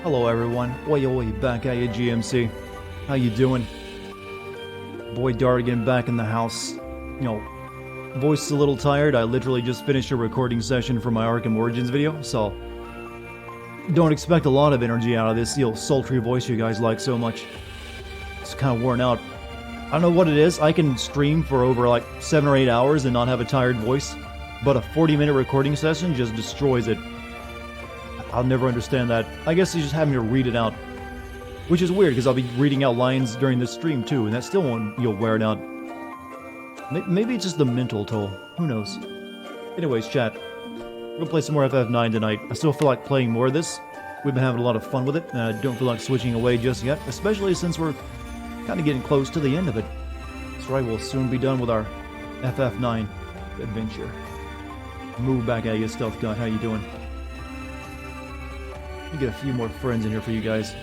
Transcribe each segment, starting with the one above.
Hello everyone, oi oi, back at you GMC. How you doing? Boy Dartigan back in the house. Voice is a little tired. I literally just finished a recording session for my Arkham Origins video, so don't expect a lot of energy out of this, sultry voice you guys like so much. It's kind of worn out. I don't know what it is. I can stream for over like 7 or 8 hours and not have a tired voice, but a 40-minute recording session just destroys it. I'll never understand that. I guess he's just having to read it out. Which is weird, because I'll be reading out lines during this stream too, and that still won't, wear it out. Maybe it's just the mental toll. Who knows? Anyways, chat. We're gonna play some more FF9 tonight. I still feel like playing more of this. We've been having a lot of fun with it, and I don't feel like switching away just yet, especially since we're kind of getting close to the end of it. That's right, we'll soon be done with our FF9 adventure. Move back at you, Stealth God. How you doing? Let me get a few more friends in here for you guys.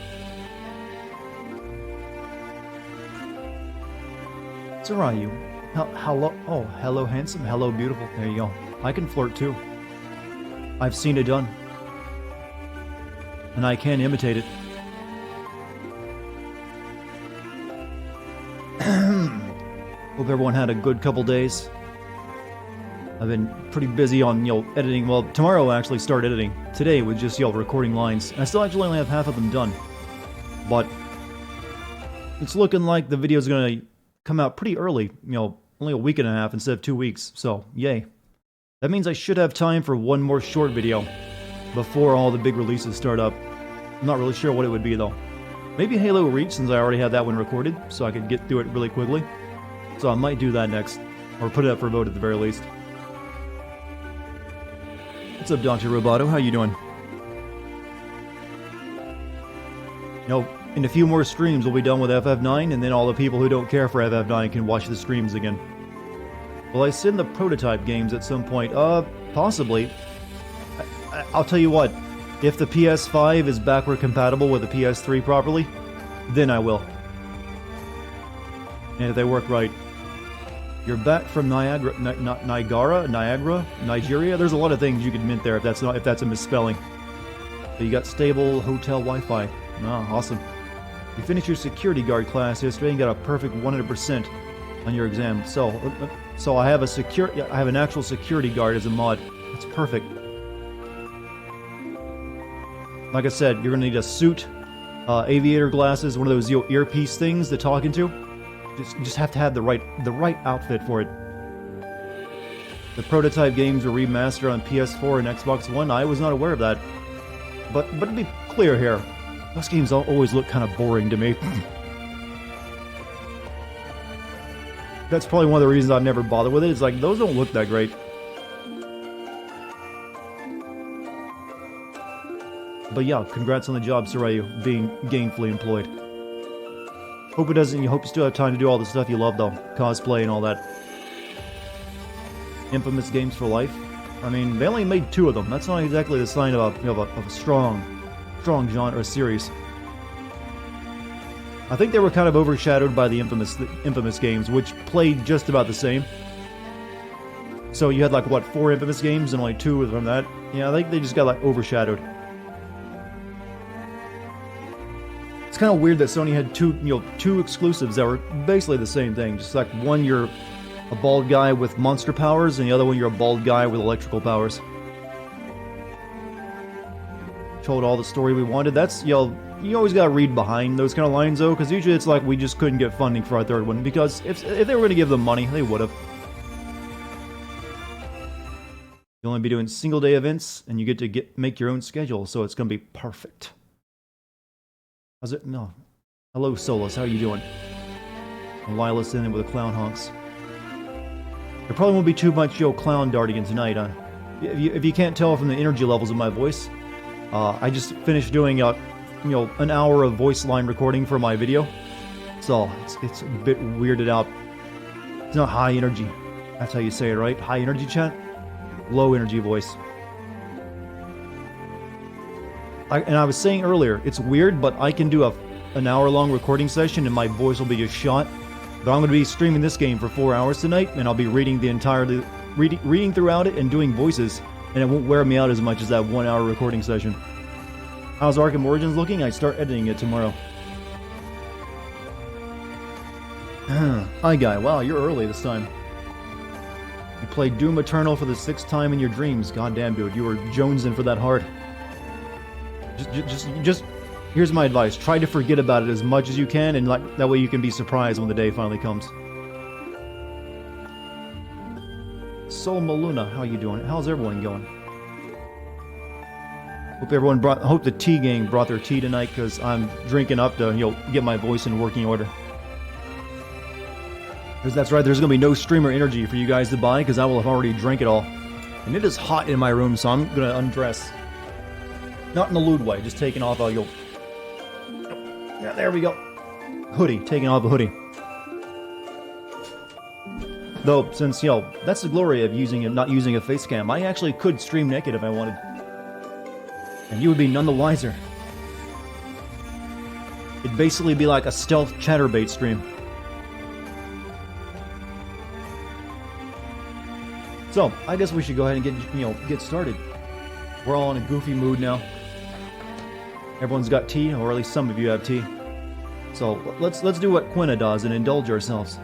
So are you? Hello? Oh, hello, handsome. Hello, beautiful. There you go. I can flirt too. I've seen it done. And I can imitate it. Hope everyone had a good couple days. I've been pretty busy on, editing. Well, tomorrow I'll actually start editing. Today with just, recording lines. I still actually only have half of them done. But it's looking like the video's gonna come out pretty early. Only a week and a half instead of 2 weeks. So, yay. That means I should have time for one more short video before all the big releases start up. I'm not really sure what it would be, though. Maybe Halo Reach, since I already had that one recorded, so I could get through it really quickly. So I might do that next. Or put it up for vote at the very least. What's up, Dr. Roboto? How you doing? In a few more streams we'll be done with FF9, and then all the people who don't care for FF9 can watch the streams again. Will I send the prototype games at some point? Possibly. I'll tell you what, if the PS5 is backward compatible with the PS3 properly, then I will. And if they work right. You're back from Niagara, Nigeria? There's a lot of things you could mint there if that's a misspelling. But you got stable hotel Wi-Fi. Oh, awesome. You finished your security guard class yesterday and got a perfect 100% on your exam. So I have an actual security guard as a mod. It's perfect. Like I said, you're gonna need a suit, aviator glasses, one of those earpiece things to talk into. You just have to have the right outfit for it. The prototype games were remastered on PS4 and Xbox One. I was not aware of that. But to be clear here, those games always look kind of boring to me. That's probably one of the reasons I've never bothered with it. It's like, those don't look that great. But yeah, congrats on the job, Sarayu, being gainfully employed. Hope you still have time to do all the stuff you love, though. Cosplay and all that. Infamous games for life. I mean, they only made 2 of them. That's not exactly the sign of a strong genre series. I think they were kind of overshadowed by the Infamous games, which played just about the same. So you had 4 Infamous games and only 2 from that. Yeah, I think they just got overshadowed. It's kind of weird that Sony had two exclusives that were basically the same thing. Just one, you're a bald guy with monster powers, and the other one, you're a bald guy with electrical powers. Told all the story we wanted. That's, you always gotta read behind those kind of lines, though, because usually it's we just couldn't get funding for our 3rd one, because if they were going to give them money, they would have. You'll only be doing single-day events, and you get to make your own schedule, so it's going to be perfect. How's it? No. Hello, Solus. How you doing? And Lila's in with the clown honks. There probably won't be too much clown Dartigan tonight. If you can't tell from the energy levels of my voice, I just finished doing an hour of voice line recording for my video, so it's a bit weirded out. It's not high energy. That's how you say it, right? High energy, chat. Low energy voice. And I was saying earlier, it's weird, but I can do an hour-long recording session and my voice will be just shot. But I'm going to be streaming this game for 4 hours tonight, and I'll be reading reading throughout it and doing voices, and it won't wear me out as much as that 1 hour recording session. How's Arkham Origins looking? I start editing it tomorrow. Hi, guy. Wow, you're early this time. You played Doom Eternal for the 6th time in your dreams. Goddamn, dude, you were jonesing for that hard. Just. Here's my advice: try to forget about it as much as you can, and like that way you can be surprised when the day finally comes. Soul Maluna, how you doing? How's everyone going? Hope the tea gang brought their tea tonight, because I'm drinking up to get my voice in working order. Because that's right, there's going to be no streamer energy for you guys to buy, because I will have already drank it all. And it is hot in my room, so I'm going to undress. Not in a lewd way, just taking off yeah, there we go. Hoodie, taking off a hoodie. Though, since, that's the glory of not using a face cam, I actually could stream naked if I wanted. And you would be none the wiser. It'd basically be like a stealth chatterbait stream. So, I guess we should go ahead and get started. We're all in a goofy mood now. Everyone's got tea, or at least some of you have tea. So, let's do what Quina does and indulge ourselves.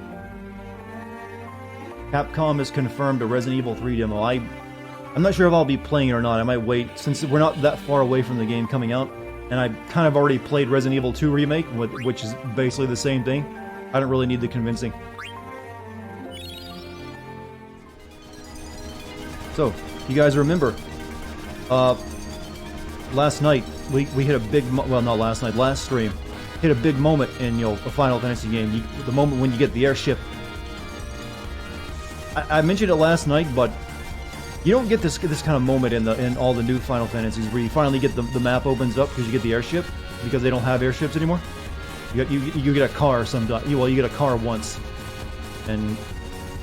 Capcom has confirmed a Resident Evil 3 demo. I'm not sure if I'll be playing it or not. I might wait, since we're not that far away from the game coming out. And I kind of already played Resident Evil 2 Remake, which is basically the same thing. I don't really need the convincing. So, you guys remember, last night, we hit a big, well, not last night, last stream, hit a big moment in, a Final Fantasy game. The moment when you get the airship. I mentioned it last night, but you don't get this kind of moment in all the new Final Fantasies where you finally get the map opens up because you get the airship, because they don't have airships anymore. You get a car sometime. You get a car once, and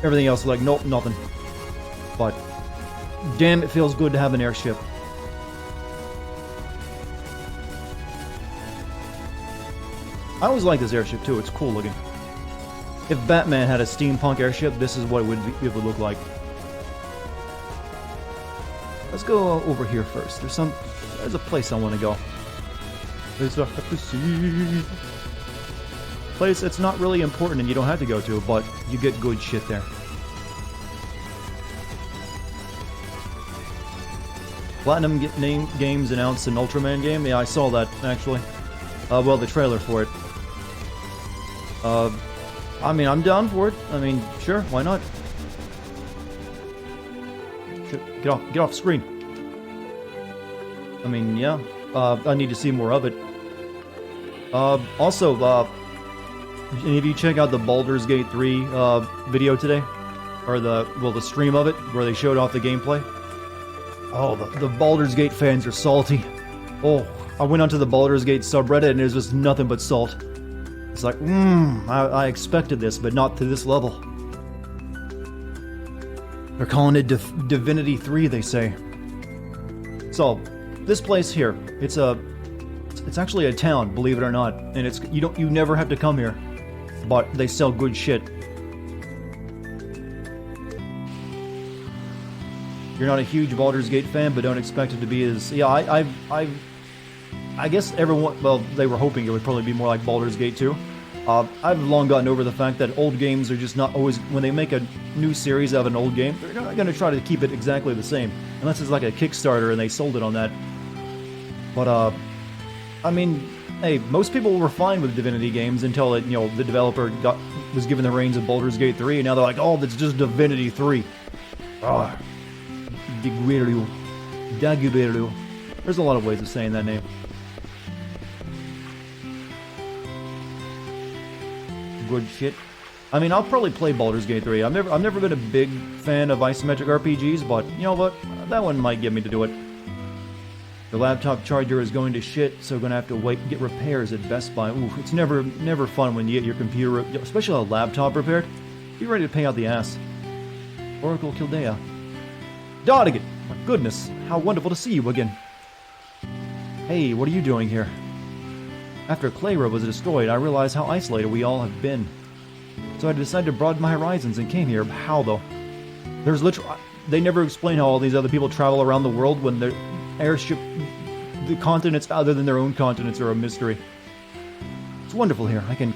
everything else is like, nope, nothing. But damn, it feels good to have an airship. I always like this airship too. It's cool looking. If Batman had a steampunk airship, this is what it would look like. Let's go over here first. There's a place I want to go. There's a place that's not really important and you don't have to go to, but you get good shit there. Platinum Games announced an Ultraman game. Yeah, I saw that, actually. Well, the trailer for it. I mean, I'm down for it. I mean, sure, why not? Get off screen. I mean, yeah. I need to see more of it. Also, any of you check out the Baldur's Gate 3 video today? Or the stream of it, where they showed off the gameplay? Oh, the Baldur's Gate fans are salty. Oh, I went onto the Baldur's Gate subreddit and there's just nothing but salt. It's like, I expected this, but not to this level. They're calling it Divinity 3, they say. So, this place here, it's actually a town, believe it or not, and you never have to come here, but they sell good shit. You're not a huge Baldur's Gate fan, but don't expect it to be as... Yeah, I guess everyone... Well, they were hoping it would probably be more like Baldur's Gate 2. I've long gotten over the fact that old games are just not always... When they make a new series of an old game, they're not going to try to keep it exactly the same. Unless it's like a Kickstarter and they sold it on that. But, I mean, hey, most people were fine with Divinity games until it, the developer was given the reins of Baldur's Gate 3, and now they're like, oh, that's just Divinity 3. Ah. Daguberu. There's a lot of ways of saying that name. Good shit. I mean, I'll probably play Baldur's Gate 3. I've never been a big fan of isometric RPGs, but you know what? That one might get me to do it. The laptop charger is going to shit, so gonna have to wait and get repairs at Best Buy. Ooh, it's never fun when you get your computer, especially a laptop repaired. Be ready to pay out the ass. Oracle Kildea. Dartigan! My goodness, how wonderful to see you again. Hey, what are you doing here? After Clayra was destroyed, I realized how isolated we all have been. So I decided to broaden my horizons and came here. How, though? There's literally... They never explain how all these other people travel around the world when their airship the continents other than their own continents are a mystery. It's wonderful here. I am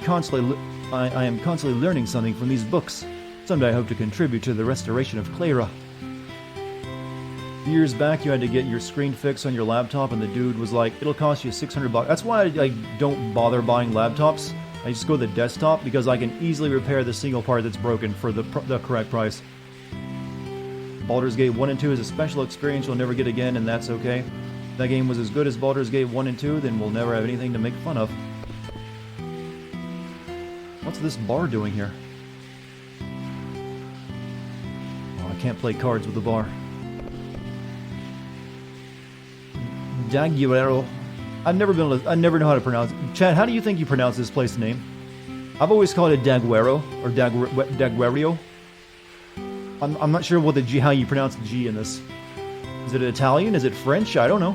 constantly learning something from these books. Someday I hope to contribute to the restoration of Clara. Years back, you had to get your screen fixed on your laptop, and the dude was like, it'll cost you $600. That's why I don't bother buying laptops. I just go to the desktop, because I can easily repair the single part that's broken for the correct price. Baldur's Gate 1 and 2 is a special experience you'll never get again, and that's okay. If that game was as good as Baldur's Gate 1 and 2, then we'll never have anything to make fun of. What's this bar doing here? Oh, I can't play cards with the bar. Daguerrero. I never know how to pronounce it. Chad, how do you think you pronounce this place name? I've always called it Daguerrero or Daguerrio. I'm not sure what how you pronounce the G in this. Is it Italian? Is it French? I don't know.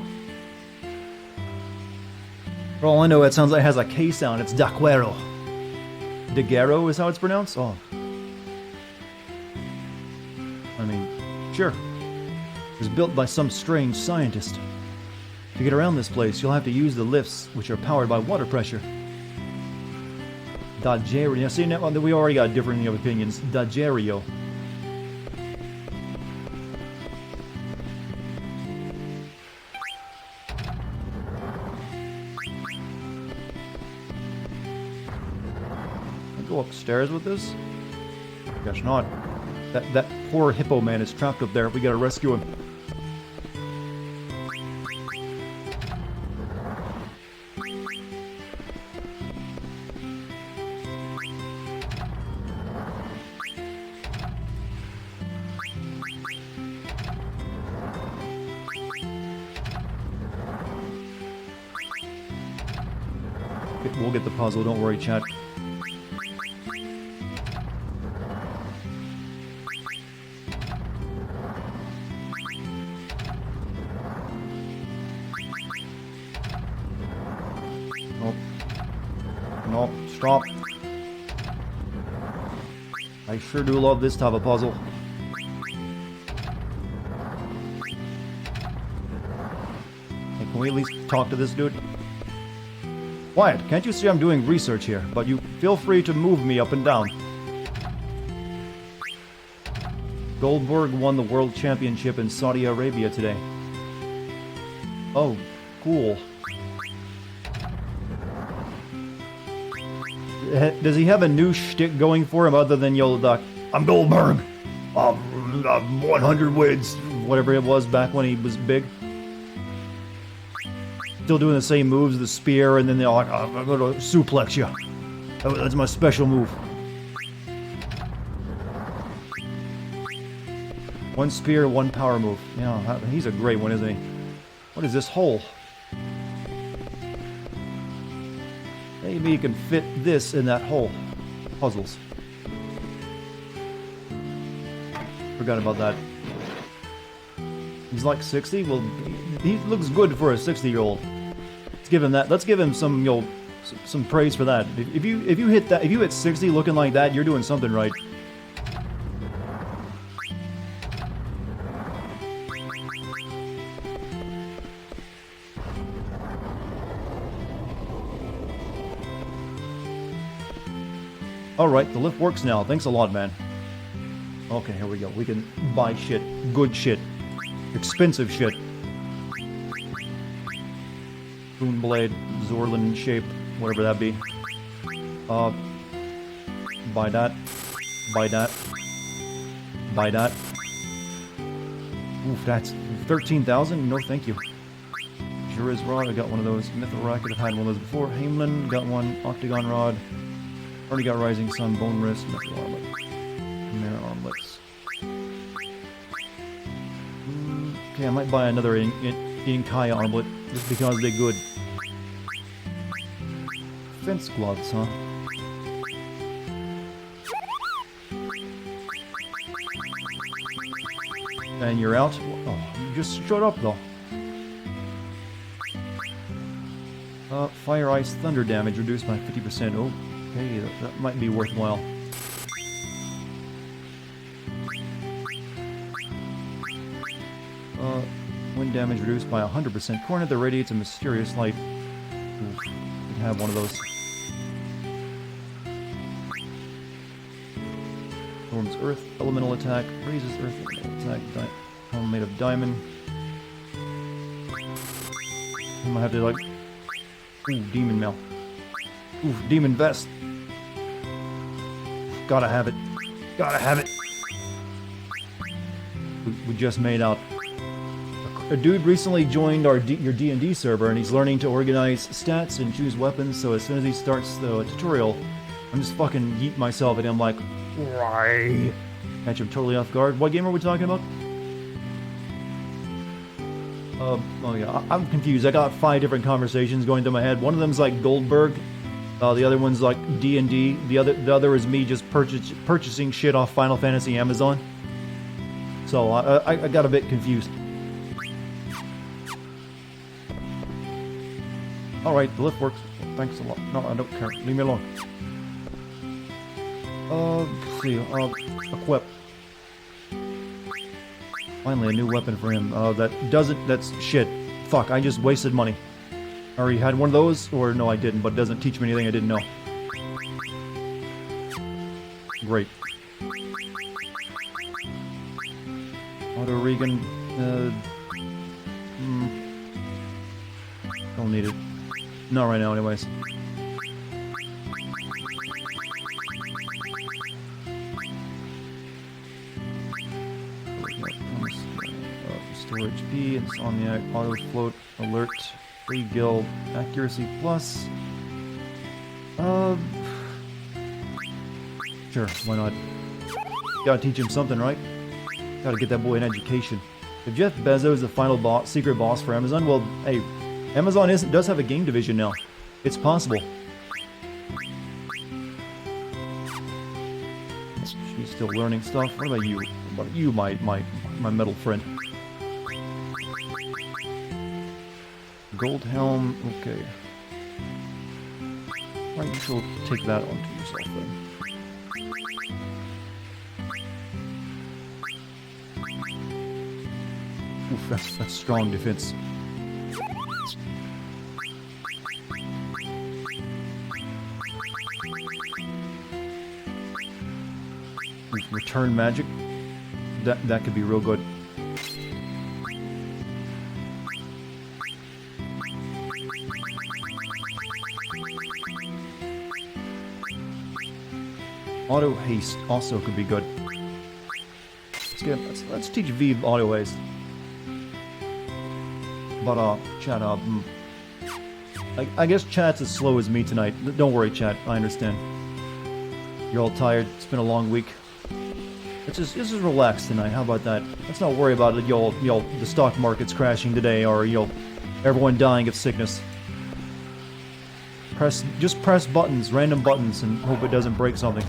For all I know, it sounds like it has a K sound. It's Daguerro. Daguerro is how it's pronounced? Oh. I mean, sure. It was built by some strange scientist. To get around this place, you'll have to use the lifts, which are powered by water pressure. Daguerrio. See, now we already got differing opinions. Daguerrio. Go upstairs with this? Guess not. That poor hippo man is trapped up there. We gotta rescue him. We'll get the puzzle, don't worry, chat. Nope, stop. I sure do love this type of puzzle. Hey, can we at least talk to this dude? Wyatt, can't you see I'm doing research here? But you feel free to move me up and down. Goldberg won the World Championship in Saudi Arabia today. Oh, cool. Does he have a new shtick going for him other than yell duck? I'm Goldberg. 100 wins. Whatever it was back when he was big. Still doing the same moves, the spear, and then they're like, I'm going to suplex you. That's my special move. One spear, one power move. Yeah, he's a great one, isn't he? What is this hole? Maybe you can fit this in that hole. Puzzles. Forgot about that. He's like 60? Well, he looks good for a 60-year-old. Let's give him that. Let's give him some, some praise for that. If you hit 60 looking like that, you're doing something right. Alright, the lift works now. Thanks a lot, man. Okay, here we go. We can buy shit. Good shit. Expensive shit. Boon blade, Zorlin shape, whatever that be. Buy that. Buy that. Buy that. Oof, that's 13,000? No, thank you. Jura's Rod, I got one of those. Mythril Racket, I've had one of those before. Hamelin, got one. Octagon Rod. Already got Rising Sun, Bone Wrist, Mythril Armlet. Chimera Armlets. Okay, I might buy another Inkaya Armlet, just because they're good. Fence gloves, huh? And you're out? Oh, you just showed up, though. Fire, Ice, Thunder damage reduced by 50%. Oh, okay, that might be worthwhile. Wind damage reduced by 100%. Coronet that radiates a mysterious light. Oof, we can have one of those. Storm's Earth elemental attack. Raises Earth elemental attack. Helm made of diamond. I might have to like... Ooh, demon mail. Ooh, demon vest. Gotta have it. Gotta have it. We just made out. A dude recently joined your D&D server, and he's learning to organize stats and choose weapons, so as soon as he starts the tutorial, I'm just fucking yeet myself at him like, why? Catch him totally off guard. What game are we talking about? Oh yeah, I'm confused. I got 5 different conversations going through my head. One of them's like Goldberg. The other one's like D&D. The other is me just purchasing shit off Final Fantasy Amazon. So I got a bit confused. Alright, the lift works. Thanks a lot. No, I don't care. Leave me alone. Let's see. Equip. Finally, a new weapon for him. That's shit. Fuck, I just wasted money. I already had one of those, or no, I didn't, but it doesn't teach me anything I didn't know. Great. Auto Regan. Don't need it. Not right now, anyways. Storage B, Insomniac, Auto Float, Alert, Free Guild, Accuracy Plus. Sure, why not? Gotta teach him something, right? Gotta get that boy an education. If Jeff Bezos is the final boss, secret boss for Amazon, well, hey, Amazon does have a game division now. It's possible. She's still learning stuff. What about you? What about you, my metal friend? Gold helm. Okay. Why don't you take that onto yourself then? Oof, that's strong defense. Return magic. That could be real good. Auto haste also could be good. Let's teach V auto haste. But chat I guess chat's as slow as me tonight. Don't worry, chat. I understand. You're all tired. It's been a long week. Let's just relax tonight. How about that? Let's not worry about it. The stock market's crashing today, or everyone dying of sickness. Just press buttons, random buttons, and hope it doesn't break something.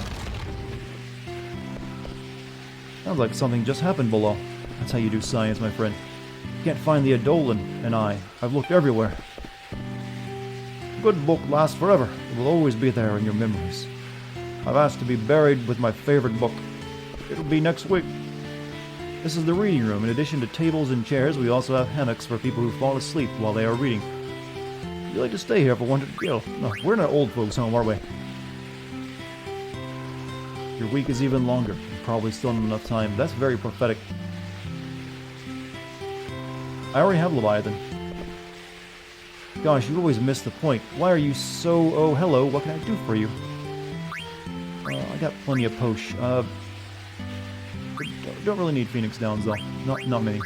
Sounds like something just happened below. That's how you do science, my friend. You can't find the Eidolon, and I've looked everywhere. A good book lasts forever. It will always be there in your memories. I've asked to be buried with my favorite book. It'll be next week. This is the reading room. In addition to tables and chairs, we also have hammocks for people who fall asleep while they are reading. Would you like to stay here if I wanted to go? No, we're not old folks home, are we? Your week is even longer. You probably still not enough time. That's very prophetic. I already have Leviathan. Gosh, you always miss the point. Why are you so... Oh, hello. What can I do for you? I got plenty of posh. Don't really need Phoenix Downs, though. Not many.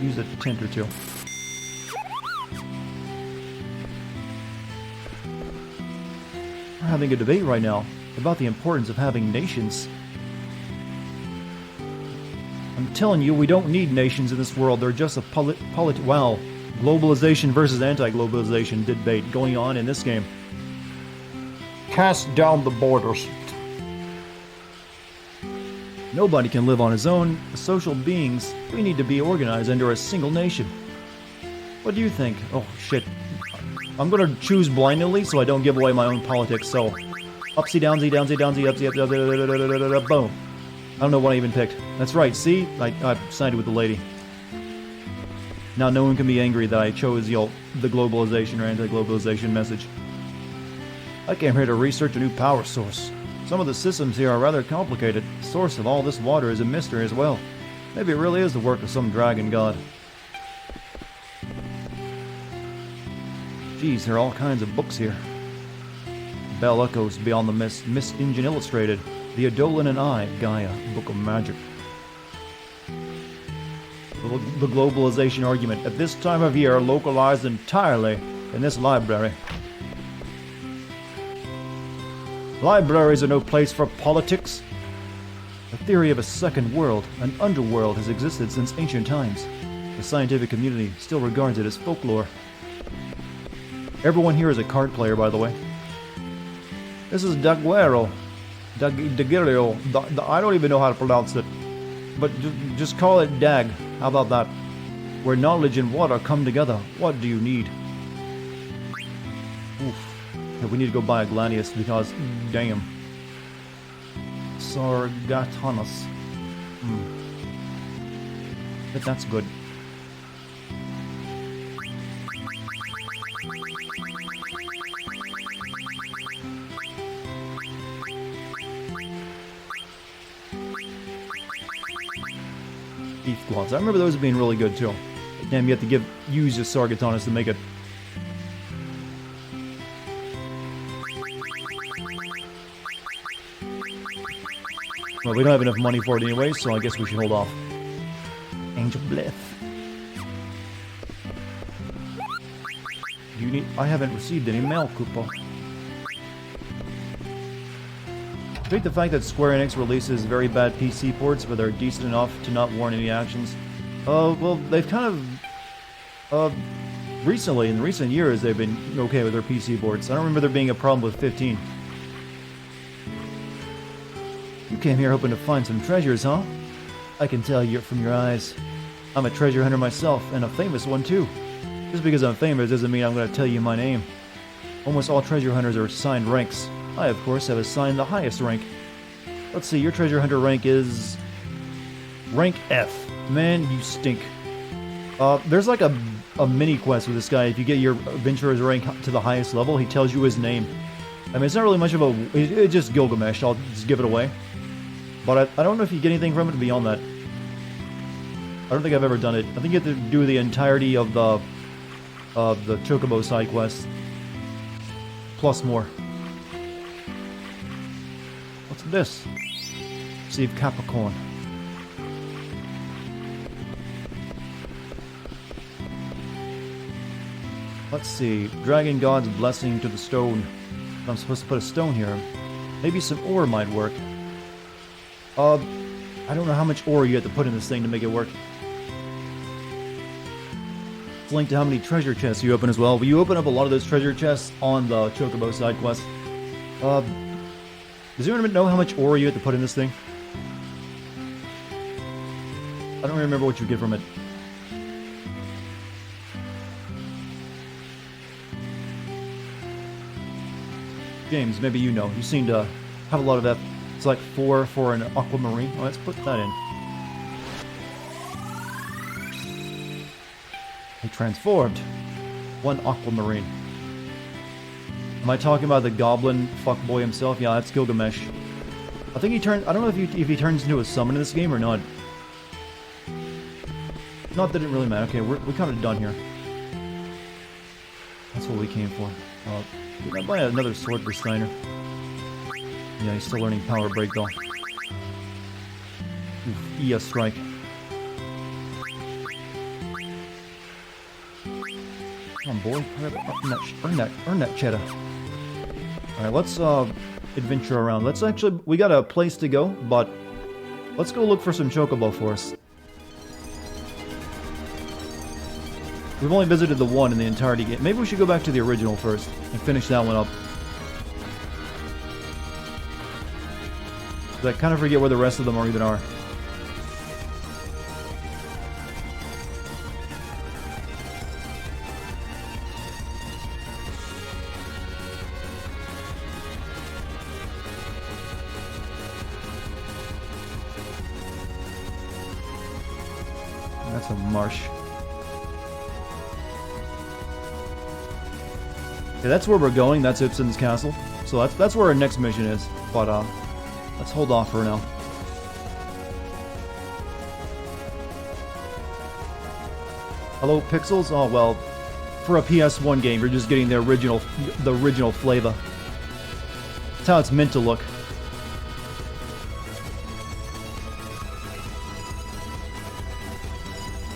Use a tent or two. We're having a debate right now about the importance of having nations. I'm telling you, we don't need nations in this world. They're just a wow, globalization versus anti-globalization debate going on in this game. Cast down the borders. Nobody can live on his own. As social beings, we need to be organized under a single nation. What do you think? Oh, shit. I'm gonna choose blindly so I don't give away my own politics, so... Upsy downsy, downsy, downsy, upsy, upsy, boom. don't know what I even picked. That's right, see? I sided with the lady. Now no one can be angry that I chose, the globalization or anti-globalization message. I came here to research a new power source. Some of the systems here are rather complicated. The source of all this water is a mystery as well. Maybe it really is the work of some dragon god. Geez, there are all kinds of books here. Bell Echoes Beyond the Mist, Mist Engine Illustrated, The Eidolon and I, Gaia, Book of Magic. The globalization argument at this time of year localized entirely in this library. Libraries are no place for politics. The theory of a second world, an underworld, has existed since ancient times. The scientific community still regards it as folklore. Everyone here is a card player, by the way. This is Daguerro. Daguerro. I don't even know how to pronounce it. But just call it Dag. How about that? Where knowledge and water come together, what do you need? Oof. Yeah, we need to go buy a Gladius because, damn. Sargatanas. But that's good. Beef gloves. I remember those being really good too. Damn, you have to use your Sargatanas to make it. Well, we don't have enough money for it anyway, so I guess we should hold off. Angel Blith. I haven't received any mail coupon. Despite the fact that Square Enix releases very bad PC ports, but they're decent enough to not warrant any actions. Well, they've kind of, recently, in recent years, they've been okay with their PC ports. I don't remember there being a problem with 15. You came here hoping to find some treasures, huh? I can tell you from your eyes. I'm a treasure hunter myself, and a famous one too. Just because I'm famous doesn't mean I'm going to tell you my name. Almost all treasure hunters are assigned ranks. I, of course, have assigned the highest rank. Let's see, your treasure hunter rank is... rank F. Man, you stink. There's like a mini quest with this guy. If you get your adventurer's rank to the highest level, he tells you his name. I mean, it's not really much of a... It's just Gilgamesh. I'll just give it away. But I don't know if you get anything from it beyond that. I don't think I've ever done it. I think you have to do the entirety of the Chocobo side quest. Plus more. What's this? Receive Capricorn. Let's see. Dragon God's Blessing to the Stone. I'm supposed to put a stone here. Maybe some ore might work. I don't know how much ore you have to put in this thing to make it work. It's linked to how many treasure chests you open as well. But you open up a lot of those treasure chests on the Chocobo side quest. Does anyone know how much ore you have to put in this thing? I don't remember what you get from it. James, maybe you know. You seem to have a lot of that. It's like 4 for an aquamarine. Oh, let's put that in. He transformed. 1 aquamarine. Am I talking about the goblin fuckboy himself? Yeah, that's Gilgamesh. I think he turned... I don't know if he turns into a summon in this game or not. Not that it really matters. Okay, we're kind of done here. That's what we came for. Did I buy another sword for Steiner? Yeah, he's still learning Power Break though. Oof, Ia Strike. Come on, boy. Earn that cheddar. Alright, let's adventure around. Let's actually... We got a place to go, but let's go look for some Chocobo for us. We've only visited the one in the entirety game. Maybe we should go back to the original first and finish that one up. But I kind of forget where the rest of them even are. marsh. Okay, that's where we're going. That's Ibsen's castle. So that's where our next mission is. But let's hold off for now. Hello, pixels. Oh well, for a PS1 game, you're just getting the original flavor. That's how it's meant to look.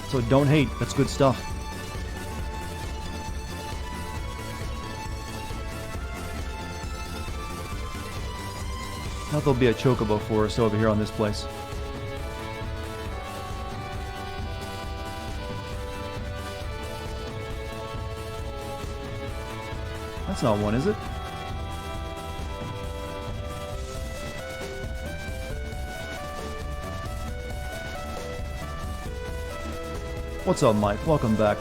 So don't hate. That's good stuff. Now there'll be a chocobo for us over here on this place. That's not one, is it? What's up, Mike? Welcome back.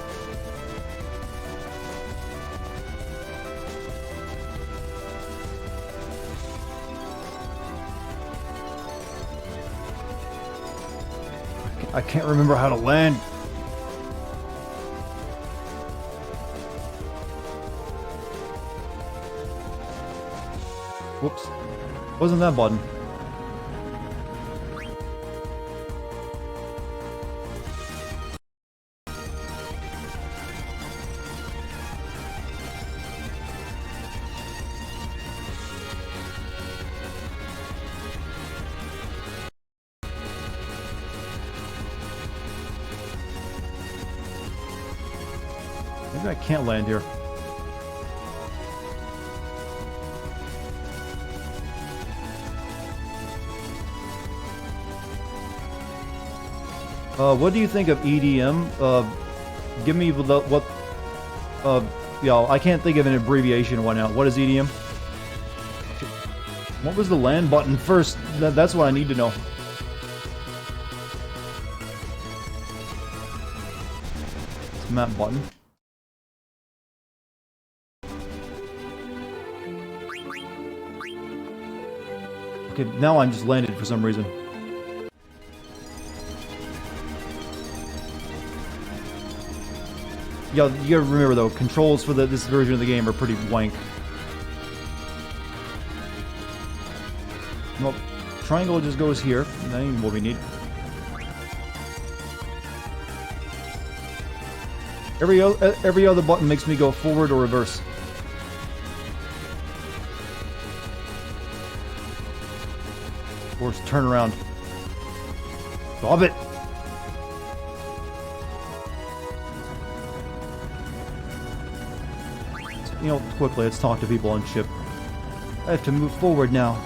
I can't remember how to land. Whoops. Wasn't that button? Maybe I can't land here. What do you think of EDM? Give me the what? Yeah, I can't think of an abbreviation right now. What is EDM? What was the land button first? That's what I need to know. It's map button. Okay, now I'm just landed for some reason. Yeah, you gotta remember though, controls for this version of the game are pretty wank. Well, triangle just goes here. That ain't what we need. Every other button makes me go forward or reverse. Or turn around. Stop it! You know, quickly, let's talk to people on ship. I have to move forward now.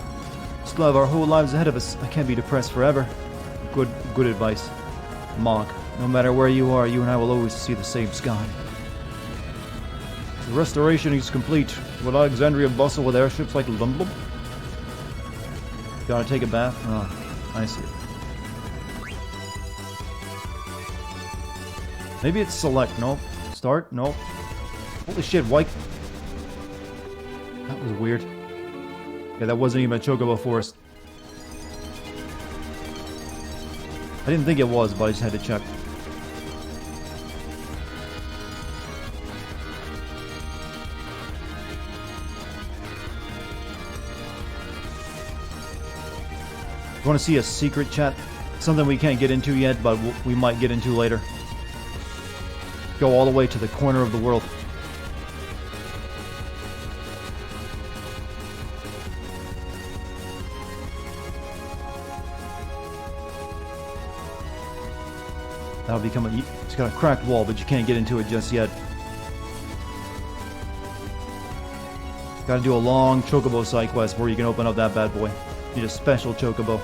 Still have our whole lives ahead of us. I can't be depressed forever. Good advice. Monk, no matter where you are, you and I will always see the same sky. The restoration is complete. Will Alexandria bustle with airships like Lumblum? Gotta take a bath? Oh, I see. Maybe it's select. Nope. Start? Nope. Holy shit, why? That was weird. Yeah, that wasn't even a chocobo forest. I didn't think it was, but I just had to check. You want to see a secret, chat? Something we can't get into yet, but we might get into later. Go all the way to the corner of the world. That'll become it's got a cracked wall, but you can't get into it just yet. Gotta do a long chocobo side quest where you can open up that bad boy. Need a special chocobo.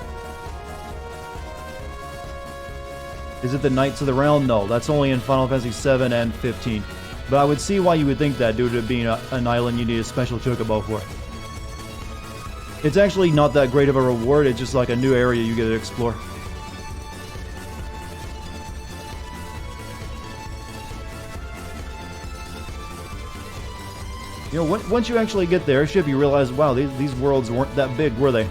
Is it the Knights of the Realm? No, that's only in Final Fantasy 7 and 15. But I would see why you would think that due to it being an island you need a special chocobo for. It's actually not that great of a reward, it's just like a new area you get to explore. You know, once you actually get the airship, you realize, wow, these worlds weren't that big, were they?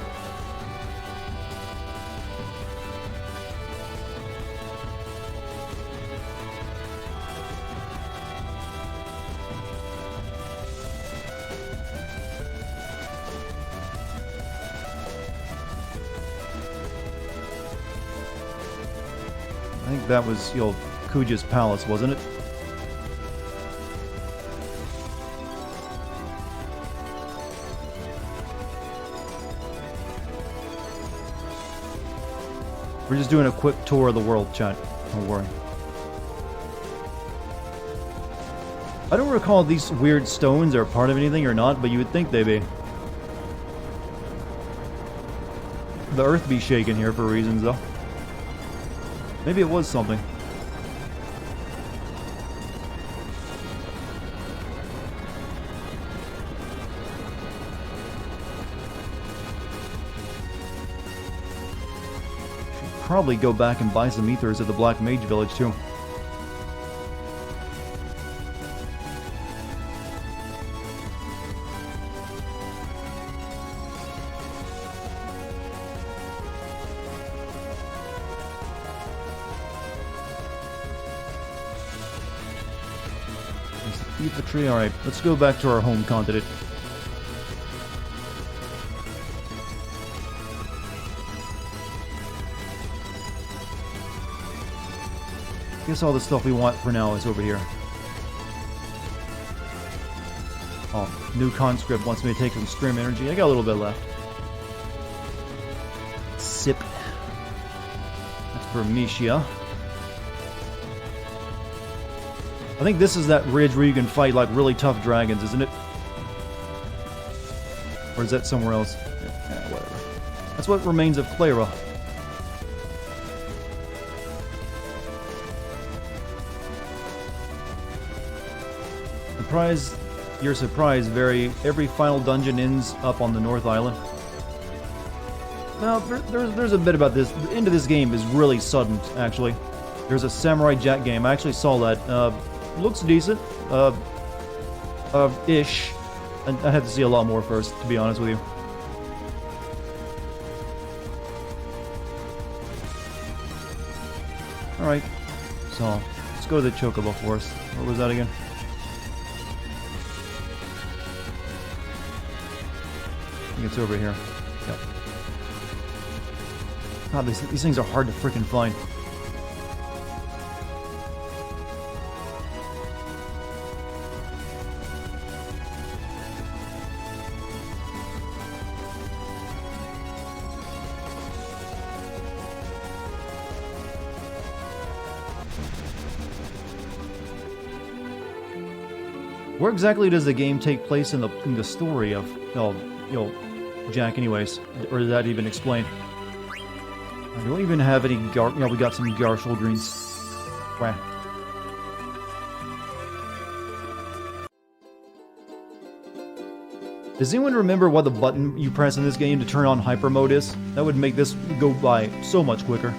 think that was, Kuja's palace, wasn't it? We're just doing a quick tour of the world, chat. Don't worry. I don't recall these weird stones are part of anything or not, but you would think they'd be. The earth be shaking here for reasons, though. Maybe it was something. Probably go back and buy some ethers at the Black Mage Village too. Ether tree. All right, let's go back to our home continent. I guess all the stuff we want for now is over here. Oh, new conscript wants me to take some stream energy. I got a little bit left. Sip. That's for Misha. I think this is that ridge where you can fight like really tough dragons, isn't it? Or is that somewhere else? Yeah, whatever. That's what remains of Clara. You're surprised, every final dungeon ends up on the North Island. Now, there's a bit about this. The end of this game is really sudden, actually. There's a Samurai Jack game. I actually saw that. Looks decent. Ish. I have to see a lot more first, to be honest with you. Alright. So, let's go to the Chocobo Forest. What was that again? I think it's over here. Yep. God, these things are hard to freaking find. Where exactly does the game take place in the story of Jack anyways? Or does that even explain? I don't even have any we got some Garshal greens. Wah. Does anyone remember what the button you press in this game to turn on hyper mode is? That would make this go by so much quicker.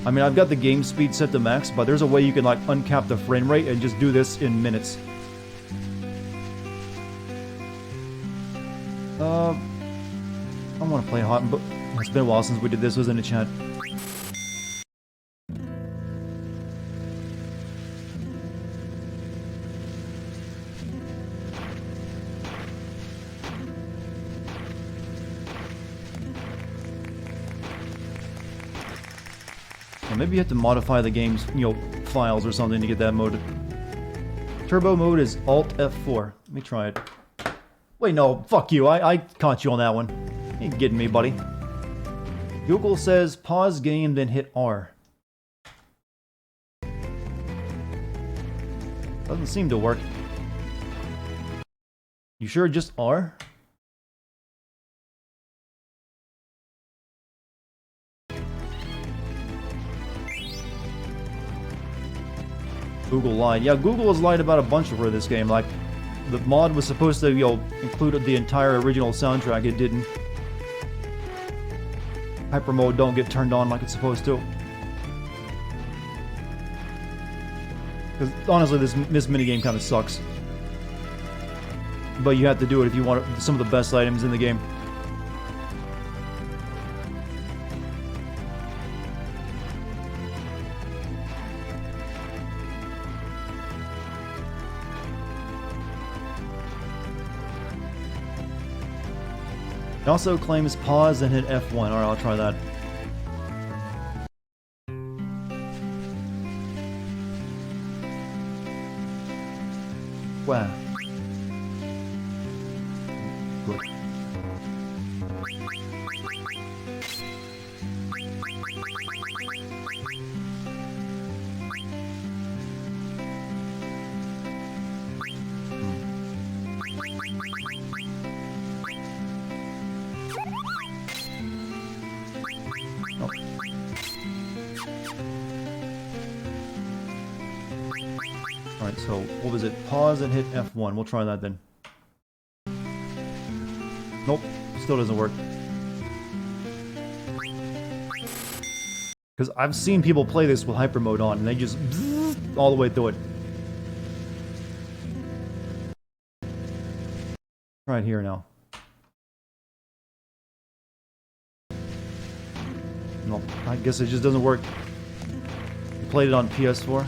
I mean, I've got the game speed set to max, but there's a way you can like uncap the frame rate and just do this in minutes. I want to play hot, but it's been a while since we did this. Was in the chat. Well, maybe you have to modify the game's files or something to get that mode. Turbo mode is Alt F4. Let me try it. Wait, no, fuck you. I caught you on that one. You ain't getting me, buddy. Google says pause game, then hit R. Doesn't seem to work. You sure just R? Google lied. Yeah, Google has lied about a bunch of this game. Like, the mod was supposed to, include the entire original soundtrack. It didn't. Hyper mode don't get turned on like it's supposed to. Because honestly, this minigame kind of sucks. But you have to do it if you want some of the best items in the game. It also claims pause and hit F1. Alright, I'll try that. Wow. Good. Alright, so what was it? Pause and hit F1. We'll try that then. Nope, still doesn't work. Because I've seen people play this with hyper mode on and they just all the way through it. Right here now. Nope, I guess it just doesn't work. You played it on PS4?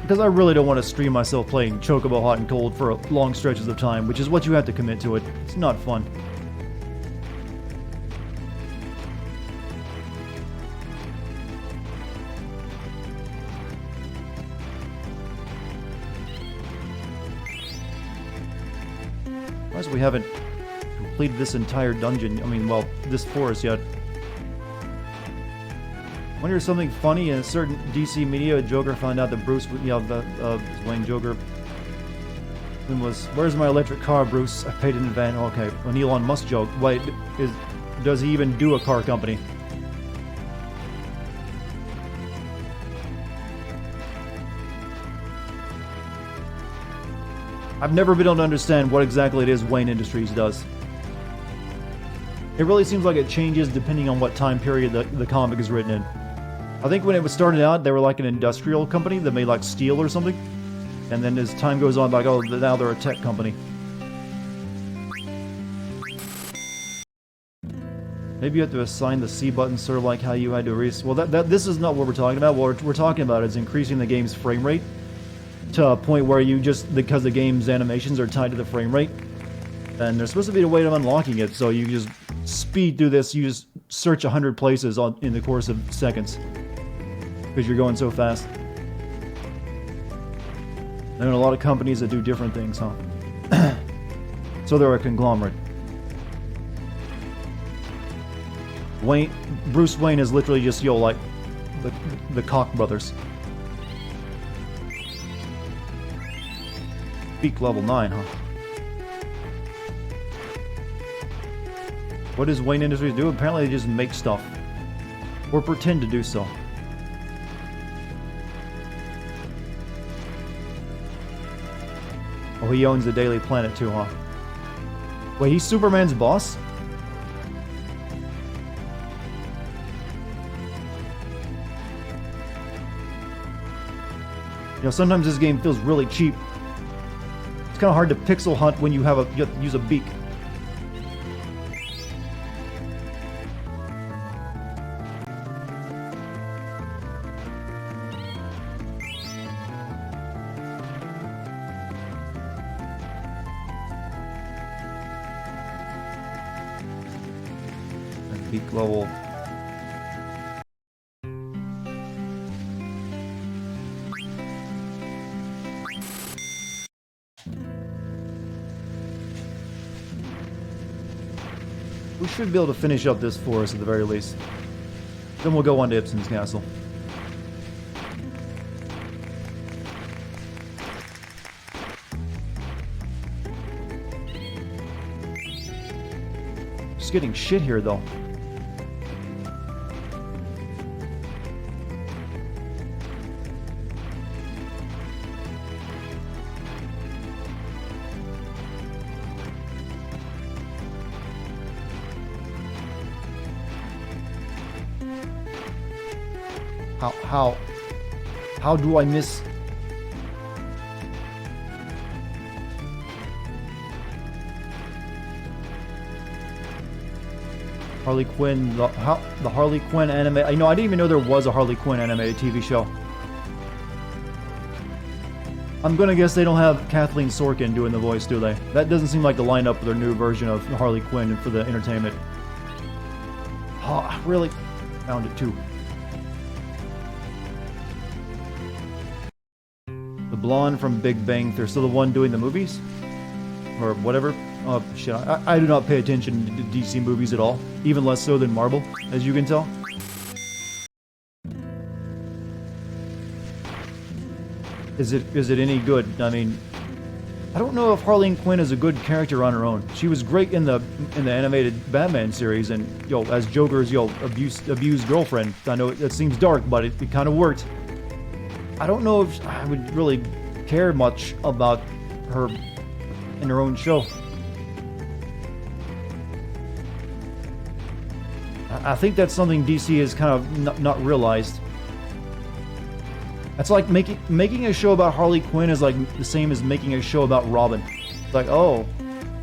Because I really don't want to stream myself playing Chocobo Hot and Cold for long stretches of time, which is what you have to commit to it. It's not fun. Why is we haven't completed this entire dungeon? I mean, well, this forest yet. When there's something funny in a certain DC media, Joker found out that Bruce, Wayne Joker was, "Where's my electric car, Bruce? I paid in advance." Okay, an Elon Musk joke. Wait, does he even do a car company? I've never been able to understand what exactly it is Wayne Industries does. It really seems like it changes depending on what time period the comic is written in. I think when it was started out, they were like an industrial company that made like steel or something. And then as time goes on, like, oh, now they're a tech company. Maybe you have to assign the C button, sort of like how you had to Well, this is not what we're talking about. What we're talking about is increasing the game's frame rate to a point where you just, because the game's animations are tied to the frame rate, and there's supposed to be a way of unlocking it, so you just speed through this. You just search 100 places in the course of seconds. Because you're going so fast. There are a lot of companies that do different things, huh? So they're a conglomerate. Bruce Wayne is literally just, like, the Koch brothers. Peak level 9, huh? What does Wayne Industries do? Apparently they just make stuff. Or pretend to do so. Oh, he owns the Daily Planet too, huh? Wait, he's Superman's boss? You know, sometimes this game feels really cheap. It's kind of hard to pixel hunt when you have to use a beak. Peak level. We should be able to finish up this forest at the very least. Then we'll go on to Ibsen's castle. Just getting shit here though. How do I miss? Harley Quinn, the Harley Quinn anime. I know, I didn't even know there was a Harley Quinn animated TV show. I'm gonna guess they don't have Kathleen Sorkin doing the voice, do they? That doesn't seem like the lineup for their new version of Harley Quinn for the entertainment. Oh, really? Found it too. blonde from Big Bang. They're still the one doing the movies? Or whatever. Oh, shit. I do not pay attention to DC movies at all. Even less so than Marvel, as you can tell. Is it any good? I mean, I don't know if Harley Quinn is a good character on her own. She was great in the animated Batman series, and as Joker's abused girlfriend. I know it seems dark, but it kind of worked. I don't know if I would really care much about her in her own show. I think that's something DC has kind of not realized. It's like making a show about Harley Quinn is like the same as making a show about Robin. It's like, oh,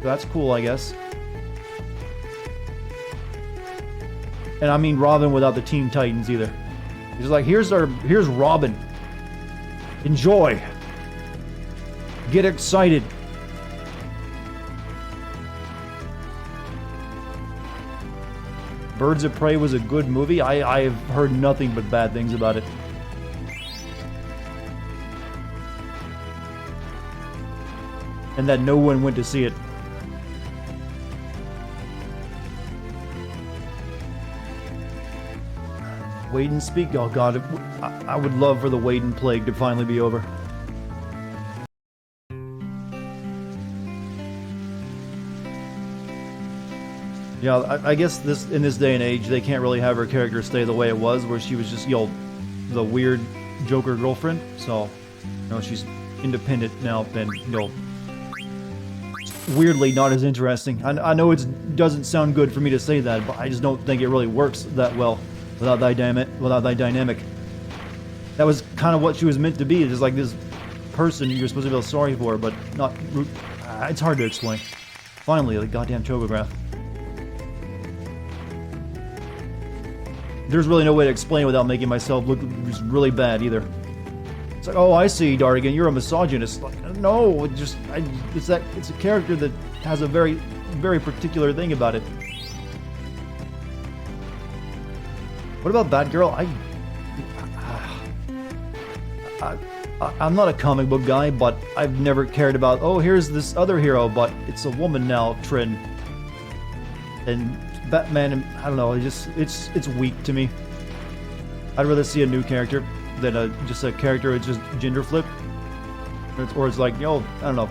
that's cool, I guess. And I mean Robin without the Teen Titans either. It's just like, here's Robin. Enjoy. Get excited. Birds of Prey was a good movie. I've heard nothing but bad things about it. And that no one went to see it. Wade speak. Oh god, I would love for the Wade plague to finally be over. Yeah, I guess in this day and age, they can't really have her character stay the way it was, where she was just, the weird Joker girlfriend. So, she's independent now, and, weirdly not as interesting. I know it doesn't sound good for me to say that, but I just don't think it really works that well without that dynamic. That was kind of what she was meant to be, just like this person you're supposed to feel sorry for, but not... It's hard to explain. Finally, the goddamn chocograph. There's really no way to explain it without making myself look just really bad either. It's like, oh, I see, Dartigan, you're a misogynist. Like, no, it's a character that has a very, very particular thing about it. What about Batgirl? I'm not a comic book guy, but I've never cared about, oh, here's this other hero, but it's a woman now trend. And Batman, I don't know, it's weak to me. I'd rather see a new character than just a character that's just gender flip. Or it's like, I don't know.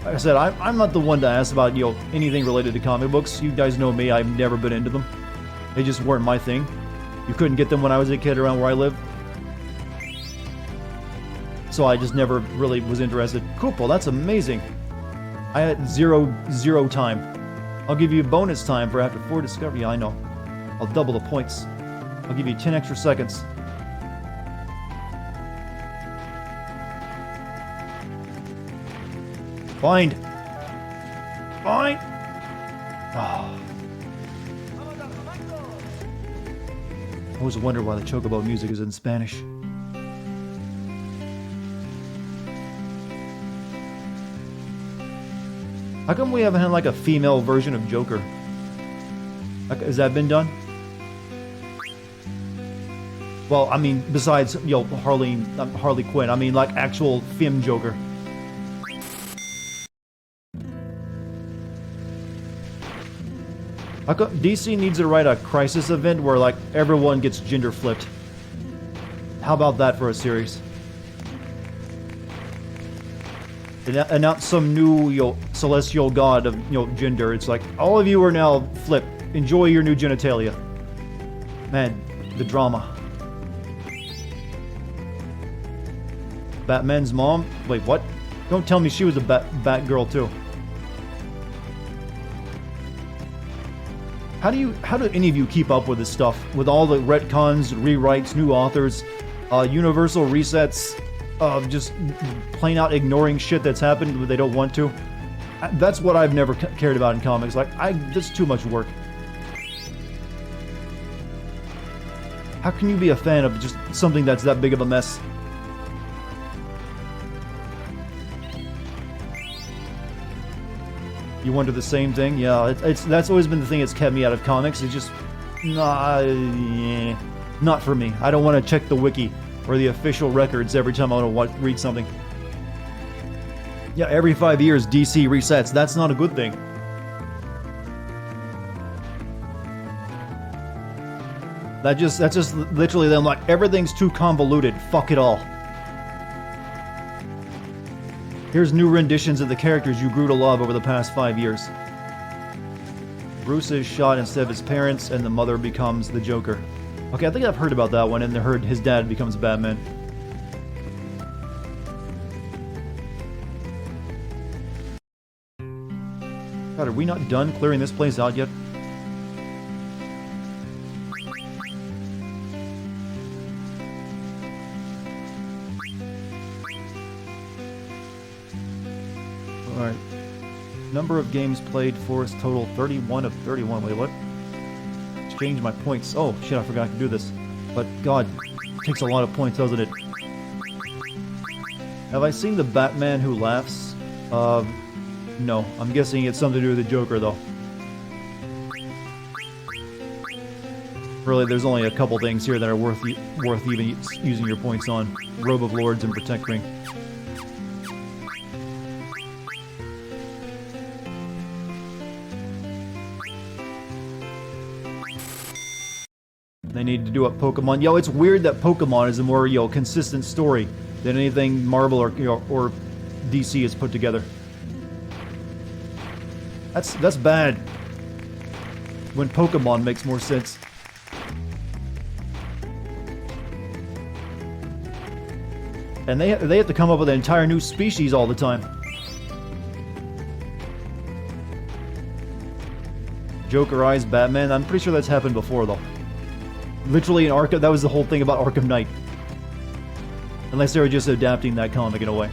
Like I said, I'm not the one to ask about, anything related to comic books. You guys know me, I've never been into them. They just weren't my thing. You couldn't get them when I was a kid around where I live. So I just never really was interested. Cool, that's amazing. I had zero time. I'll give you bonus time for after 4 discovery. Yeah, I know. I'll double the points. I'll give you 10 extra seconds. Find. Oh. I always wonder why the Chocobo music is in Spanish. How come we haven't had like a female version of Joker? Has that been done? Well, I mean, besides Harley Quinn, I mean like actual femme Joker. How come DC needs to write a crisis event where like everyone gets gender flipped? How about that for a series? Announce some new celestial god of gender. It's like all of you are now flipped. Enjoy your new genitalia. Man, the drama. Batman's mom? Wait, what? Don't tell me she was a Batgirl too. How do any of you keep up with this stuff? With all the retcons, rewrites, new authors, universal resets, just plain out ignoring shit that's happened but they don't want to? That's what I've never cared about in comics. Like, that's too much work. How can you be a fan of just something that's that big of a mess? You wonder the same thing? Yeah, that's always been the thing that's kept me out of comics. It's just not for me. I don't want to check the wiki or the official records every time I want to read something. Yeah, every 5 years DC resets. That's not a good thing. That's just literally them like, everything's too convoluted. Fuck it all. Here's new renditions of the characters you grew to love over the past 5 years. Bruce is shot instead of his parents, and the mother becomes the Joker. Okay, I think I've heard about that one, and I heard his dad becomes Batman. God, are we not done clearing this place out yet? Alright. Number of games played for us total 31 of 31. Wait, what? Exchange my points. Oh, shit, I forgot to do this. But, God, it takes a lot of points, doesn't it? Have I seen the Batman Who Laughs? No. I'm guessing it's something to do with the Joker, though. Really, there's only a couple things here that are worth even using your points on. Robe of Lords and Protect Ring. They need to do up Pokemon. Yo, it's weird that Pokemon is a more, consistent story than anything Marvel or DC has put together. That's bad. When Pokemon makes more sense. And they have to come up with an entire new species all the time. Joker Eyes Batman. I'm pretty sure that's happened before, though. Literally in Arkham, that was the whole thing about Arkham Knight. Unless they were just adapting that comic in a way.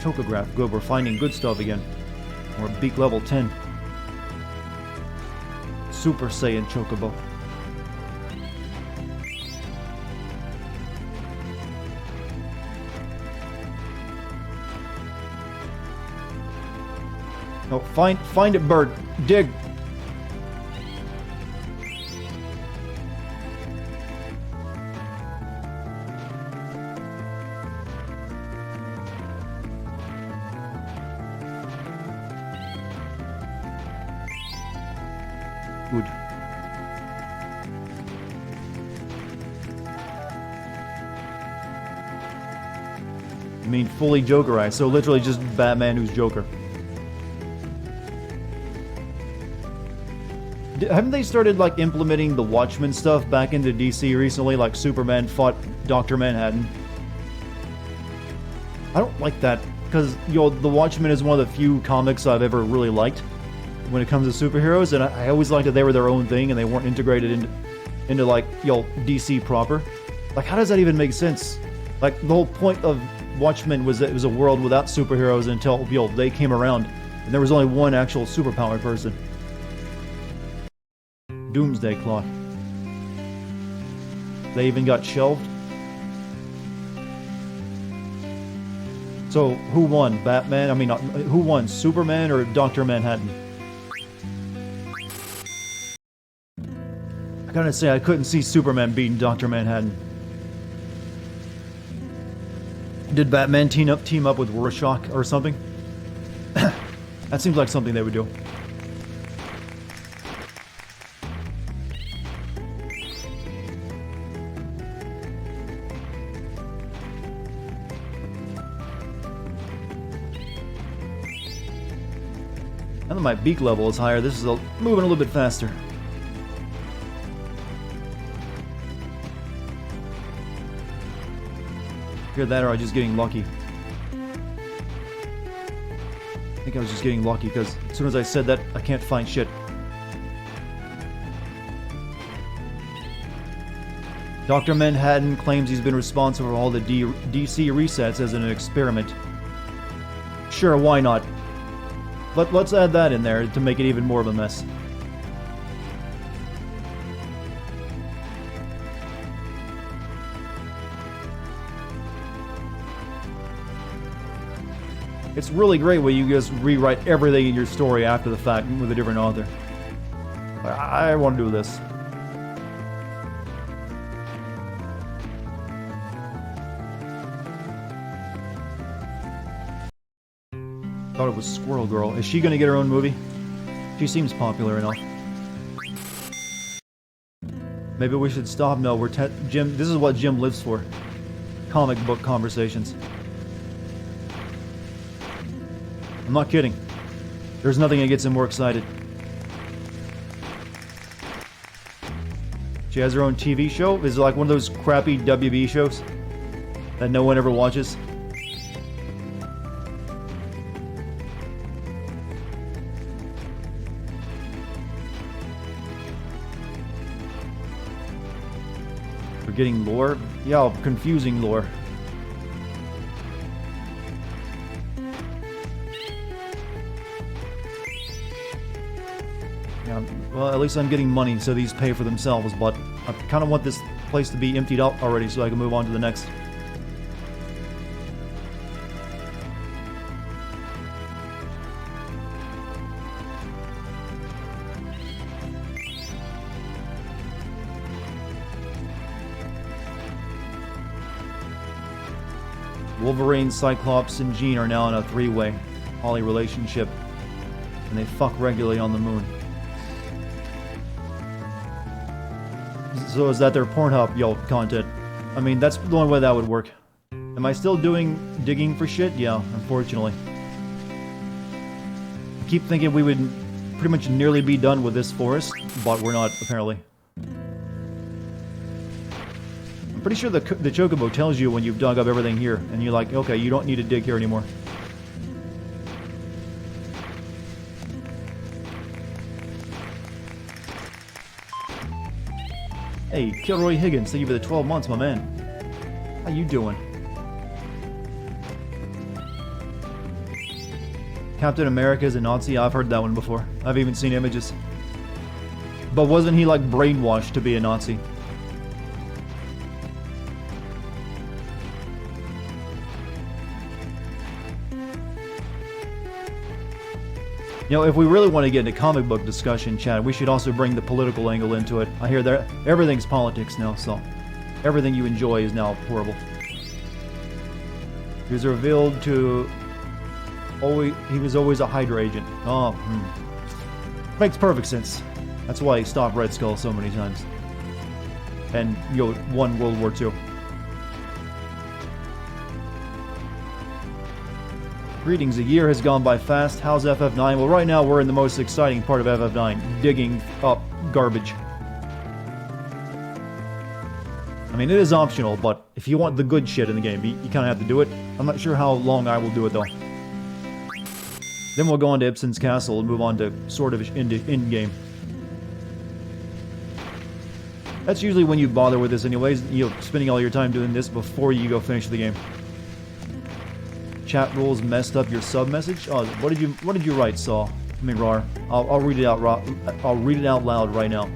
Chocograph, good, we're finding good stuff again. We're beak level 10. Super Saiyan Chocobo. Oh, find it, bird. Dig. Good. I mean, fully Jokerized, so literally just Batman who's Joker. Haven't they started, like, implementing the Watchmen stuff back into DC recently? Like, Superman fought Dr. Manhattan. I don't like that, because, the Watchmen is one of the few comics I've ever really liked when it comes to superheroes, and I always liked that they were their own thing and they weren't integrated into like, DC proper. Like, how does that even make sense? Like, the whole point of Watchmen was that it was a world without superheroes until, they came around, and there was only one actual superpowered person. Doomsday Clock. They even got shelved. So, who won? Batman? I mean, who won? Superman or Dr. Manhattan? I gotta say, I couldn't see Superman beating Dr. Manhattan. Did Batman team up with Rorschach or something? That seems like something they would do. Now that my beak level is higher, this is moving a little bit faster. Either that or I was just getting lucky. I think I was just getting lucky because as soon as I said that, I can't find shit. Dr. Manhattan claims he's been responsible for all the DC resets as an experiment. Sure, why not? Let's add that in there to make it even more of a mess. It's really great when you just rewrite everything in your story after the fact with a different author. I want to do this. Thought it was Squirrel Girl. Is she gonna get her own movie? She seems popular enough. Maybe we should stop. No, Jim. This is what Jim lives for. Comic book conversations. I'm not kidding. There's nothing that gets him more excited. She has her own TV show. Is it like one of those crappy WB shows that no one ever watches? Forgetting lore? Yeah, confusing lore. Yeah, well, at least I'm getting money, so these pay for themselves, but I kind of want this place to be emptied out already so I can move on to the next. Wolverine, Cyclops, and Jean are now in a three-way poly relationship, and they fuck regularly on the moon. So is that their Pornhub content? I mean, that's the only way that would work. Am I still digging for shit? Yeah, unfortunately. I keep thinking we would pretty much nearly be done with this forest, but we're not, apparently. Pretty sure the Chocobo tells you when you've dug up everything here, and you're like, okay, you don't need to dig here anymore. Hey, Kilroy Higgins, thank you for the 12 months, my man. How you doing? Captain America is a Nazi? I've heard that one before. I've even seen images. But wasn't he like brainwashed to be a Nazi? You know, if we really want to get into comic book discussion, Chad, we should also bring the political angle into it. I hear that everything's politics now, so everything you enjoy is now horrible. He was revealed to he was always a Hydra agent. Oh, makes perfect sense. That's why he stopped Red Skull so many times. And, you know, won World War II. Greetings, a year has gone by fast. How's FF9? Well, right now we're in the most exciting part of FF9, digging up garbage. I mean, it is optional, but if you want the good shit in the game, you kind of have to do it. I'm not sure how long I will do it, though. Then we'll go on to Ibsen's Castle and move on to sort of in-game. That's usually when you bother with this anyways, you know, spending all your time doing this before you go finish the game. Chat rules messed up your sub message. Oh, what did you write, Saw? I mean, Rar. I'll read it out. I'll read it out loud right now.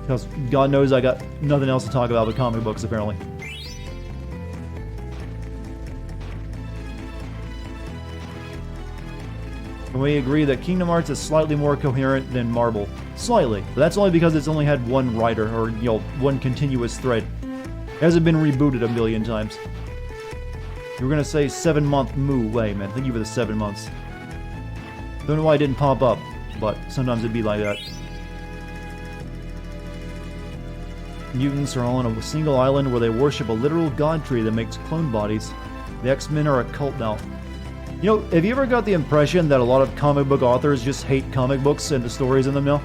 Because God knows I got nothing else to talk about but comic books, apparently. Can we agree that Kingdom Hearts is slightly more coherent than Marble? Slightly, but that's only because it's only had one writer, or, you know, one continuous thread. It hasn't been rebooted a million times. You were gonna say 7-month moo way, man. Thank you for the 7 months. Don't know why it didn't pop up, but sometimes it'd be like that. Mutants are on a single island where they worship a literal god tree that makes clone bodies. The X-Men are a cult now. You know, have you ever got the impression that a lot of comic book authors just hate comic books and the stories in them now?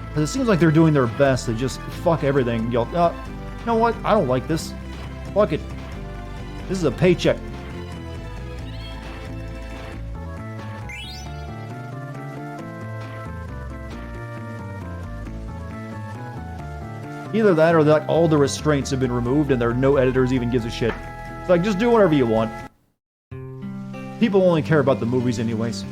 Because it seems like they're doing their best to just fuck everything. You know what? I don't like this. Fuck it. This is a paycheck. Either that or like all the restraints have been removed and there are no editors even gives a shit. It's like, just do whatever you want. People only care about the movies anyways.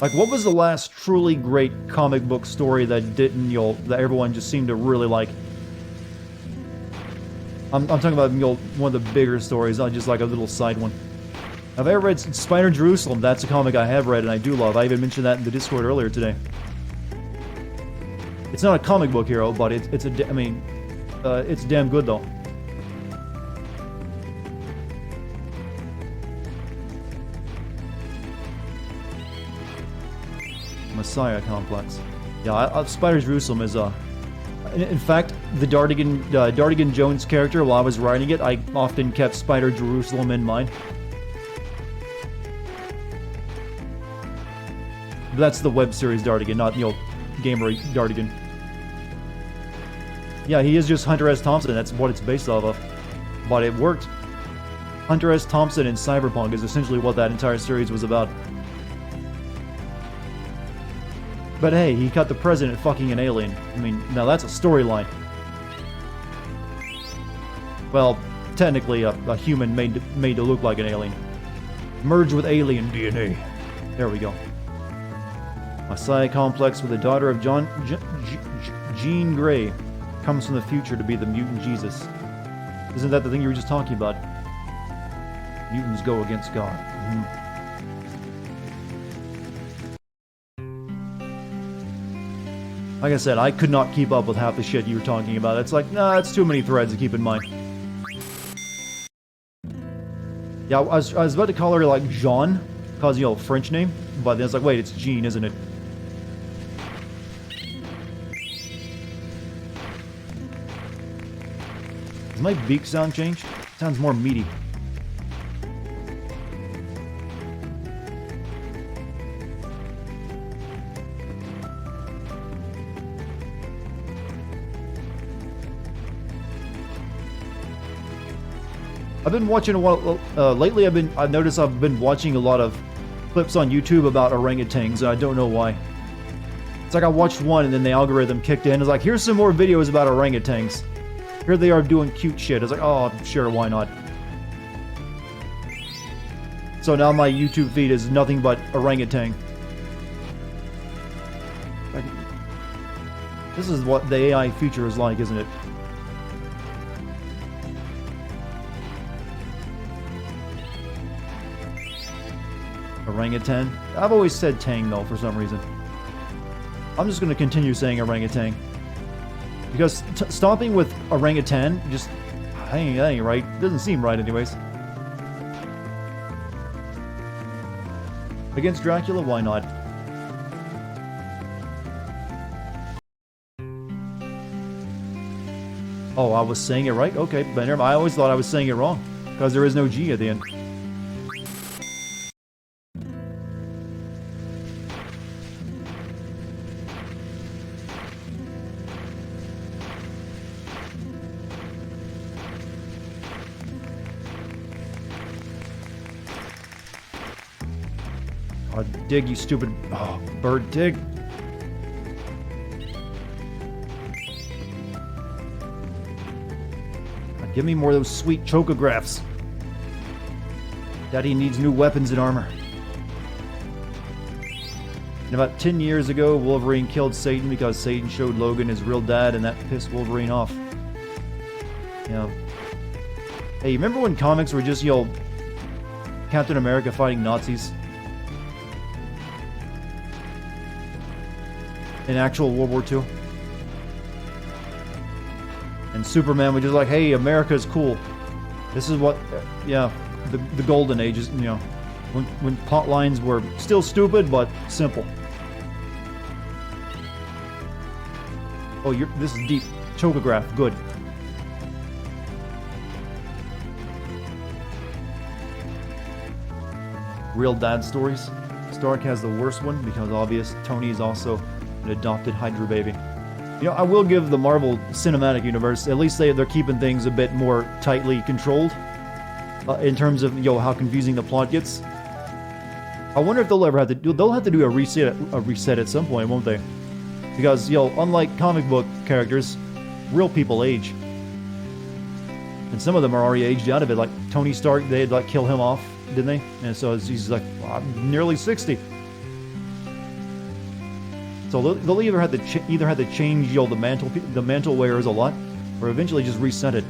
Like, what was the last truly great comic book story that didn't, you know, that everyone just seemed to really like? I'm talking about, you know, one of the bigger stories, not just like a little side one. Have I ever read Spider Jerusalem? That's a comic I have read and I do love. I even mentioned that in the Discord earlier today. It's not a comic book hero, but it's damn good though. Messiah Complex. Yeah, Spider Jerusalem is in fact, the Dartigan Jones character, while I was writing it, I often kept Spider Jerusalem in mind. That's the web series Dartigan, not, you know, gamer Dartigan. Yeah, he is just Hunter S. Thompson, that's what it's based off of. But it worked. Hunter S. Thompson in Cyberpunk is essentially what that entire series was about. But hey, he cut the president fucking an alien. I mean, now that's a storyline. Well, technically a human made to look like an alien. Merged with alien DNA. There we go. Messiah Complex with the daughter of Jean Grey comes from the future to be the mutant Jesus. Isn't that the thing you were just talking about? Mutants go against God. Like I said, I could not keep up with half the shit you were talking about. It's like, nah, it's too many threads to keep in mind. Yeah, I was about to call her like Jean, cause, you know, French name, but then it's like, wait, it's Jean, isn't it? Does my beak sound change? It sounds more meaty. I've been watching a while, lately I've noticed I've been watching a lot of clips on YouTube about orangutans, and I don't know why. It's like I watched one and then the algorithm kicked in. It's like, here's some more videos about orangutans. Here they are doing cute shit. It's like, oh, sure, why not? So now my YouTube feed is nothing but orangutan. This is what the AI future is like, isn't it? Orangutan? I've always said tang though, for some reason. I'm just going to continue saying orangutan. Because stopping with orangutan just... that ain't right. Doesn't seem right anyways. Against Dracula? Why not? Oh, I was saying it right? Okay, but never mind. I always thought I was saying it wrong. Because there is no G at the end. Oh, dig, you stupid... Oh, bird, dig. Give me more of those sweet chocographs. Daddy needs new weapons and armor. And about 10 years ago, Wolverine killed Satan because Satan showed Logan his real dad, and that pissed Wolverine off. Yeah. Hey, remember when comics were just, you know, Captain America fighting Nazis? In actual World War II? And Superman was just like, hey, America's cool. This is what, yeah, the golden ages, you know, when plot lines were still stupid, but simple. Oh, this is deep. Chocograph, good. Real dad stories. Stark has the worst one because obvious Tony is also an adopted Hydra baby. You know, I will give the Marvel Cinematic Universe, at least they're keeping things a bit more tightly controlled in terms of, you know, how confusing the plot gets. I wonder if they'll ever have to do, they'll have to do a reset at some point, won't they? Because, you know, unlike comic book characters, real people age. And some of them are already aged out of it, like Tony Stark, they'd like kill him off, didn't they? And so he's like, well, I'm nearly 60. So they'll either have to change, you know, the mantle wearers a lot, or eventually just reset it.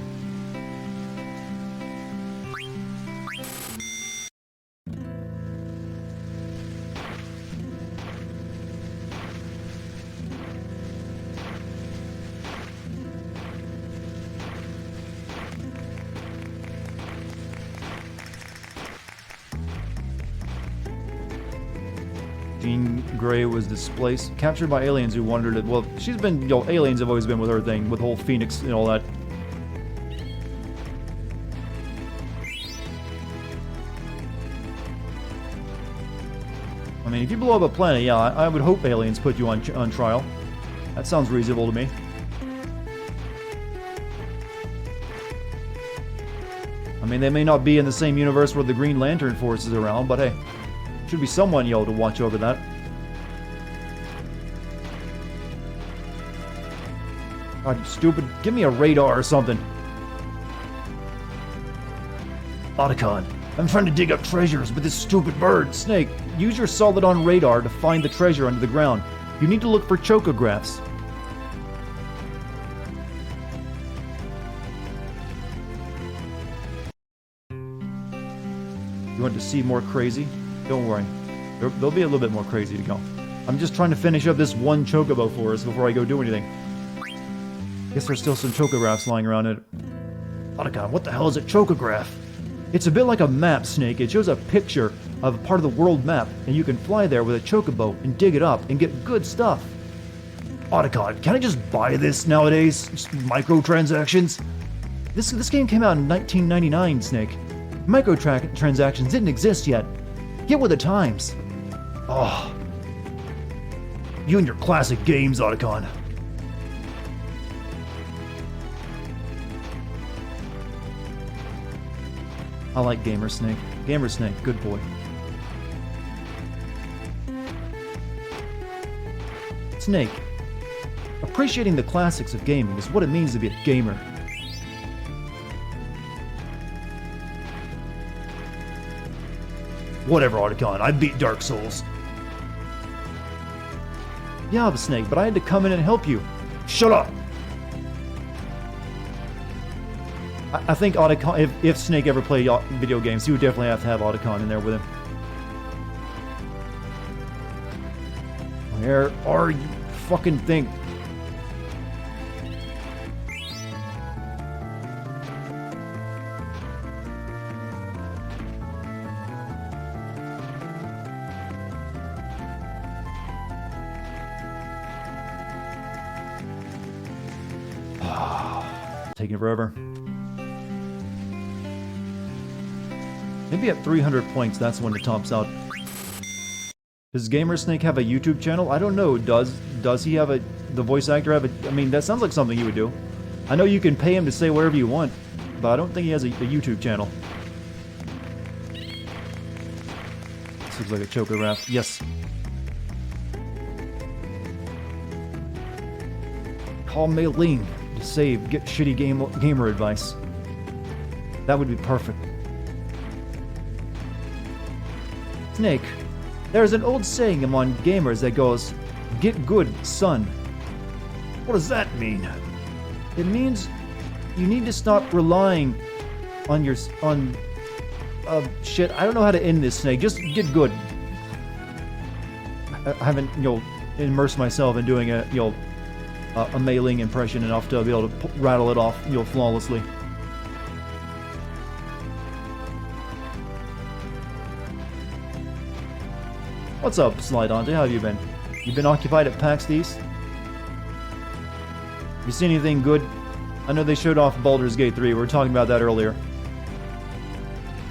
Gray was displaced, captured by aliens who wanted it. Well, she's been, aliens have always been with her thing, with the whole Phoenix and all that. I mean, if you blow up a planet, yeah, I would hope aliens put you on trial. That sounds reasonable to me. I mean, they may not be in the same universe where the Green Lantern Force is around, but hey, should be someone, to watch over that. God, you stupid. Give me a radar or something. Otacon, I'm trying to dig up treasures with this stupid bird. Snake, use your solid-on radar to find the treasure under the ground. You need to look for chocographs. You want to see more crazy? Don't worry. There'll be a little bit more crazy to go. I'm just trying to finish up this one chocobo for us before I go do anything. Guess there's still some chocographs lying around it. Otacon, what the hell is a chocograph? It's a bit like a map, Snake. It shows a picture of a part of the world map, and you can fly there with a chocobo and dig it up and get good stuff. Otacon, can I just buy this nowadays? Just microtransactions? This game came out in 1999, Snake. Microtransactions didn't exist yet. Get with the times. Oh. You and your classic games, Otacon. I like Gamer Snake. Gamer Snake, good boy. Snake. Appreciating the classics of gaming is what it means to be a gamer. Whatever, Otacon. I beat Dark Souls. Yeah, I'm a Snake, but I had to come in and help you. Shut up! I think Otacon, if Snake ever played video games, he would definitely have to have Otacon in there with him. Where are you? Fucking thing. Taking forever. Maybe at 300 points, that's when it tops out. Does Gamer Snake have a YouTube channel? I don't know. Does he have the voice actor have a... I mean, that sounds like something he would do. I know you can pay him to say whatever you want, but I don't think he has a YouTube channel. This looks like a chocograph. Yes. Call Mei-Ling to save, get shitty gamer advice. That would be perfect. Snake, there's an old saying among gamers that goes, "Get good, son." What does that mean? It means you need to stop relying on shit. I don't know how to end this, Snake. Just get good. I haven't, immersed myself in doing a Mei-Ling impression enough to be able to rattle it off, flawlessly. What's up, Slydante? How have you been? You been occupied at PAX East? You seen anything good? I know they showed off Baldur's Gate 3. We were talking about that earlier.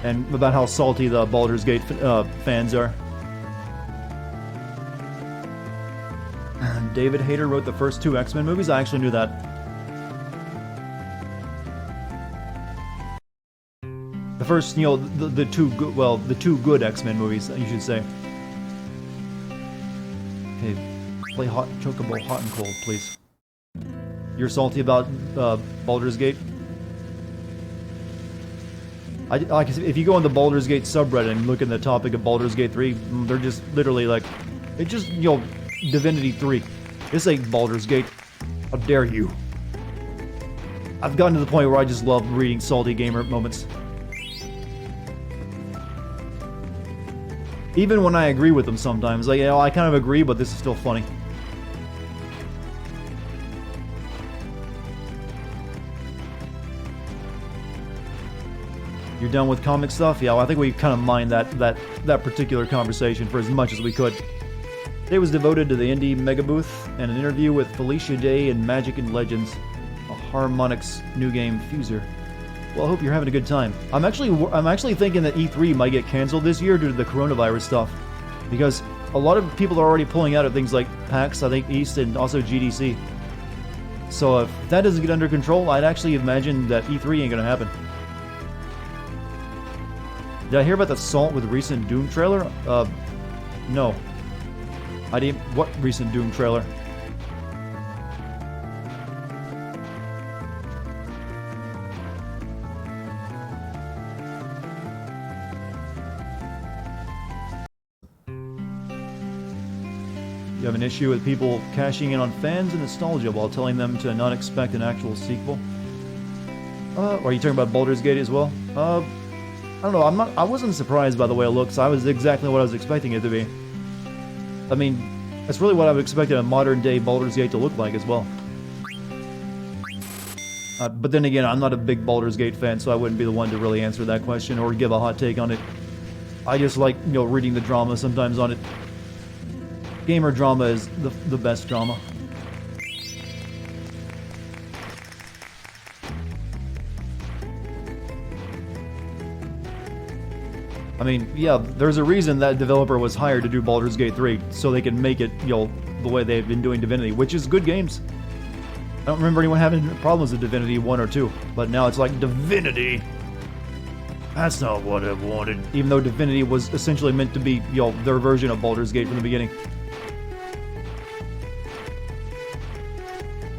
And about how salty the Baldur's Gate fans are. David Hayter wrote the first 2 X-Men movies? I actually knew that. The first, the two good X-Men movies, you should say. Okay, play Chocobo Hot and Cold, please. You're salty about Baldur's Gate? If you go on the Baldur's Gate subreddit and look at the topic of Baldur's Gate 3, they're just literally like, it's just, Divinity 3. This ain't Baldur's Gate. How dare you? I've gotten to the point where I just love reading salty gamer moments. Even when I agree with them sometimes. Like, I kind of agree, but this is still funny. You're done with comic stuff? Yeah, well, I think we kind of mined that particular conversation for as much as we could. Today was devoted to the indie mega booth and an interview with Felicia Day and Magic and Legends, a Harmonix new game Fuser. Well, I hope you're having a good time. I'm actually thinking that E3 might get canceled this year due to the coronavirus stuff, because a lot of people are already pulling out of things like PAX, I think East, and also GDC. So if that doesn't get under control, I'd actually imagine that E3 ain't gonna happen. Did I hear about the Salt with recent Doom trailer? No. I didn't. What recent Doom trailer? You have an issue with people cashing in on fans and nostalgia while telling them to not expect an actual sequel? Are you talking about Baldur's Gate as well? I don't know. I wasn't surprised by the way it looks. I was exactly what I was expecting it to be. I mean, that's really what I would expect a modern-day Baldur's Gate to look like as well. But then again, I'm not a big Baldur's Gate fan, so I wouldn't be the one to really answer that question or give a hot take on it. I just like, reading the drama sometimes on it. Gamer drama is the best drama. I mean, yeah, there's a reason that developer was hired to do Baldur's Gate 3, so they can make it, the way they've been doing Divinity, which is good games. I don't remember anyone having problems with Divinity 1 or 2, but now it's like, Divinity? That's not what I wanted. Even though Divinity was essentially meant to be, their version of Baldur's Gate from the beginning.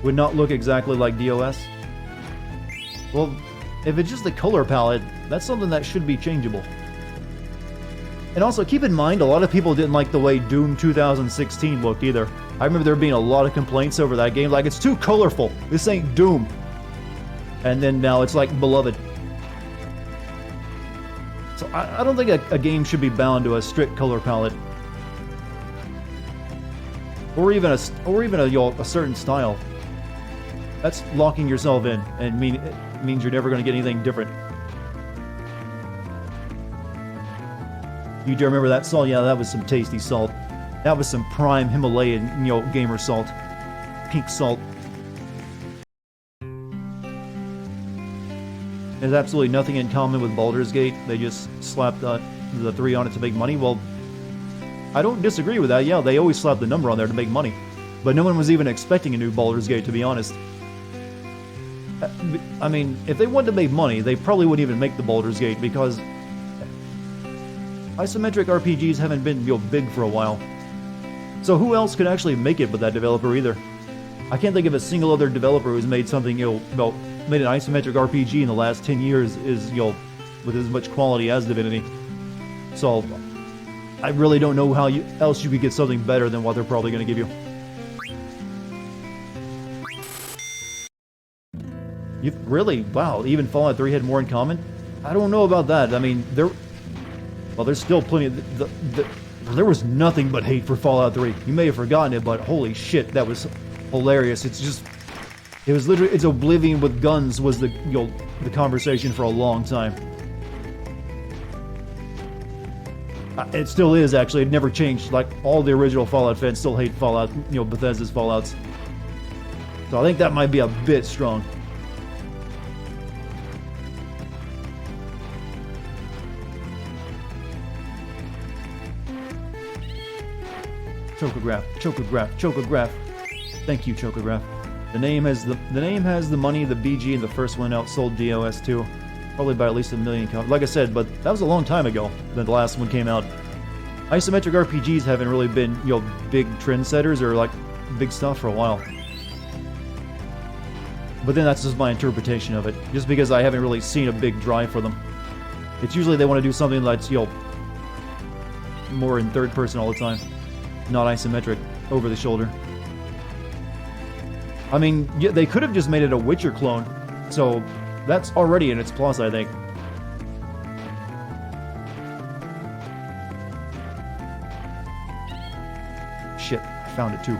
Would not look exactly like DOS. Well, if it's just the color palette, that's something that should be changeable. And also, keep in mind, a lot of people didn't like the way Doom 2016 looked either. I remember there being a lot of complaints over that game, like, it's too colorful, this ain't Doom. And then now it's like, beloved. So I don't think a game should be bound to a strict color palette. Or even a certain style. That's locking yourself in, and it means you're never going to get anything different. You do remember that salt? Yeah, that was some tasty salt. That was some prime Himalayan, gamer salt. Pink salt. There's absolutely nothing in common with Baldur's Gate. They just slapped the 3 on it to make money. Well, I don't disagree with that. Yeah, they always slap the number on there to make money. But no one was even expecting a new Baldur's Gate, to be honest. I mean, if they wanted to make money, they probably wouldn't even make the Baldur's Gate, because isometric RPGs haven't been big for a while. So who else could actually make it but that developer either? I can't think of a single other developer who's made something, made an isometric RPG in the last 10 years is, with as much quality as Divinity. So I really don't know how else you could get something better than what they're probably going to give you. Really? Wow, even Fallout 3 had more in common? I don't know about that. I mean, there's still plenty of... there was nothing but hate for Fallout 3. You may have forgotten it, but holy shit, that was hilarious. It was literally... It's Oblivion with guns was the conversation for a long time. It still is, actually. It never changed. Like, all the original Fallout fans still hate Fallout, Bethesda's Fallouts. So I think that might be a bit strong. Chocograph. Thank you, Chocograph. The name has the money. The BG and the first one outsold DOS 2, probably by at least 1 million copies. Like I said, but that was a long time ago that the last one came out. Isometric RPGs haven't really been big trendsetters or like big stuff for a while. But then that's just my interpretation of it, just because I haven't really seen a big drive for them. It's usually they want to do something that's more in third person all the time. Not isometric, over the shoulder. I mean, yeah, they could have just made it a Witcher clone, so that's already in its plus, I think. Shit, I found it too.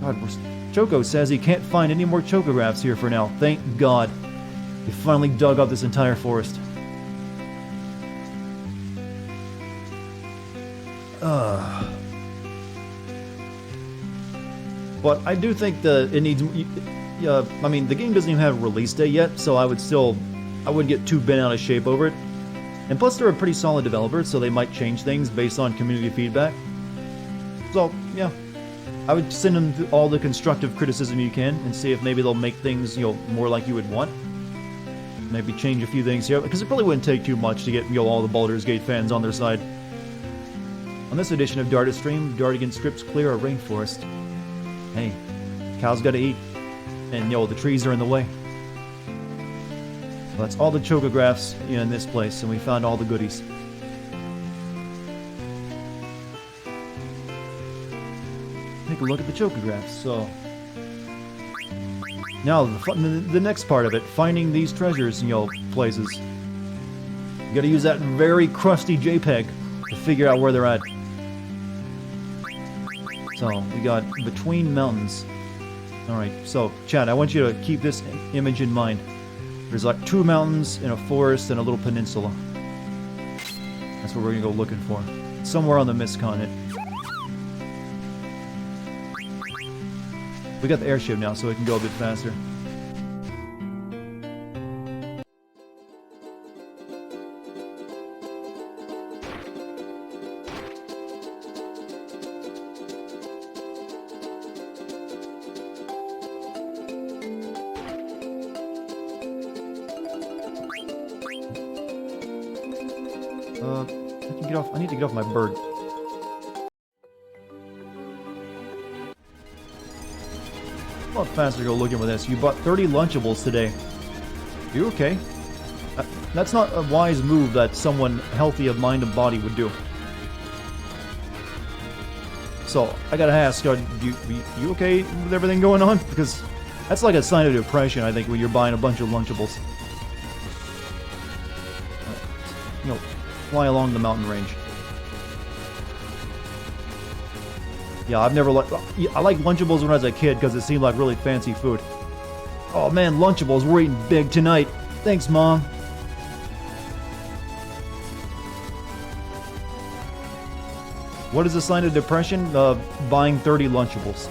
God, Choco says he can't find any more chocographs here for now. Thank God. He finally dug up this entire forest. But I do think that it needs... I mean, the game doesn't even have a release date yet, so I wouldn't get too bent out of shape over it. And plus, they're a pretty solid developer, so they might change things based on community feedback. So, yeah. I would send them all the constructive criticism you can and see if maybe they'll make things, more like you would want. Maybe change a few things here, because it probably wouldn't take too much to get, all the Baldur's Gate fans on their side. On this edition of Dartistream, Dartigan strips clear a rainforest. Hey, cows gotta eat. And, the trees are in the way. Well, that's all the chocographs in this place, and we found all the goodies. Take a look at the chocographs. So, now the next part of it, finding these treasures in places. You gotta use that very crusty JPEG to figure out where they're at. So we got Between Mountains. Alright, so Chad, I want you to keep this image in mind. There's like 2 mountains and a forest and a little peninsula. That's what we're gonna go looking for. Somewhere on the Mist Continent. We got the airship now, so we can go a bit faster. I need to get off my bird. A lot faster to go looking for this. You bought 30 Lunchables today. You okay? That's not a wise move that someone healthy of mind and body would do. So, I gotta ask, you okay with everything going on? Because that's like a sign of depression, I think, when you're buying a bunch of Lunchables. Fly along the mountain range. Yeah, I've never liked... I liked Lunchables when I was a kid because it seemed like really fancy food. Oh man, Lunchables, we're eating big tonight. Thanks, Mom. What is a sign of depression? Buying 30 Lunchables.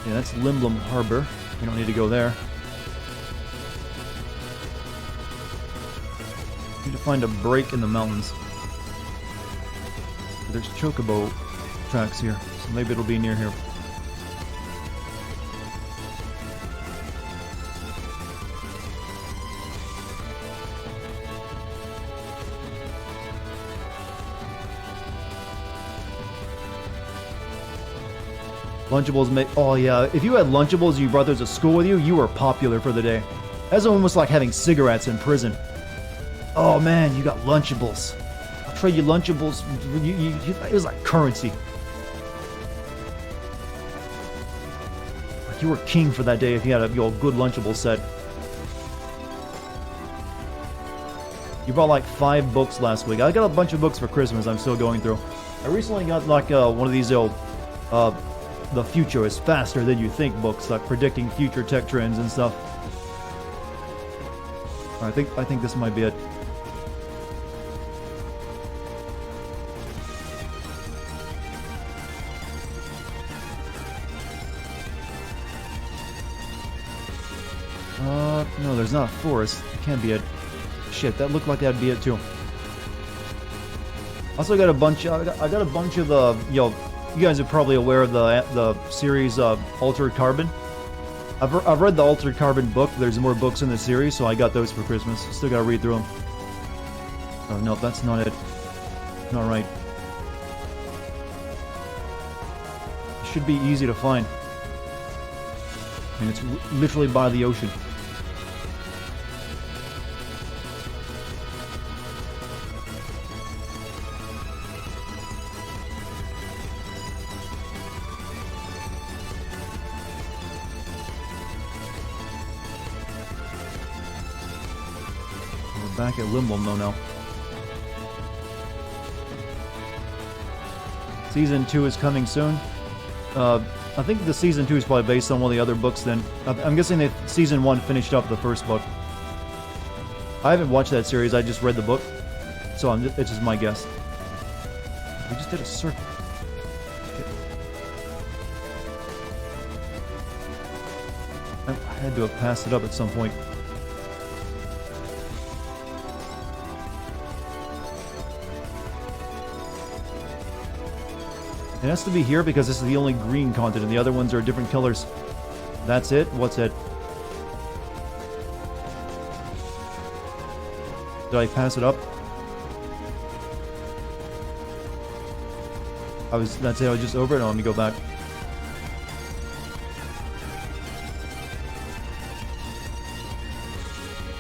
Yeah, that's Limblom Harbor. We don't need to go there. Need to find a break in the mountains. There's chocobo tracks here, so maybe it'll be near here. Lunchables make... Oh yeah, if you had Lunchables and you brought those to school with you, you were popular for the day. That's almost like having cigarettes in prison. Oh man, you got Lunchables. I'll trade you Lunchables. It was like currency. Like you were king for that day if you had a good Lunchable set. You bought like 5 books last week. I got a bunch of books for Christmas I'm still going through. I recently got like one of these old... The future is faster than you think books, like predicting future tech trends and stuff. I think this might be it. No, there's not a forest. It can't be it. Shit, that looked like that'd be it too. Also got a bunch. I got a bunch of the. You guys are probably aware of the series Altered Carbon. I've read the Altered Carbon book. There's more books in the series, so I got those for Christmas. Still gotta read through them. Oh no, that's not it. Not right. It should be easy to find. I mean, it's literally by the ocean. Back at Limblom though now. Season 2 is coming soon. I think the Season 2 is probably based on one of the other books then. I'm guessing that Season 1 finished up the first book. I haven't watched that series. I just read the book, so it's just my guess. We just did a circle. Okay. I had to have passed it up at some point. It has to be here because this is the only green continent. The other ones are different colors. That's it? What's it? Did I pass it up? That's it, I was just over it. No, let me go back.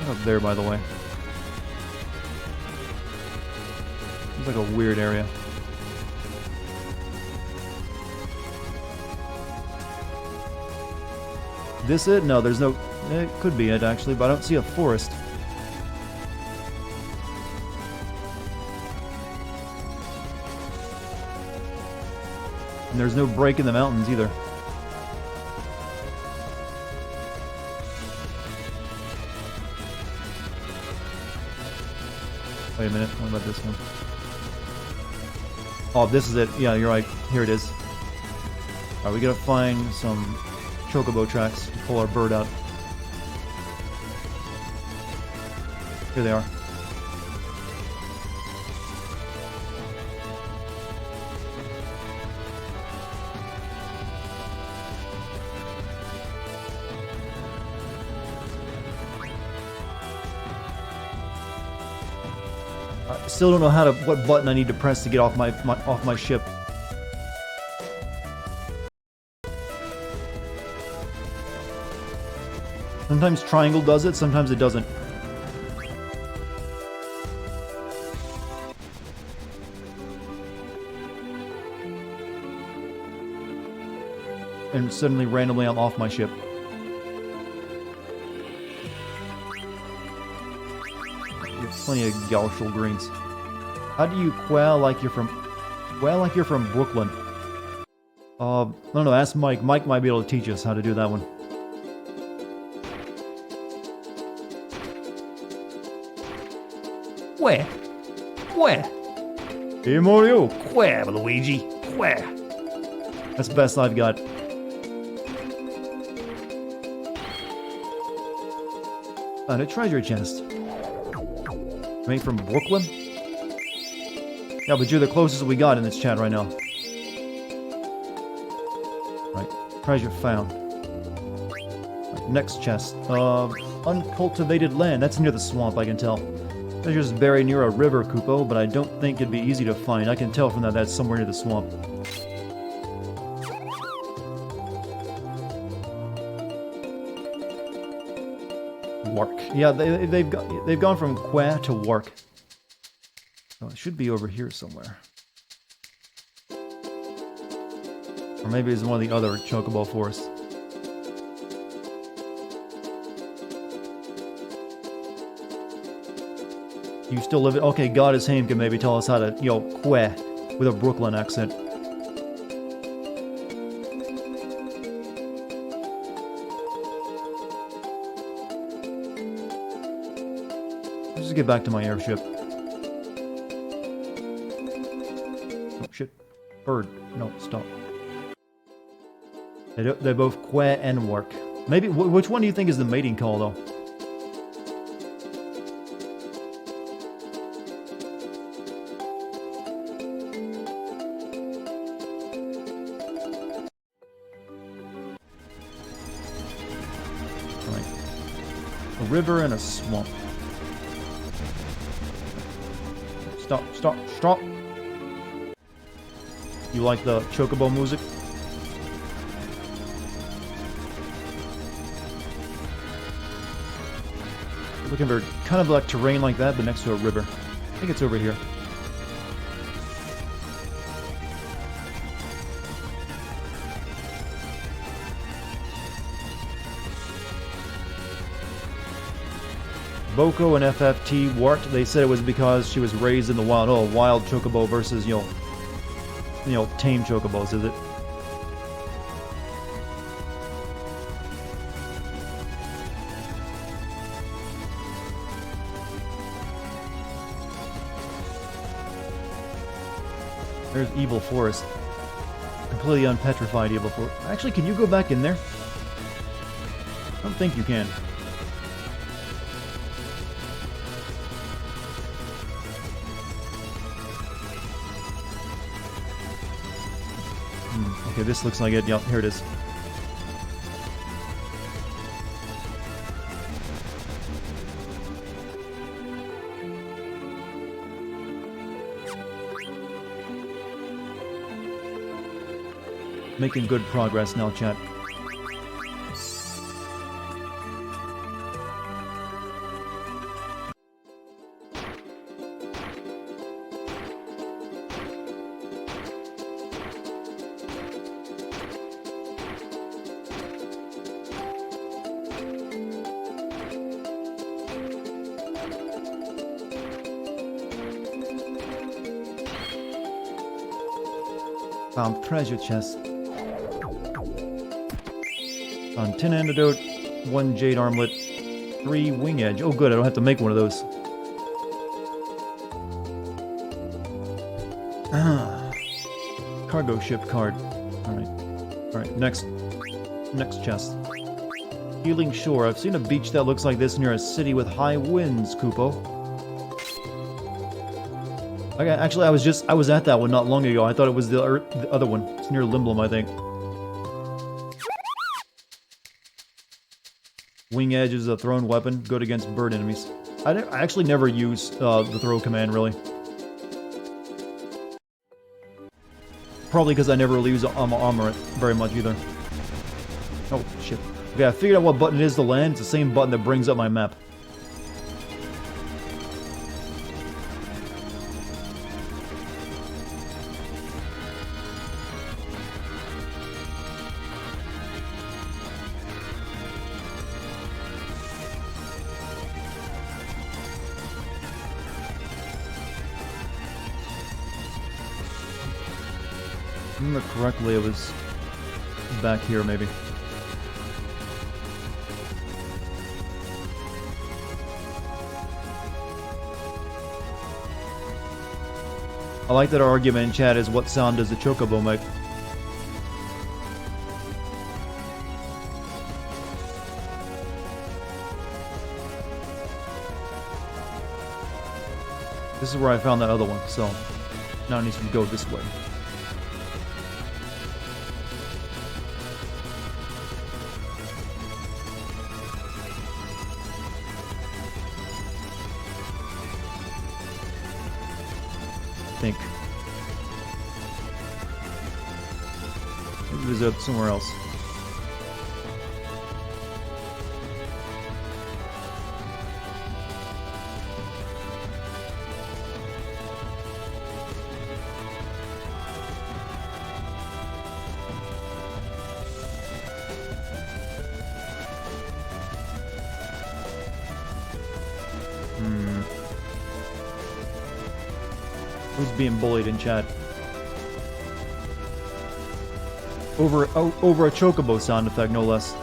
Up there, by the way. It's like a weird area. This it? No, there's no... It could be it, actually, but I don't see a forest. And there's no break in the mountains, either. Wait a minute, what about this one? Oh, this is it. Yeah, you're right. Here it is. Alright, we gotta find some chocobo tracks to pull our bird out. Here they are. I still don't know what button I need to press to get off my ship. Sometimes triangle does it, sometimes it doesn't. And suddenly, randomly, I'm off my ship. You have plenty of Galshal greens. How do you quail like you're from... Quail like you're from Brooklyn? I don't know, ask Mike. Mike might be able to teach us how to do that one. Where? Hey Mario, where, Luigi? Where? That's the best I've got. And a treasure chest. Made from Brooklyn? Yeah, but you're the closest we got in this chat right now. Right, treasure found. Right, next chest. Uncultivated land. That's near the swamp, I can tell. Treasure's buried near a river, Kupo, but I don't think it'd be easy to find. I can tell from that that's somewhere near the swamp. Work. Yeah, they've gone from Qua to work. Oh, it should be over here somewhere. Or maybe it's one of the other chocobo forests. You still live it? Okay, God is Hame can maybe tell us how to, que with a Brooklyn accent. Let's just get back to my airship. Oh, shit. Bird. No, stop. They both que and work. Maybe, which one do you think is the mating call, though? River and a swamp. Stop. You like the chocobo music? Looking for kind of like terrain like that, but next to a river. I think it's over here. Boko and FFT worked. They said it was because she was raised in the wild. Oh, wild chocobo versus, tame chocobos, is it? There's Evil Forest. Completely unpetrified Evil Forest. Actually, can you go back in there? I don't think you can. Okay, this looks like it. Yep, here it is. Making good progress now, chat. Found treasure chest. Found 10 antidote, 1 jade armlet, 3 wing edge. Oh good, I don't have to make one of those. Cargo ship card. Alright, next chest. Healing shore. I've seen a beach that looks like this near a city with high winds, Kupo. Okay, actually, I was at that one not long ago. I thought it was the other one. It's near Limblum, I think. Wing edge is a thrown weapon, good against bird enemies. I actually never use the throw command, really. Probably because I never really use armor very much either. Oh, shit. Okay, I figured out what button it is to land. It's the same button that brings up my map. If I remember correctly, it was back here, maybe. I like that our argument in chat is what sound does the chocobo make? This is where I found that other one, so now it needs to go this way. Think. Maybe it was up somewhere else. Who's being bullied in chat? Over a chocobo sound effect, no less.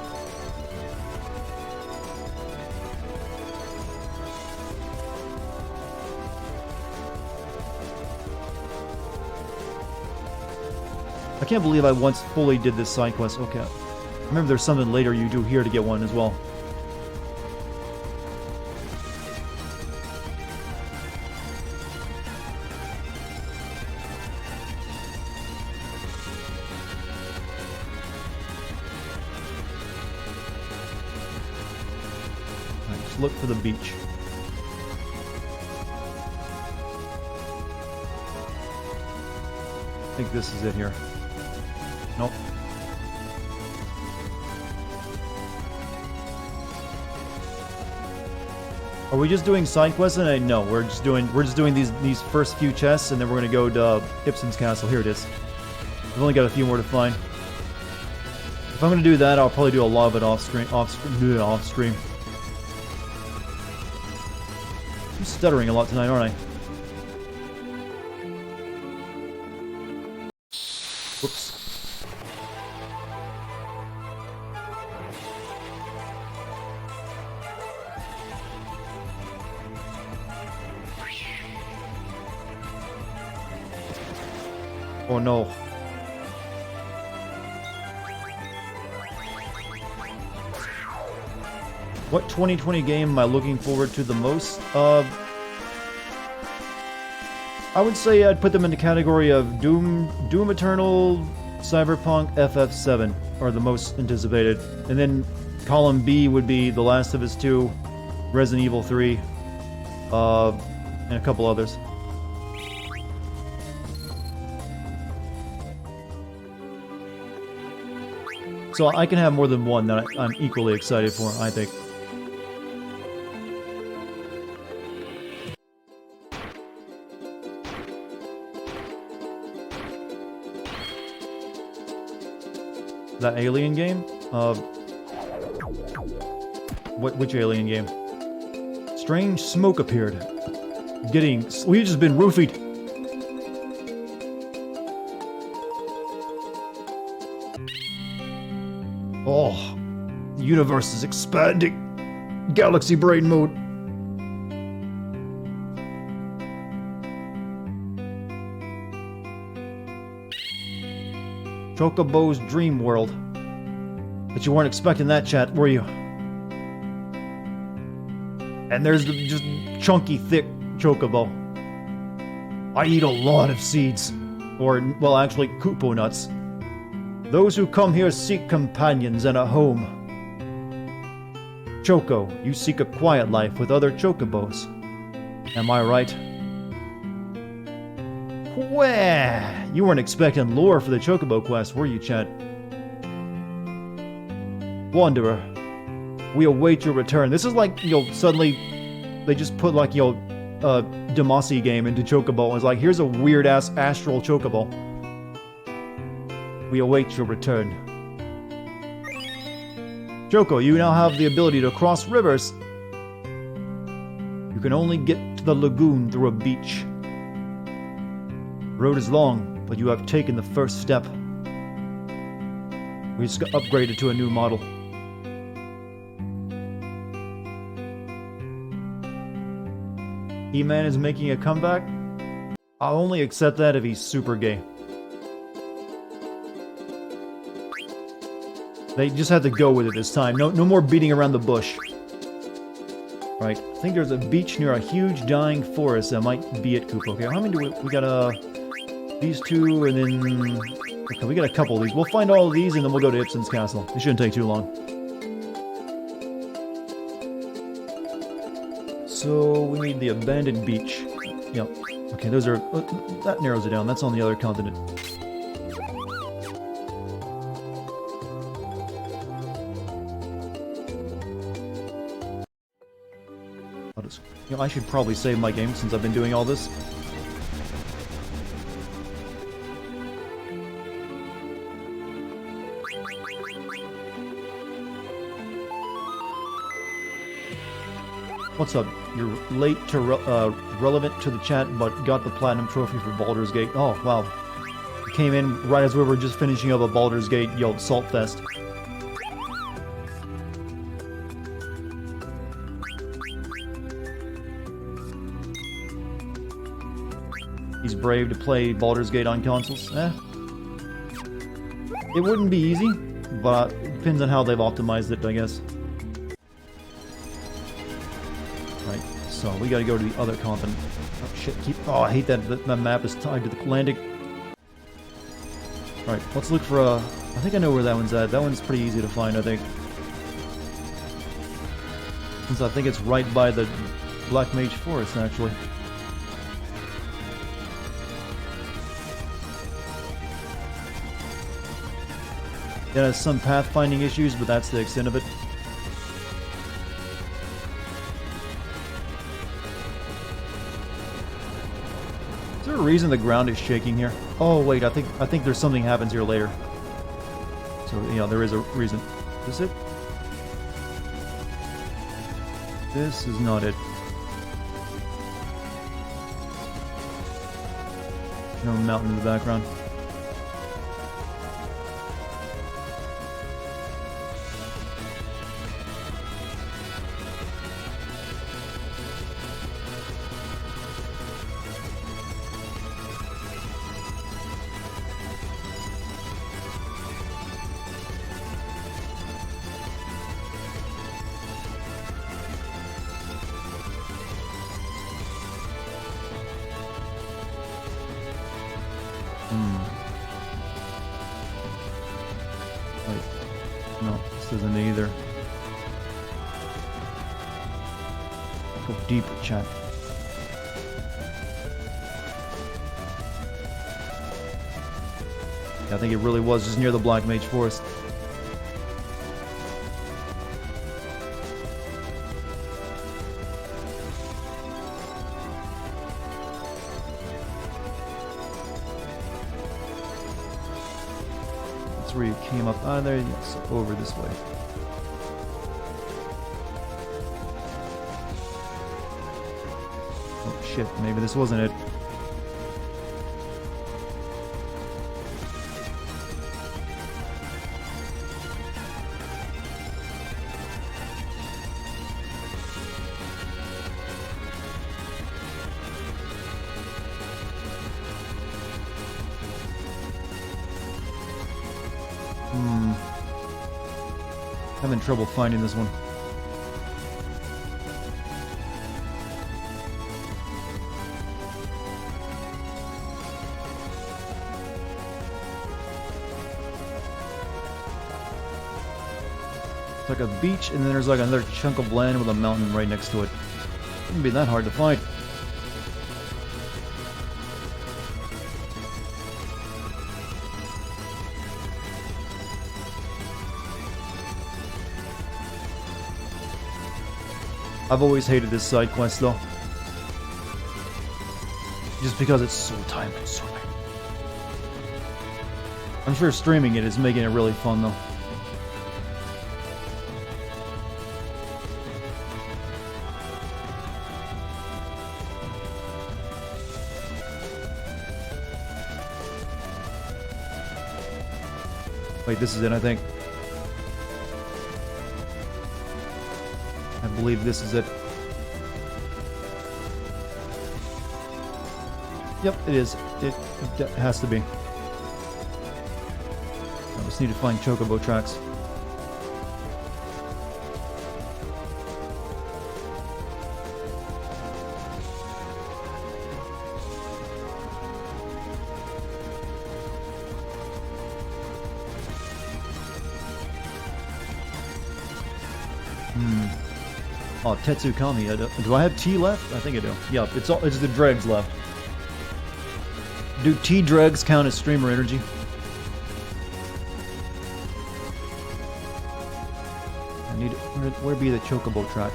I can't believe I once fully did this side quest. Okay. Remember there's something later you do here to get one as well. Look for the beach. I think this is it here. Nope. Are we just doing side quests? And no, we're just doing these first few chests, and then we're gonna go to Ibsen's castle. Here it is. We've only got a few more to find. If I'm gonna do that, I'll probably do a lot of it off stream. I'm stuttering a lot tonight, aren't I? Whoops. Oh no. What 2020 game am I looking forward to the most? I would say I'd put them in the category of Doom Eternal, Cyberpunk, FF7 are the most anticipated. And then column B would be The Last of Us 2, Resident Evil 3, and a couple others. So I can have more than one that I'm equally excited for, I think. That alien game? Which alien game? Strange smoke appeared. We've just been roofied. Oh, the universe is expanding. Galaxy brain mode. Chocobo's dream world. But you weren't expecting that, chat, were you? And there's the just chunky, thick chocobo. I eat a lot of seeds. Or, well, actually, kupo nuts. Those who come here seek companions and a home. Choco, you seek a quiet life with other chocobos. Am I right? Wah! You weren't expecting lore for the Chocobo quest, were you, chat? Wanderer, we await your return. This is like, suddenly they just put like, Demacy game into Chocobo. It's like, here's a weird-ass astral Chocobo. We await your return. Choco, you now have the ability to cross rivers. You can only get to the lagoon through a beach. Road is long, but you have taken the first step. We just got upgraded to a new model. E-Man is making a comeback? I'll only accept that if he's super gay. They just had to go with it this time. No more beating around the bush. Right, I think there's a beach near a huge dying forest that might be it, Koopa. Okay, how many do we got, these two, and then... Okay, we got a couple of these. We'll find all of these, and then we'll go to Ipsen's castle. It shouldn't take too long. So, we need the abandoned beach. Yep. Okay, those are... that narrows it down. That's on the other continent. I'll just... I should probably save my game since I've been doing all this. What's up? You're late to relevant to the chat, but got the platinum trophy for Baldur's Gate. Oh, wow. Came in right as we were just finishing up a Baldur's Gate, Salt Fest. He's brave to play Baldur's Gate on consoles. It wouldn't be easy, but it depends on how they've optimized it, I guess. Right, so we gotta go to the other continent. Oh shit, I hate that that map is tied to the Atlantic. Right, let's look for I think I know where that one's at. That one's pretty easy to find, I think. Since I think it's right by the Black Mage Forest, actually. It has some pathfinding issues, but that's the extent of it. Is there a reason the ground is shaking here? Oh wait, I think there's something happens here later. So yeah, there is a reason. Is it? This is not it. No mountain in the background. Wait. No, this isn't either. Go deeper, chat. Yeah, I think it really was just near the Black Mage Forest. That's where you came up out of there. Yes, over this way. Oh shit, maybe this wasn't it. Having trouble finding this one. It's like a beach, and then there's like another chunk of land with a mountain right next to it. Wouldn't be that hard to find. I've always hated this side quest though. Just because it's so time consuming. I'm sure streaming it is making it really fun though. Wait, this is it, I think. I believe this is it. Yep, it is. It has to be. I just need to find chocobo tracks. Oh, Tetsukami. Do I have tea left? I think I do. Yep, it's the dregs left. Do tea dregs count as streamer energy? I need where be the chocobo track?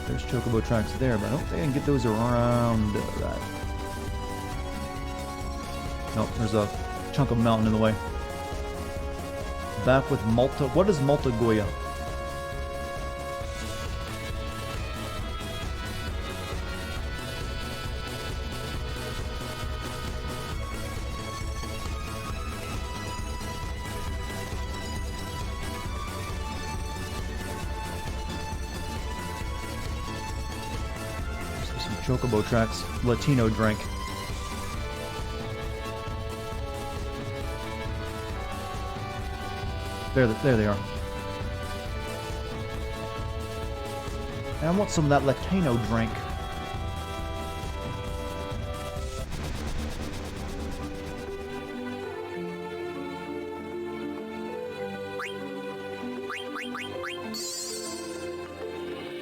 There's chocobo tracks there, but I don't think I can get those around that. Nope, there's a chunk of mountain in the way. Back with Malta. What is Malta Goya? Chocobo tracks. Latino drink. There they are. And I want some of that Latino drink.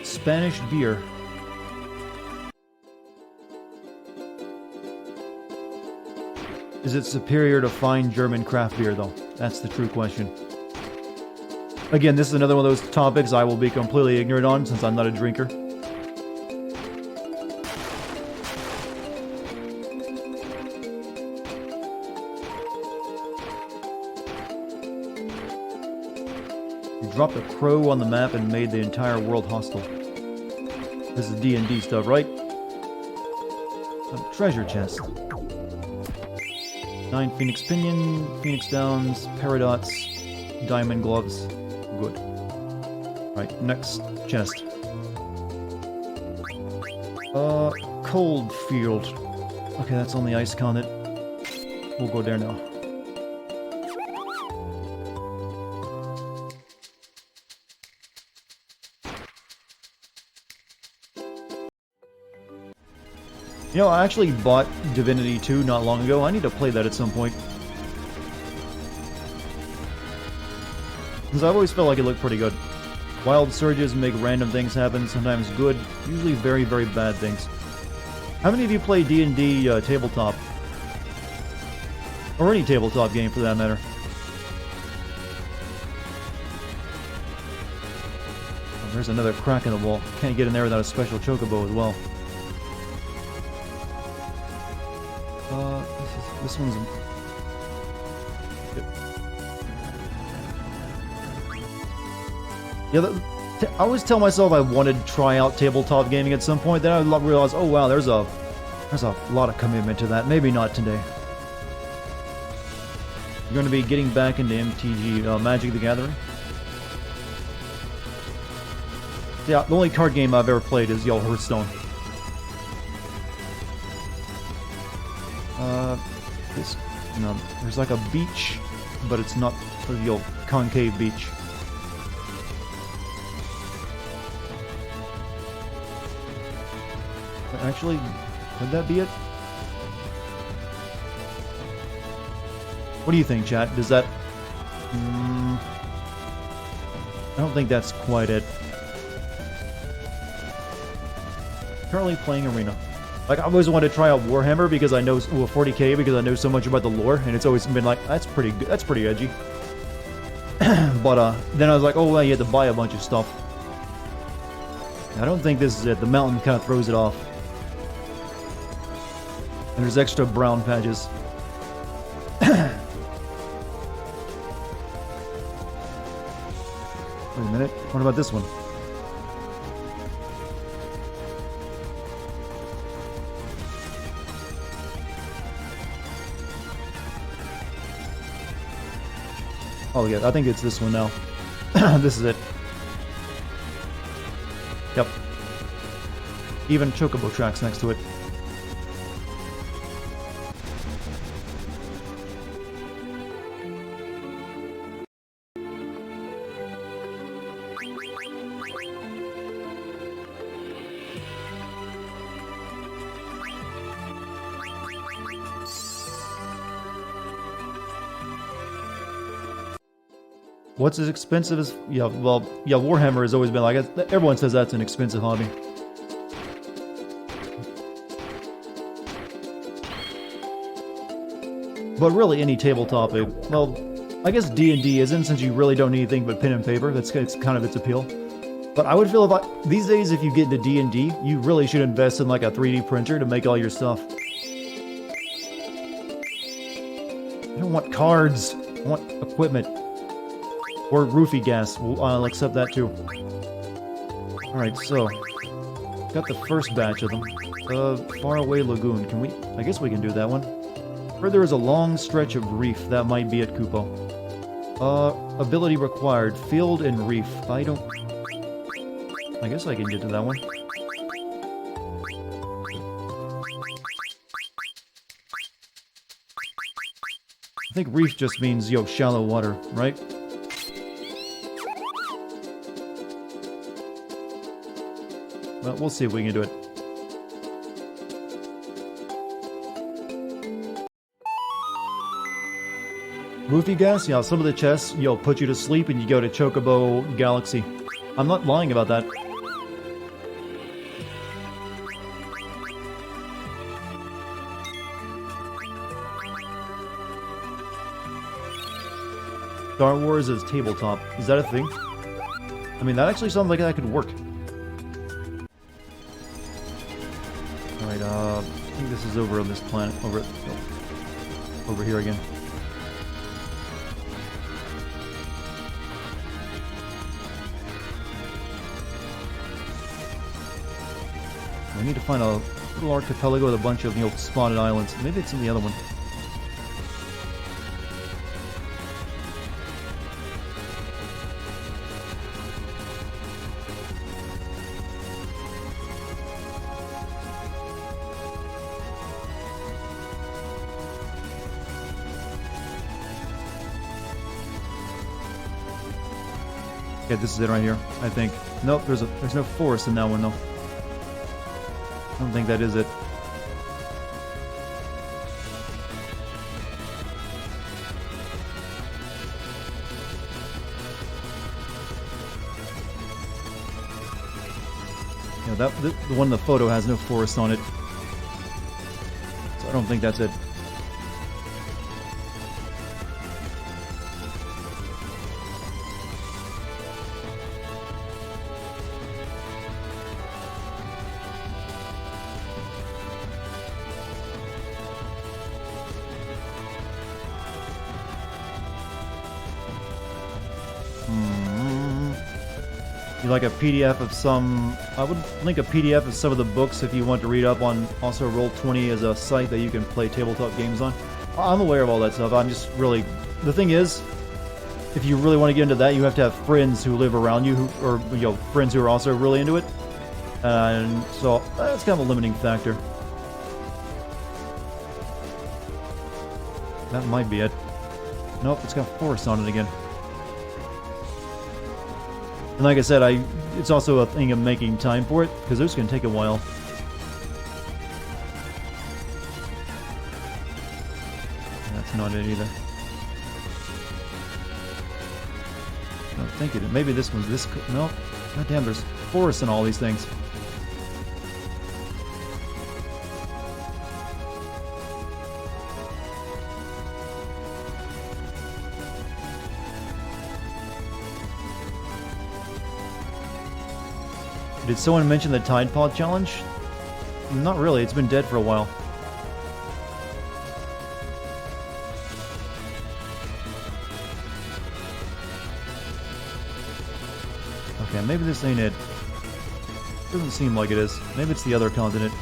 Spanish beer. Is it superior to fine German craft beer, though? That's the true question. Again, this is another one of those topics I will be completely ignorant on, since I'm not a drinker. You dropped a crow on the map and made the entire world hostile. This is D&D stuff, right? A treasure chest. 9 Phoenix Pinion, Phoenix Downs, Paradots, Diamond Gloves. Good. Right, next chest. Cold Field. Okay, that's on the ice continent. We'll go there now. You know, I actually bought Divinity 2 not long ago. I need to play that at some point. Because I've always felt like it looked pretty good. Wild surges make random things happen, sometimes good, usually very, very bad things. How many of you play D&D tabletop? Or any tabletop game, for that matter? Oh, there's another crack in the wall. Can't get in there without a special chocobo as well. This one's... Yeah, I always tell myself I wanted to try out tabletop gaming at some point, then I realized, oh wow, there's a lot of commitment to that. Maybe not today. You're going to be getting back into MTG, Magic the Gathering? Yeah, the only card game I've ever played is Hearthstone. This, you know, there's like a beach, but it's not the old concave beach. Actually, could that be it? What do you think, chat? Does that... I don't think that's quite it. Currently playing Arena. Like, I always wanted to try out Warhammer because I know... Well, 40k because I know so much about the lore, and it's always been like, that's pretty good. That's pretty edgy. But, then I was like, oh, well, you have to buy a bunch of stuff. I don't think this is it. The mountain kind of throws it off. And there's extra brown patches. Wait a minute. What about this one? Oh yeah, I think it's this one now. This is it. Yep. Even chocobo tracks next to it. What's as expensive as... Yeah, well, yeah, Warhammer has always been like... Everyone says that's an expensive hobby. But really, any tabletop... Well, I guess D&D isn't, since you really don't need anything but pen and paper. It's kind of its appeal. But I would feel these days, if you get into D&D, you really should invest in like a 3D printer to make all your stuff. I don't want cards. I want equipment. Or roofie gas. I'll accept that too. Alright, so... Got the first batch of them. Faraway Lagoon. Can we... I guess we can do that one. Heard there is a long stretch of reef. That might be it, Kupo. Ability required. Field and reef. I don't... I guess I can get to that one. I think reef just means, shallow water, right? Well, we'll see if we can do it. Roofie gas? Yeah, some of the chests, put you to sleep and you go to Chocobo Galaxy. I'm not lying about that. Star Wars is tabletop. Is that a thing? I mean, that actually sounds like that could work. Alright, I think this is over on this planet. Over here again. I need to find a little archipelago with a bunch of, spotted islands. Maybe it's in the other one. Okay, this is it right here, I think. Nope, there's no forest in that one, though. I don't think that is it. the one in the photo has no forest on it. So I don't think that's it. You like a PDF of some... I would link a PDF of some of the books if you want to read up on also Roll20 as a site that you can play tabletop games on. I'm aware of all that stuff. I'm just really... The thing is, if you really want to get into that, you have to have friends who live around you, or friends who are also really into it. And so that's kind of a limiting factor. That might be it. Nope, it's got forest on it again. And like I said, it's also a thing of making time for it, because those can take a while. That's not it either. I don't think it. Maybe this one's this. No. God damn, there's forests in all these things. Did someone mention the Tide Pod Challenge? Not really, it's been dead for a while. Okay, maybe this ain't it. Doesn't seem like it is. Maybe it's the other continent.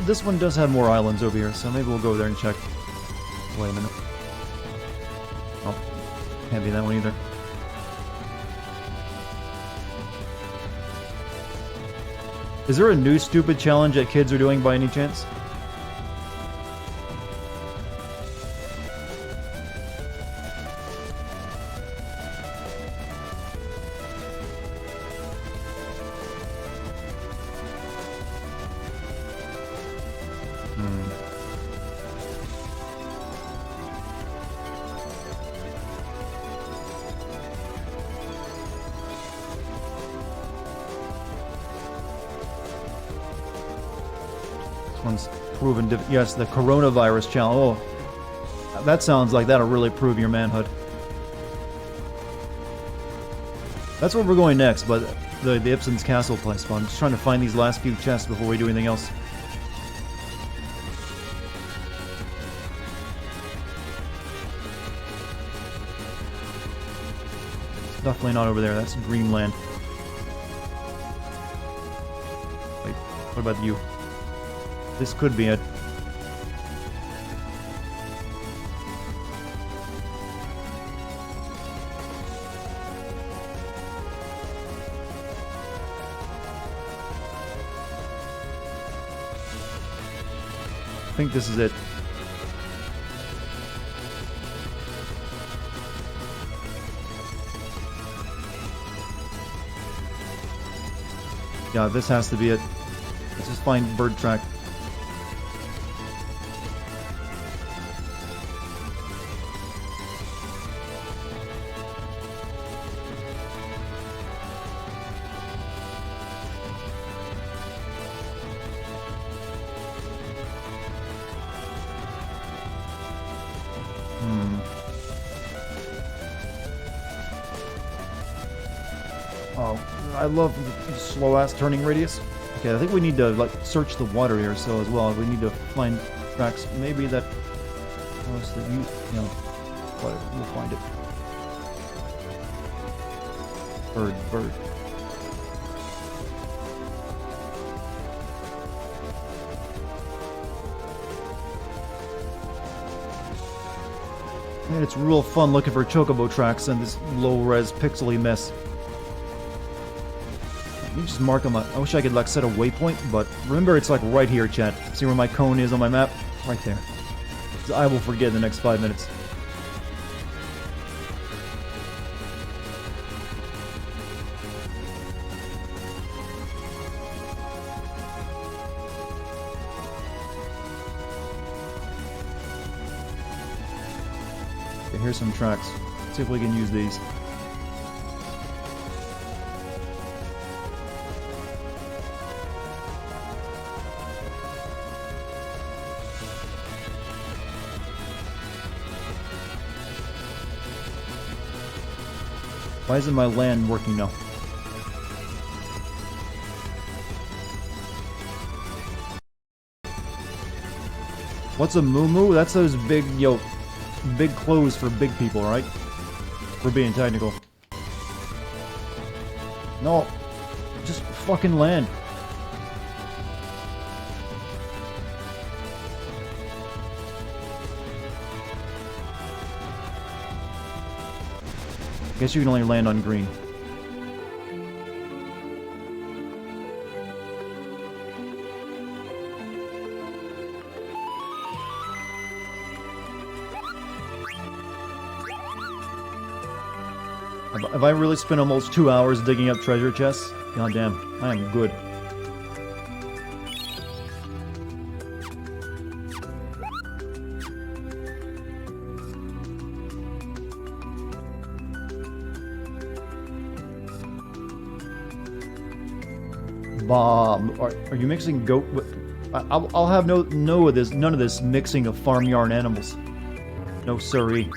This one does have more islands over here, so maybe we'll go there and check. Wait a minute. Oh, can't be that one either. Is there a new stupid challenge that kids are doing by any chance? One's proven yes, the coronavirus challenge. Oh, that sounds like that'll really prove your manhood. That's where we're going next, but the Ibsen's Castle place. But I'm just trying to find these last few chests before we do anything else. It's definitely not over there. That's Greenland. Wait, what about you? This could be it. I think this is it. Yeah, this has to be it. Let's just find bird track. Oh, I love the slow-ass turning radius. Okay, I think we need to like search the water here, so as well. We need to find tracks. Maybe that was that whatever. We'll find it. Bird. Man, it's real fun looking for chocobo tracks in this low-res pixely mess. Let me just mark them up. I wish I could like set a waypoint, but remember it's like right here, chat. See where my cone is on my map? Right there. So I will forget in the next 5 minutes. Okay, here's some tracks. See if we can use these. Why isn't my land working now? What's a moo-moo? That's those big, big clothes for big people, right? For being technical. No. Just fucking land. Guess you can only land on green. Have I really spent almost 2 hours digging up treasure chests? God damn, I am good. Bob, are you mixing goat? I'll have none of this mixing of farmyard animals. No siree.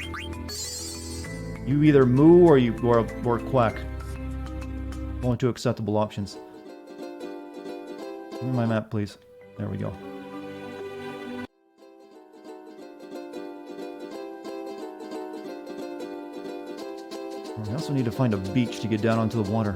You either moo or quack. Only two acceptable options. Give me my map, please. There we go. I also need to find a beach to get down onto the water.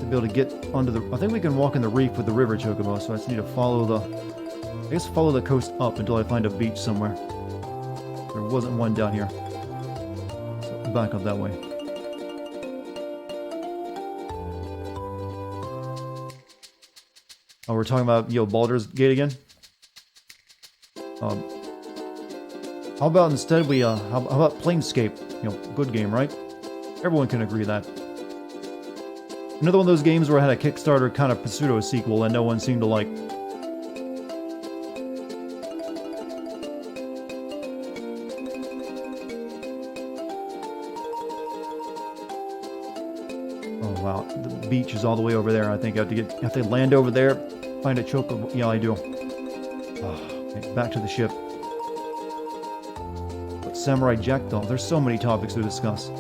Be able to get onto the... I think we can walk in the reef with the river chocobo, so I just need to follow the... I guess follow the coast up until I find a beach somewhere. There wasn't one down here. So back up that way. Oh, we're talking about, Baldur's Gate again? How about instead we, how about Planescape? Good game, right? Everyone can agree that. Another one of those games where I had a Kickstarter kind of pseudo-sequel and no one seemed to like. Oh wow, the beach is all the way over there. I think I have to land over there, find a chocobo. Yeah, I do. Oh, okay, back to the ship. But Samurai Jackdaw, there's so many topics to discuss.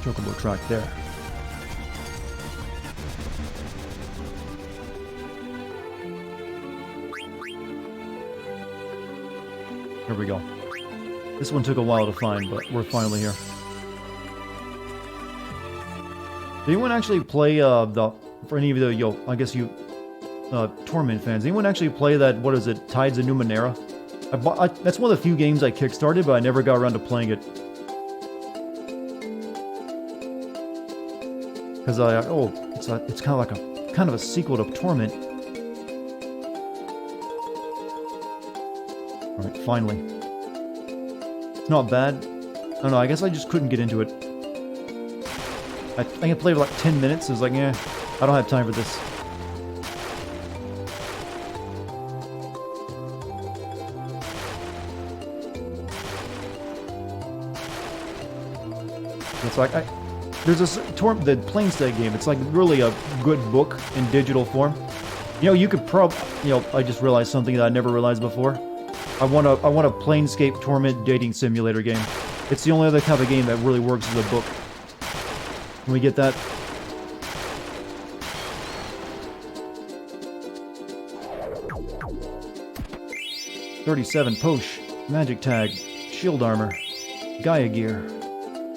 Chocobo track there. Here we go. This one took a while to find, but we're finally here. Did anyone actually play for any of the I guess you Torment fans? Anyone actually play that? What is it? Tides of Numenera? That's one of the few games I kickstarted, but I never got around to playing it. Because it's kind of a sequel to Torment. All right, finally. It's not bad. I don't know. I guess I just couldn't get into it. I think I played for like 10 minutes. I was like, yeah, I don't have time for this. It's like there's the Planescape game. It's like really a good book in digital form. You could I just realized something that I never realized before. I want a Planescape Torment dating simulator game. It's the only other type of game that really works as a book. Can we get that? 37 Posh. Magic Tag. Shield Armor. Gaia Gear.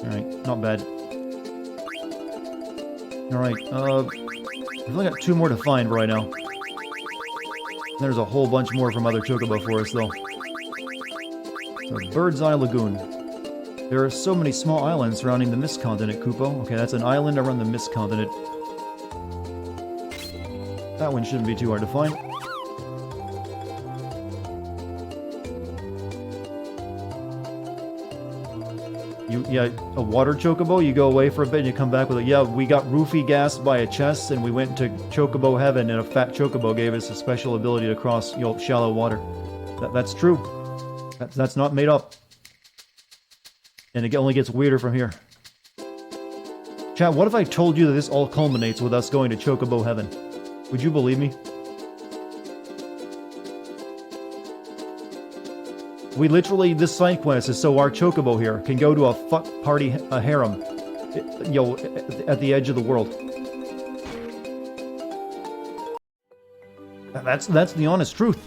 Alright, not bad. Alright, we've only got 2 more to find right now. There's a whole bunch more from other Chocobo forests, though. So, Bird's Eye Lagoon. There are so many small islands surrounding the Mist Continent, Kupo. Okay, that's an island around the Mist Continent. That one shouldn't be too hard to find. Yeah, a water chocobo, you go away for a bit and you come back with it. Yeah, we got roofie gassed by a chest and we went to chocobo heaven and a fat chocobo gave us a special ability to cross, shallow water. That's true. That's not made up. And it only gets weirder from here. Chat, what if I told you that this all culminates with us going to chocobo heaven? Would you believe me? We literally, this side quest is so our chocobo here can go to a fuck party, a harem, at the edge of the world. That's the honest truth.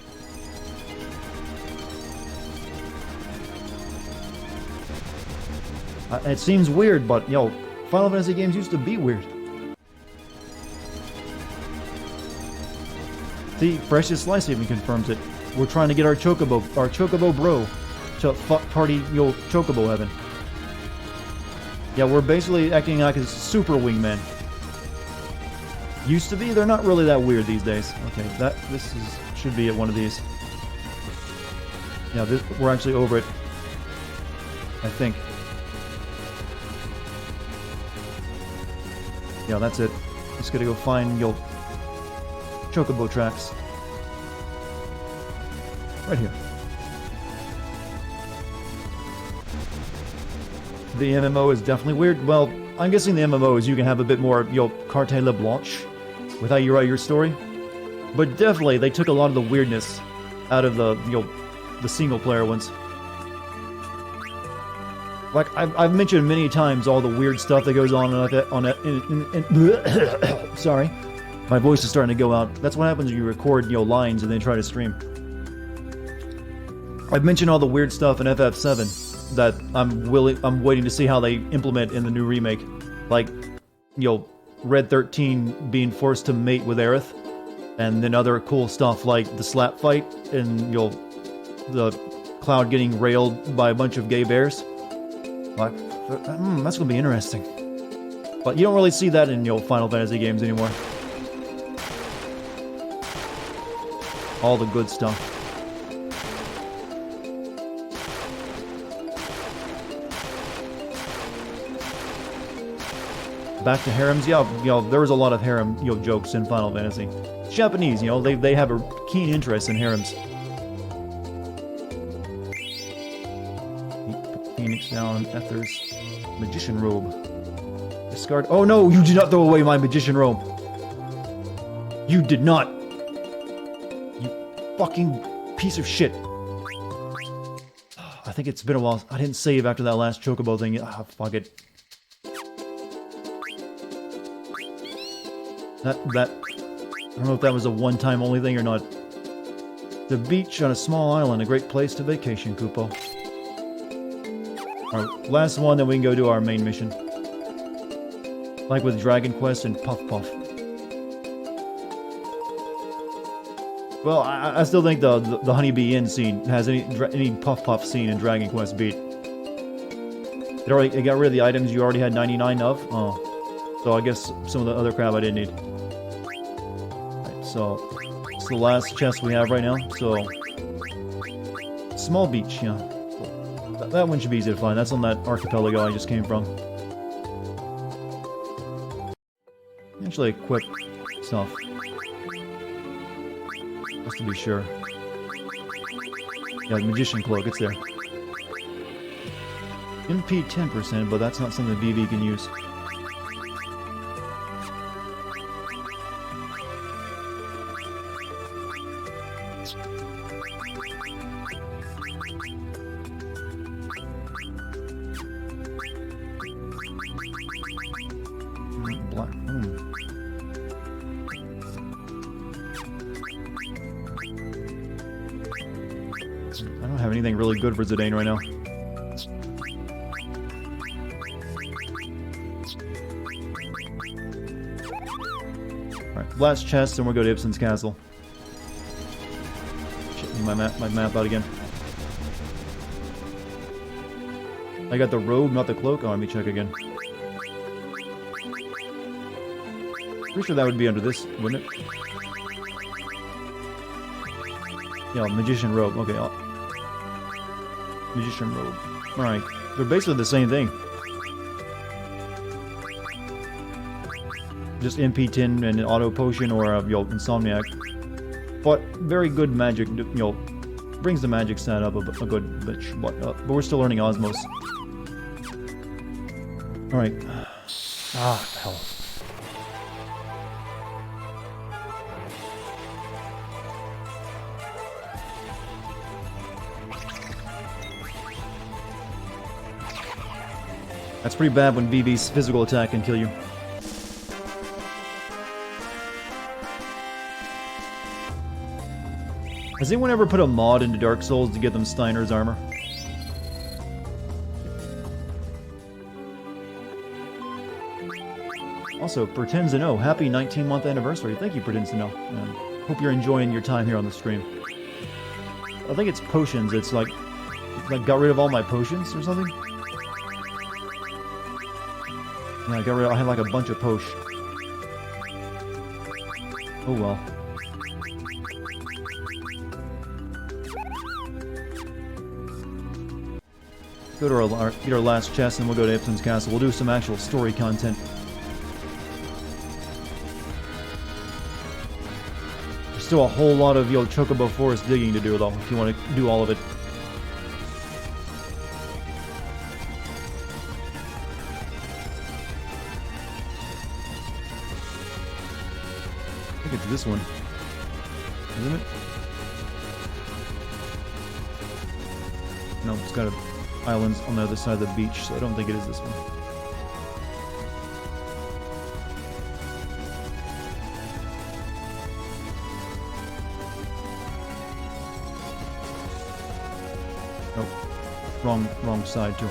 It seems weird, but, Final Fantasy games used to be weird. See, Precious Slice even confirms it. We're trying to get our chocobo bro, to fuck party, chocobo heaven. Yeah, we're basically acting like a super wingman. Used to be, they're not really that weird these days. Okay, should be at one of these. Yeah, we're actually over it. I think. Yeah, that's it. Just gotta go find chocobo tracks. Right here. The MMO is definitely weird. Well, I'm guessing the MMO is you can have a bit more, carte la blanche with how you write your story. But definitely, they took a lot of the weirdness out of the single-player ones. Like, I've mentioned many times all the weird stuff that goes on sorry. My voice is starting to go out. That's what happens when you record, lines and then try to stream. I've mentioned all the weird stuff in FF7 that I'm waiting to see how they implement in the new remake. Like, Red 13 being forced to mate with Aerith, and then other cool stuff like the slap fight and, the Cloud getting railed by a bunch of gay bears. Like, that's gonna be interesting. But you don't really see that in, Final Fantasy games anymore. All the good stuff. Back to harems, yeah, there was a lot of harem, jokes in Final Fantasy. It's Japanese, they have a keen interest in harems. Phoenix down, Ether's magician robe. Discard. Oh no, you did not throw away my magician robe. You did not. You fucking piece of shit. I think it's been a while. I didn't save after that last chocobo thing. Fuck it. That, I don't know if that was a one-time only thing or not. The beach on a small island, a great place to vacation, Kupo. Alright, last one, then we can go do our main mission. Like with Dragon Quest and Puff Puff. Well, I still think the Honeybee Inn scene has any Puff Puff scene in Dragon Quest beat. It got rid of the items you already had 99 of? Oh. So I guess some of the other crap I didn't need. Right, so it's the last chest we have right now. So small beach, yeah. So that one should be easy to find. That's on that archipelago I just came from. Actually equip stuff. Just to be sure. Yeah, the Magician Cloak, it's there. MP 10%, but that's not something VV can use. anything really good for Zidane right now. Alright, last chest, and we'll go to Ibsen's castle. Shit, my map out again. I got the robe, not the cloak. Oh, let me check again. Pretty sure that would be under this, wouldn't it? Yeah, magician robe. Okay, magician robe. Alright, they're basically the same thing. Just MP10 and an auto potion or a insomniac. But very good magic, brings the magic stat up a good bit. But we're still learning Osmos. Alright. Ah, hell. That's pretty bad when VV's physical attack can kill you. Has anyone ever put a mod into Dark Souls to get them Steiner's armor? Also, Pretends to Know, happy 19-month anniversary. Thank you, Pretends to Know. Hope you're enjoying your time here on the stream. I think it's potions. It's like got rid of all my potions or something. Yeah, I had like a bunch of posh. Oh well. Go to get our last chest and we'll go to Ibsen's castle. We'll do some actual story content. There's still a whole lot of Chocobo Forest digging to do though, if you want to do all of it. I think it's this one, isn't it? No, it's got islands on the other side of the beach, so I don't think it is this one. Nope. Wrong side too.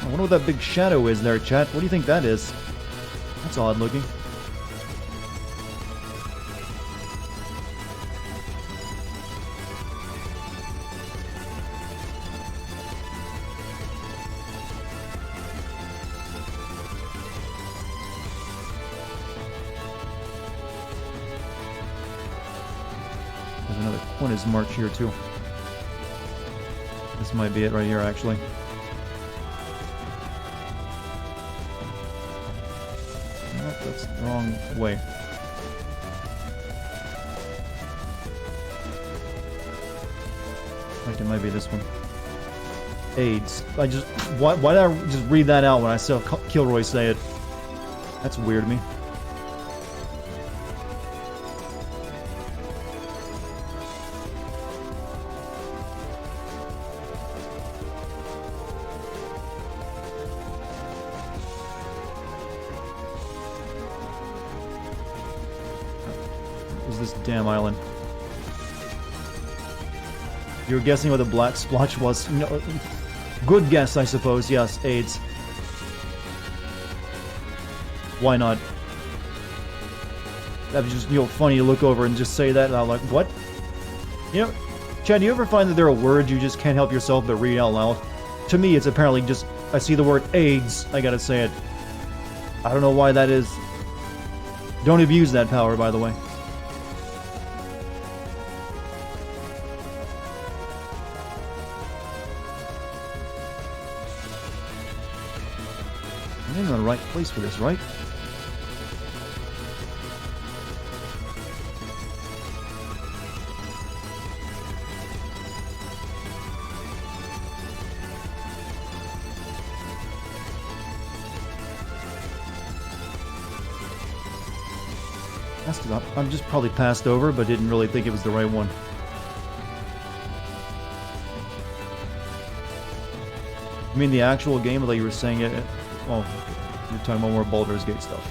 I wonder what that big shadow is there, chat. What do you think that is? That's odd looking. There's another Quintus march here too. This might be it right here, actually. That's the wrong way. I think it might be this one. AIDS. Why did I just read that out when I saw Kilroy say it? That's weird to me. This damn island. You were guessing what the black splotch was. No, good guess, I suppose. Yes, AIDS. Why not? That'd be just funny to look over and just say that, and I'm like, what? Chad, do you ever find that there are words you just can't help yourself but read out loud? To me, it's apparently just I see the word AIDS, I gotta say it. I don't know why that is. Don't abuse that power, by the way. I'm in the right place for this, right? I'm just probably passed over, but didn't really think it was the right one. I mean the actual game, like you were saying it. Oh, you're talking about more Baldur's Gate stuff.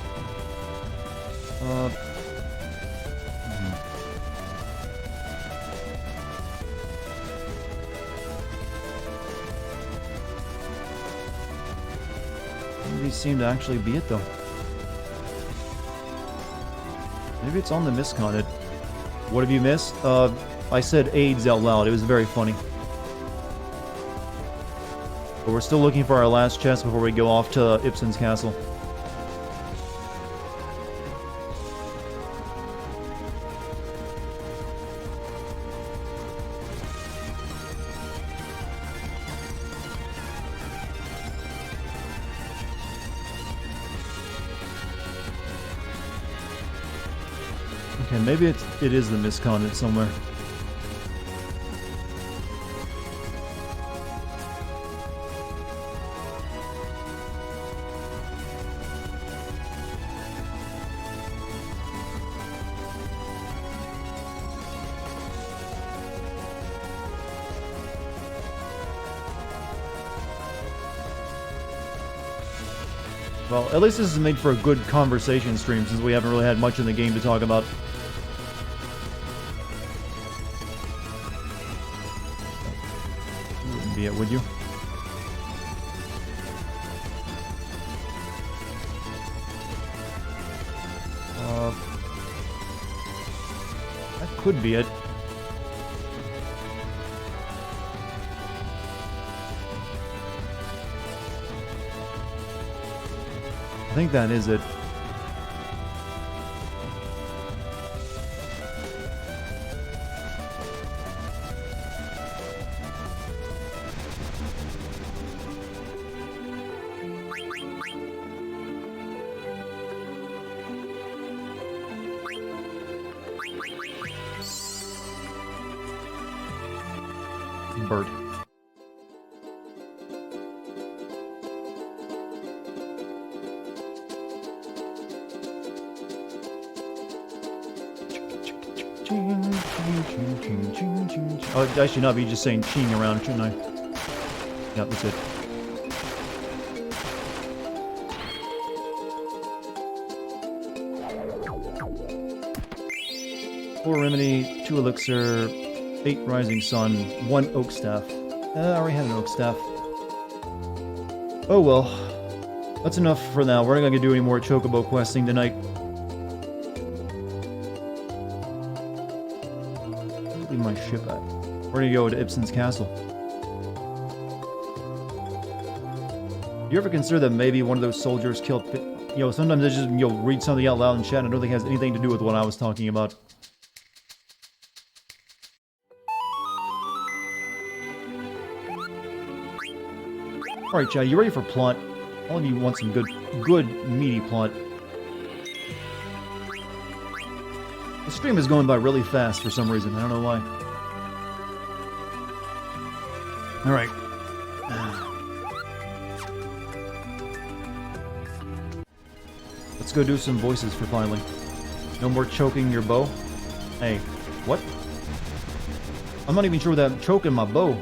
Doesn't seem to actually be it, though. Maybe it's on the misconnet. What have you missed? I said AIDS out loud. It was very funny. But we're still looking for our last chest before we go off to Ibsen's castle. Okay, maybe it is the misconnet somewhere. Well, at least this is made for a good conversation stream since we haven't really had much in the game to talk about. You wouldn't be it, would you? That could be it. I think that is it. Bird. Oh, I should not be just saying ching around, shouldn't I? Yeah, that's it. Four remedy, 2 elixir, 8 rising sun, 1 oak staff. I already had an oak staff. Oh well. That's enough for now. We're not gonna do any more chocobo questing tonight. Leave my ship at. We're gonna go to Ibsen's castle. You ever consider that maybe one of those soldiers killed... You know, sometimes I just, you know, read something out loud in chat and I don't think it has anything to do with what I was talking about. Alright, chat, you ready for plot? All of you want some good, meaty plot. The stream is going by really fast for some reason. I don't know why. Alright. Let's go do some voices for finally. No more choking your bow. Hey, what? I'm not even sure that I'm choking my bow.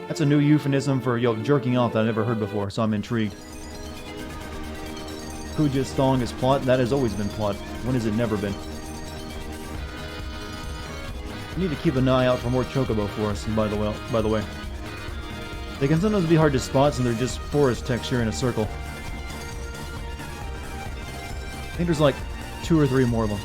That's a new euphemism for, yo, jerking off that I never heard before, so I'm intrigued. Kuja's thong is plot? That has always been plot. When has it never been? We need to keep an eye out for more chocobo for us, by the way. They can sometimes be hard to spot since they're just forest texture in a circle. I think there's like 2 or 3 more of them.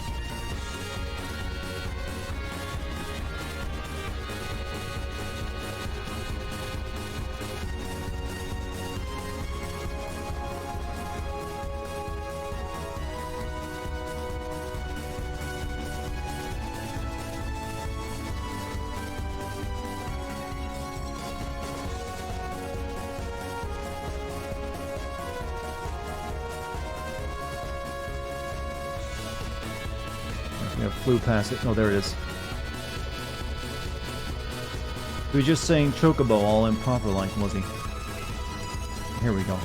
Flew past it. Oh, there it is. He was just saying chocobo all improper like, was he? Here we go.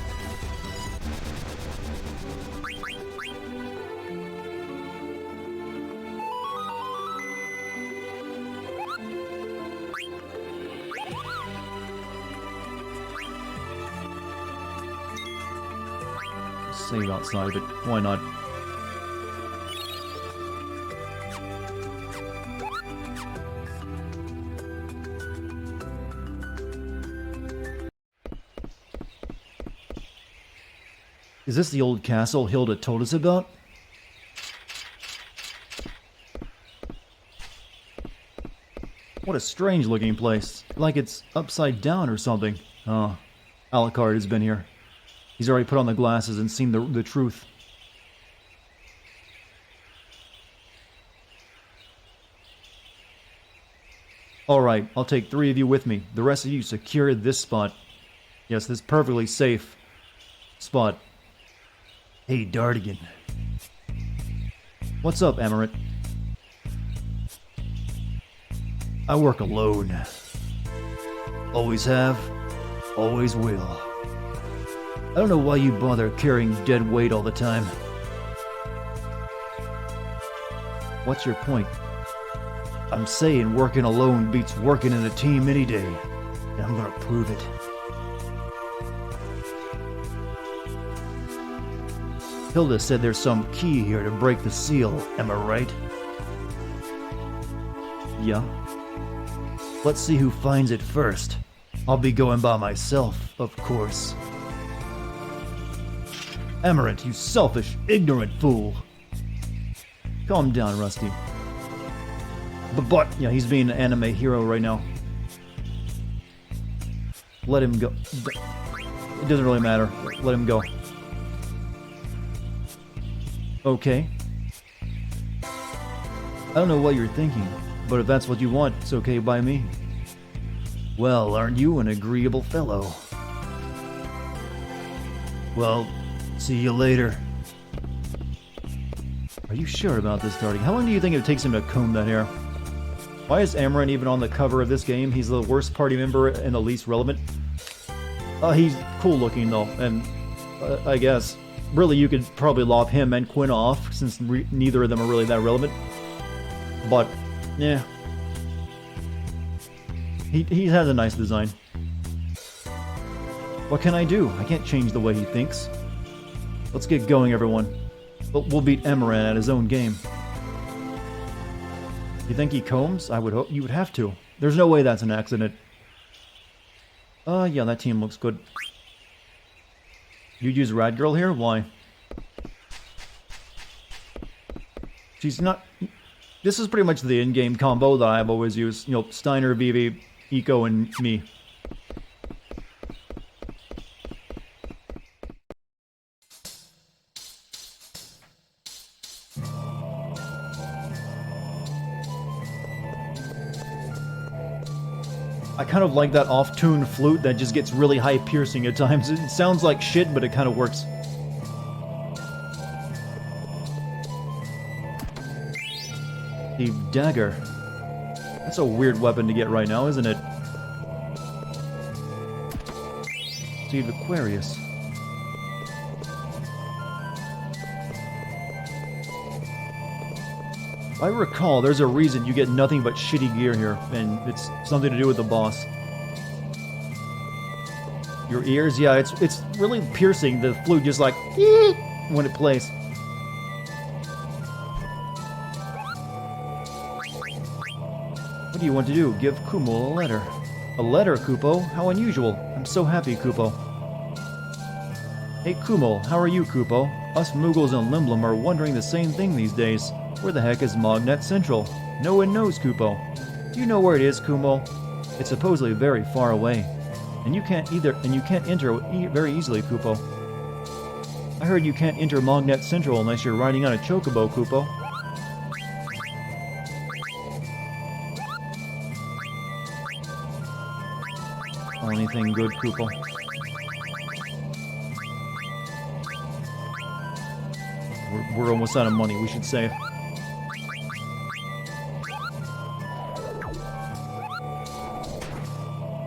Save outside of it. Why not? Is this the old castle Hilda told us about? What a strange looking place. Like it's upside down or something. Oh, Alucard has been here. He's already put on the glasses and seen the truth. Alright, I'll take 3 of you with me. The rest of you secure this spot. Yes, this perfectly safe spot. Hey, Dartigan. What's up, Amarant? I work alone. Always have, always will. I don't know why you bother carrying dead weight all the time. What's your point? I'm saying working alone beats working in a team any day. And I'm gonna prove it. Hilda said there's some key here to break the seal, am I right? Yeah. Let's see who finds it first. I'll be going by myself, of course. Amarant, you selfish, ignorant fool. Calm down, Rusty. But, yeah, he's being an anime hero right now. Let him go. It doesn't really matter. Let him go. Okay. I don't know what you're thinking, but if that's what you want, it's okay by me. Well, aren't you an agreeable fellow? Well, see you later. Are you sure about this, Dartigan? How long do you think it takes him to comb that hair? Why is Amarant even on the cover of this game? He's the worst party member and the least relevant. He's cool looking though, and I guess really you could probably lop him and Quinn off since neither of them are really that relevant. But yeah, he has a nice design. What can I do? I can't change the way he thinks. Let's get going, everyone. We'll beat Amarant at his own game. You think he combs? I would hope you would have to. There's no way that's an accident. Yeah, that team looks good. You'd use Radgirl here? Why? She's not... This is pretty much the in-game combo that I've always used. You know, Steiner, Vivi, Eco, and me. I kind of like that off-tune flute that just gets really high-piercing at times. It sounds like shit, but it kind of works. The dagger. That's a weird weapon to get right now, isn't it? Steve Aquarius. I recall there's a reason you get nothing but shitty gear here, and it's something to do with the boss. Your ears? Yeah, it's really piercing. The flute just like when it plays. What do you want to do? Give Kumo a letter. A letter, Kupo? How unusual. I'm so happy, Kupo. Hey, Kumo, how are you, Kupo? Us Moogles in Limblum are wondering the same thing these days. Where the heck is Mognet Central? No one knows, Kupo. Do you know where it is, Kumo? It's supposedly very far away. And you can't enter very easily, Kupo. I heard you can't enter Mognet Central unless you're riding on a chocobo, Kupo. Anything good, Kupo? We're almost out of money. We should save.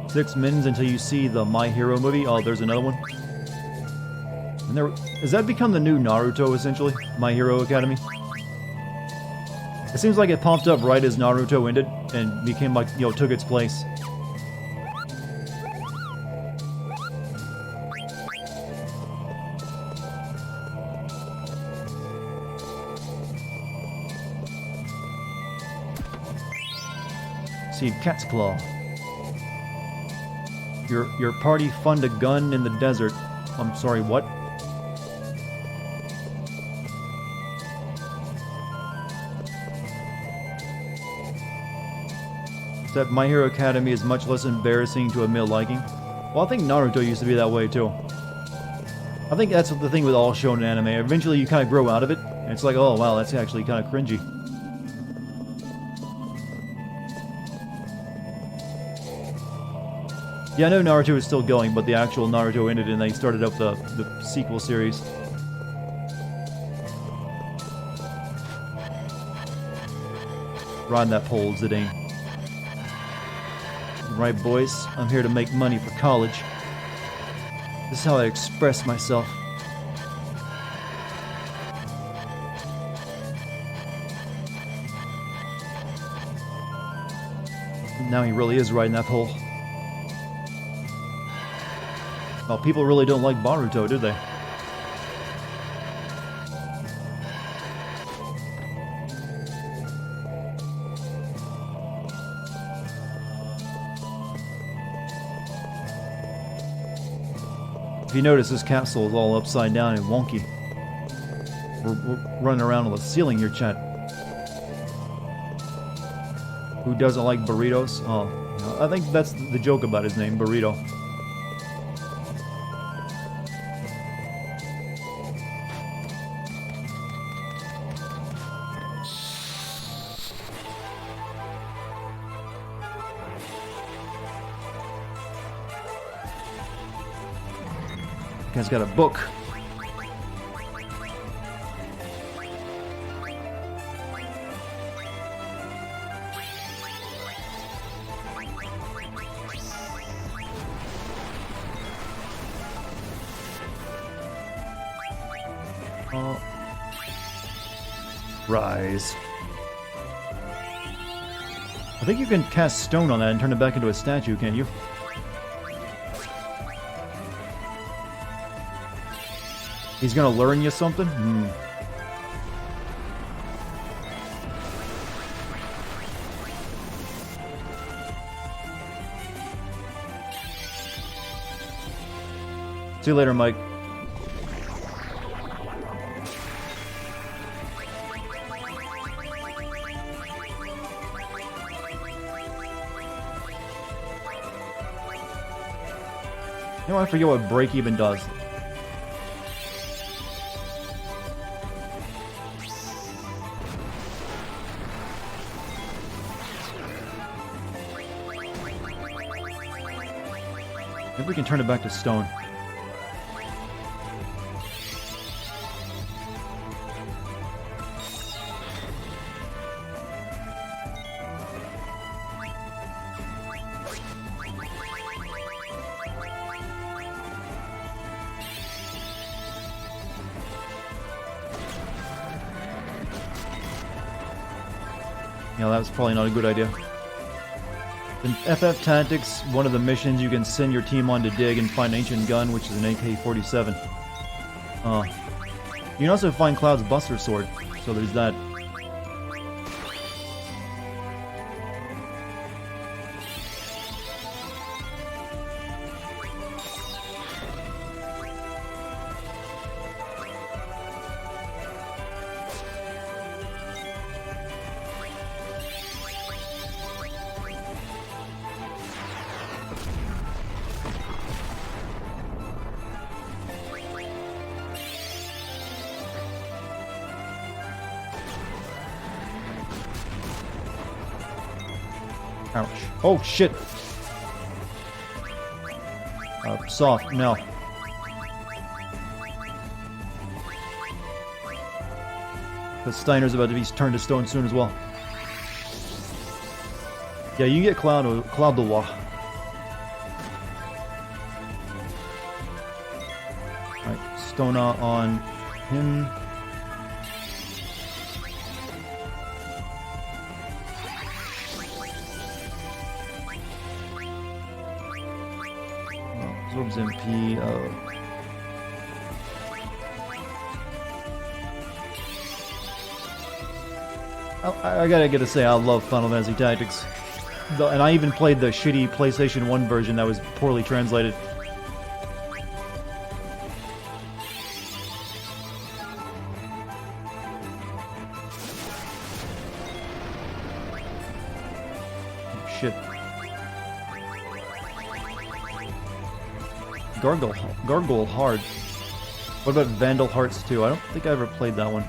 Six minutes until you see the My Hero movie. Oh, there's another one. And has that become the new Naruto, essentially? My Hero Academy? It seems like it popped up right as Naruto ended and became like, you know, took its place. See, Cat's Claw. Your party fund a gun in the desert. I'm sorry, what? Except My Hero Academia is much less embarrassing to admit liking. Well, I think Naruto used to be that way too. I think that's the thing with all shonen anime. Eventually you kind of grow out of it, and it's like, oh wow, that's actually kind of cringy. Yeah, I know Naruto is still going, but the actual Naruto ended and they started up the sequel series. Riding that pole, Zidane. Right, boys, I'm here to make money for college. This is how I express myself. Now he really is riding that pole. Well, people really don't like Boruto, do they? If you notice, this capsule is all upside down and wonky. We're running around on the ceiling here, chat. Who doesn't like burritos? Oh, I think that's the joke about his name, Burrito. Guy's got a book. Rise. I think you can cast stone on that and turn it back into a statue, can't you? He's gonna learn you something? See you later, Mike. You know, I forget what break even does. Maybe we can turn it back to stone. Yeah, that was probably not a good idea. In FF Tactics, one of the missions, you can send your team on to dig and find an ancient gun, which is an AK-47. You can also find Cloud's Buster Sword, so there's that. Ouch. Oh, shit! Soft, no. The Steiner's about to be turned to stone soon as well. Yeah, you can get Cloud the Wah. Alright, Stona on him. Absorbs MP. I gotta say, I love Final Fantasy Tactics. And I even played the shitty PlayStation 1 version that was poorly translated. shit. Gargoyle hard. What about Vandal Hearts 2? I don't think I ever played that one.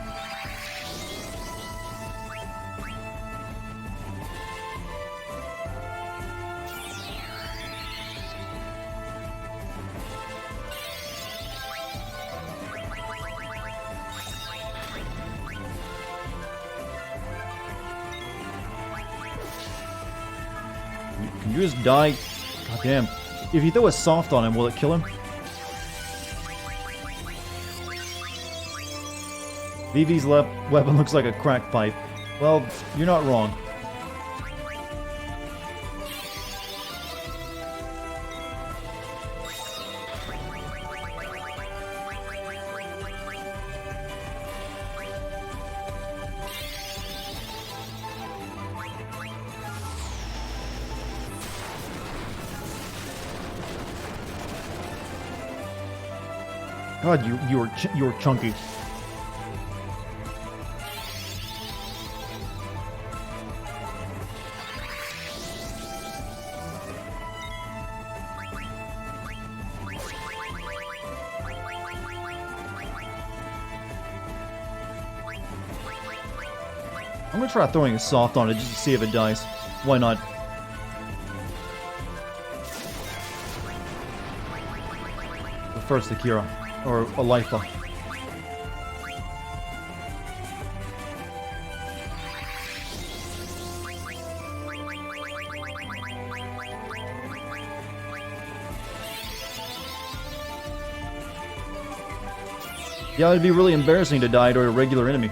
Can you just die? God damn. If you throw a soft on him, will it kill him? Vivi's weapon looks like a crack pipe. Well, you're not wrong. God, you're chunky. I'm gonna try throwing a soft on it just to see if it dies. Why not? But first, Akira. Or Alifa. Yeah, it'd be really embarrassing to die to a regular enemy.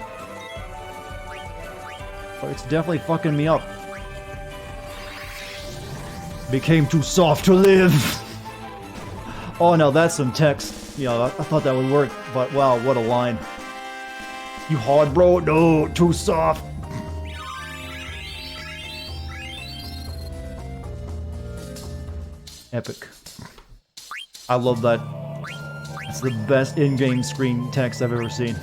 But it's definitely fucking me up. Became too soft to live. Oh, now that's some text. Yeah, I thought that would work, but wow, what a line. You hard, bro? No, too soft. Epic. I love that. It's the best in-game screen text I've ever seen.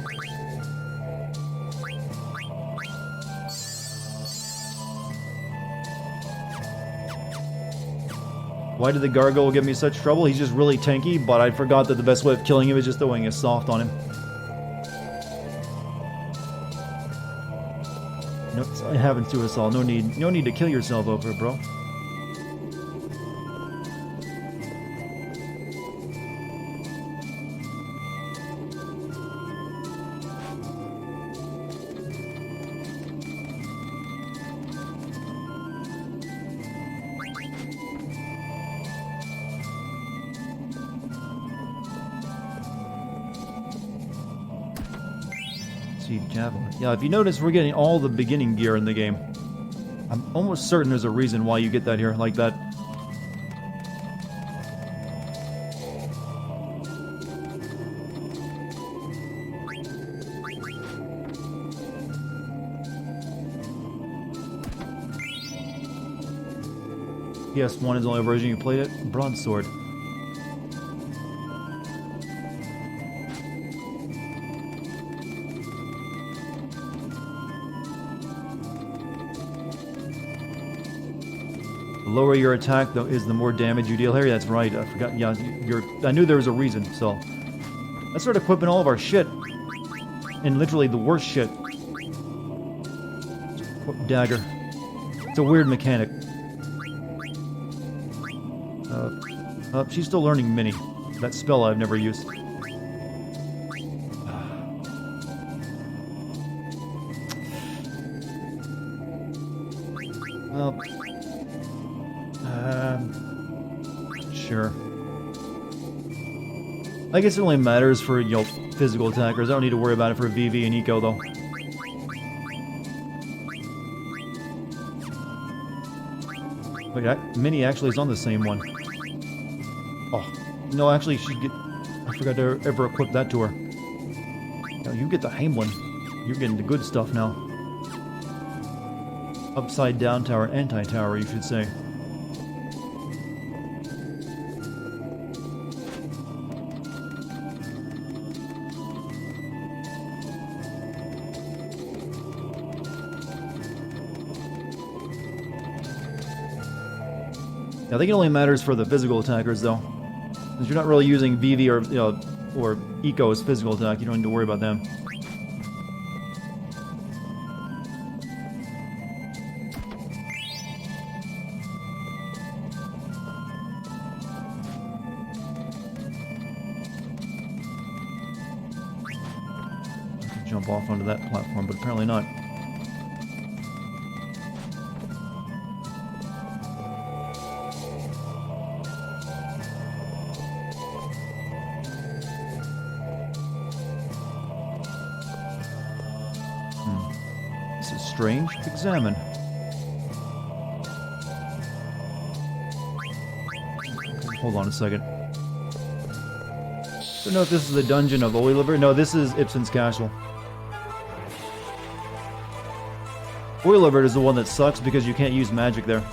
Why did the gargoyle give me such trouble? He's just really tanky, but I forgot that the best way of killing him is just throwing a soft on him. No, it happens to us all. No need to kill yourself over it, bro. Javelin. Yeah, if you notice, we're getting all the beginning gear in the game. I'm almost certain there's a reason why you get that here, like that. PS1 is the only version you played it. Broadsword. The lower your attack, though, is the more damage you deal. Harry, that's right. I forgot. Yeah, I knew there was a reason. So let's start equipping all of our shit, and literally the worst shit. Dagger. It's a weird mechanic. She's still learning Mini. That spell I've never used. Well, sure. I guess it only matters for, you know, physical attackers. I don't need to worry about it for VV and Eco, though. Wait, Minnie actually is on the same one. Oh, no, actually, I forgot to ever equip that to her. Now, you get the Hamelin. You're getting the good stuff now. Upside down tower, anti-tower, you should say. I think it only matters for the physical attackers, though. Since you're not really using VV or Eco as physical attack, you don't need to worry about them. Jump off onto that platform, but apparently not. This is strange. Examine. Hold on a second. Don't know if this is the dungeon of Oiliver. No, this is Ibsen's castle. Oiliver is the one that sucks because you can't use magic there.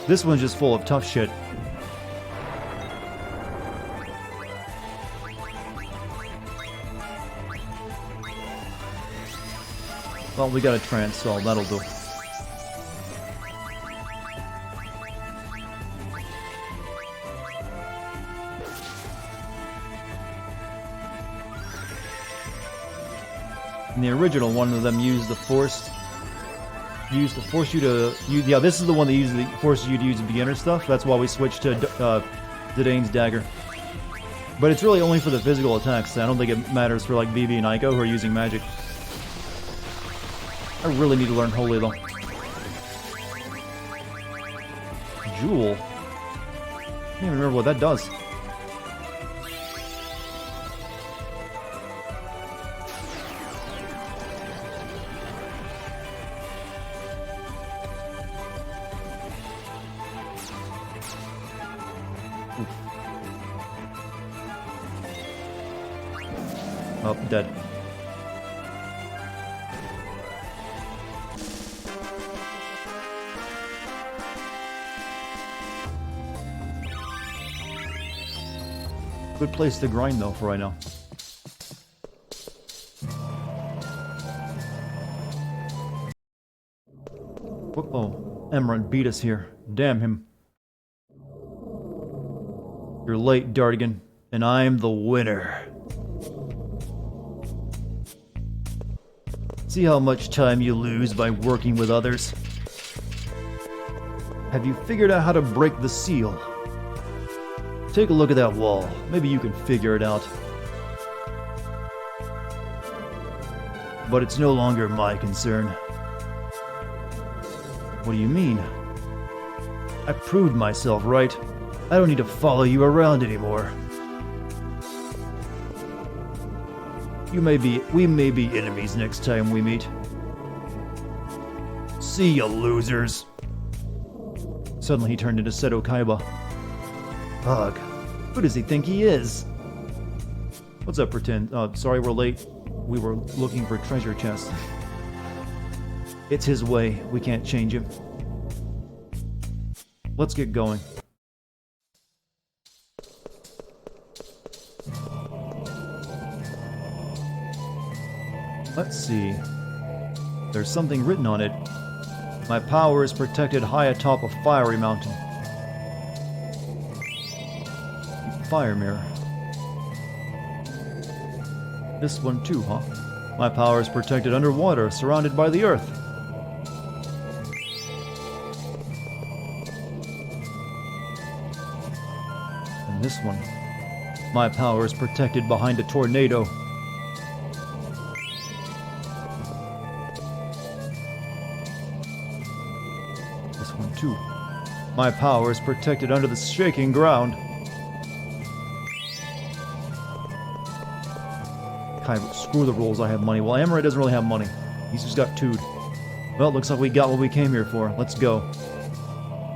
This one's just full of tough shit. Well, we got a trance, so that'll do. In the original, one of them used the force. Used to force you to use. Yeah, this is the one that usually forces you to use beginner stuff. That's why we switched to Zidane's dagger. But it's really only for the physical attacks. I don't think it matters for like Vivi and Aiko who are using magic. I really need to learn Holy though. Jewel. I can't even remember what that does. Oh, dead. Good place to grind though for right now. Uh-oh, Emran beat us here. Damn him. You're late, Dartigan, and I'm the winner. See how much time you lose by working with others? Have you figured out how to break the seal? Take a look at that wall. Maybe you can figure it out. But it's no longer my concern. What do you mean? I proved myself right. I don't need to follow you around anymore. We may be enemies next time we meet. See ya, losers. Suddenly he turned into Seto Kaiba. Ugh, who does he think he is? What's up, pretend? Sorry we're late. We were looking for treasure chests. It's his way. We can't change him. Let's get going. Let's see. There's something written on it. My power is protected high atop a fiery mountain. Fire mirror. This one too, huh? My power is protected underwater, surrounded by the earth. And this one. My power is protected behind a tornado. This one too. My power is protected under the shaking ground. Screw the rules, I have money. Well, Amarai doesn't really have money. He's just got two'd. Well, looks like we got what we came here for. Let's go.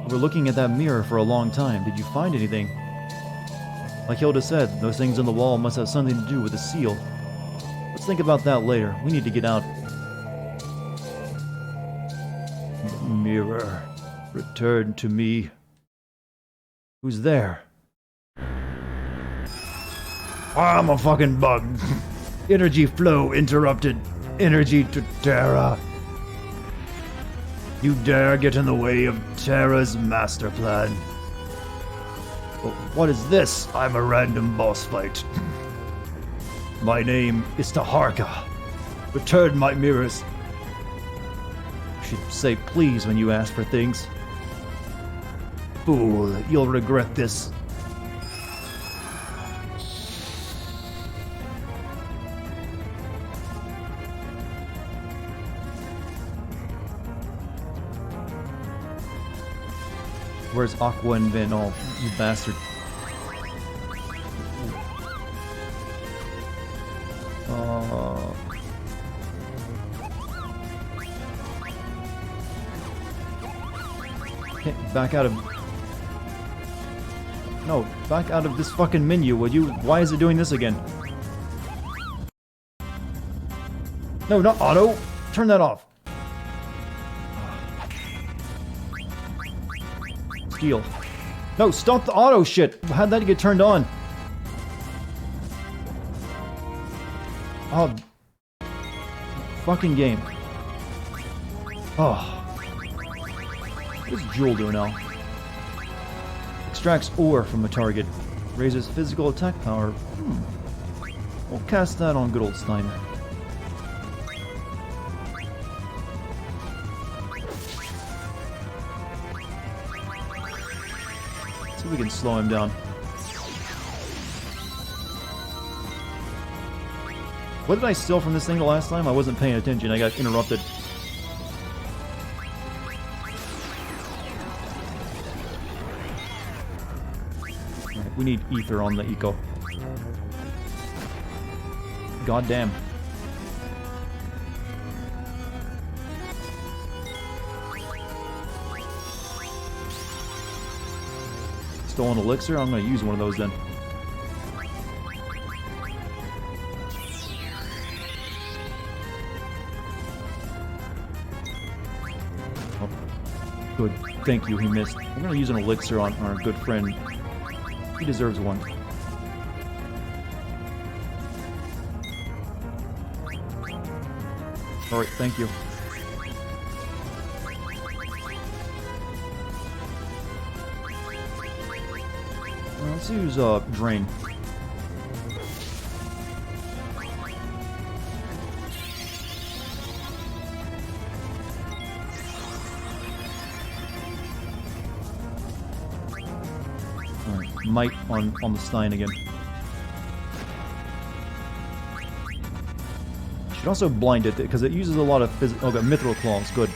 We were looking at that mirror for a long time. Did you find anything? Like Hilda said, those things on the wall must have something to do with the seal. Let's think about that later. We need to get out. Mirror, return to me. Who's there? I'm a fucking bug. Energy flow interrupted. Energy to Terra. You dare get in the way of Terra's master plan. But what is this? I'm a random boss fight. My name is Taharka. Return my mirrors. You should say please when you ask for things. Fool, you'll regret this. Where's Aqua and Vin? Oh, you bastard. Can't back out of... No, back out of this fucking menu, would you? Why is it doing this again? No, not auto! Turn that off! Steal. No, stop the auto shit! How'd that get turned on? Oh. Fucking game. Oh. What does Jewel do now? Extracts ore from a target. Raises physical attack power. We'll cast that on good old Steiner. See if we can slow him down. What did I steal from this thing the last time? I wasn't paying attention. I got interrupted. Right, we need ether on the eco. God damn. Stolen elixir? I'm going to use one of those then. Oh, good. Thank you, he missed. I'm going to use an elixir on our good friend. He deserves one. Alright, thank you. Let's use Drain. Alright, Might on the Stein again. Should also blind it because it uses a lot of physical. Okay, Mithril Claws, good.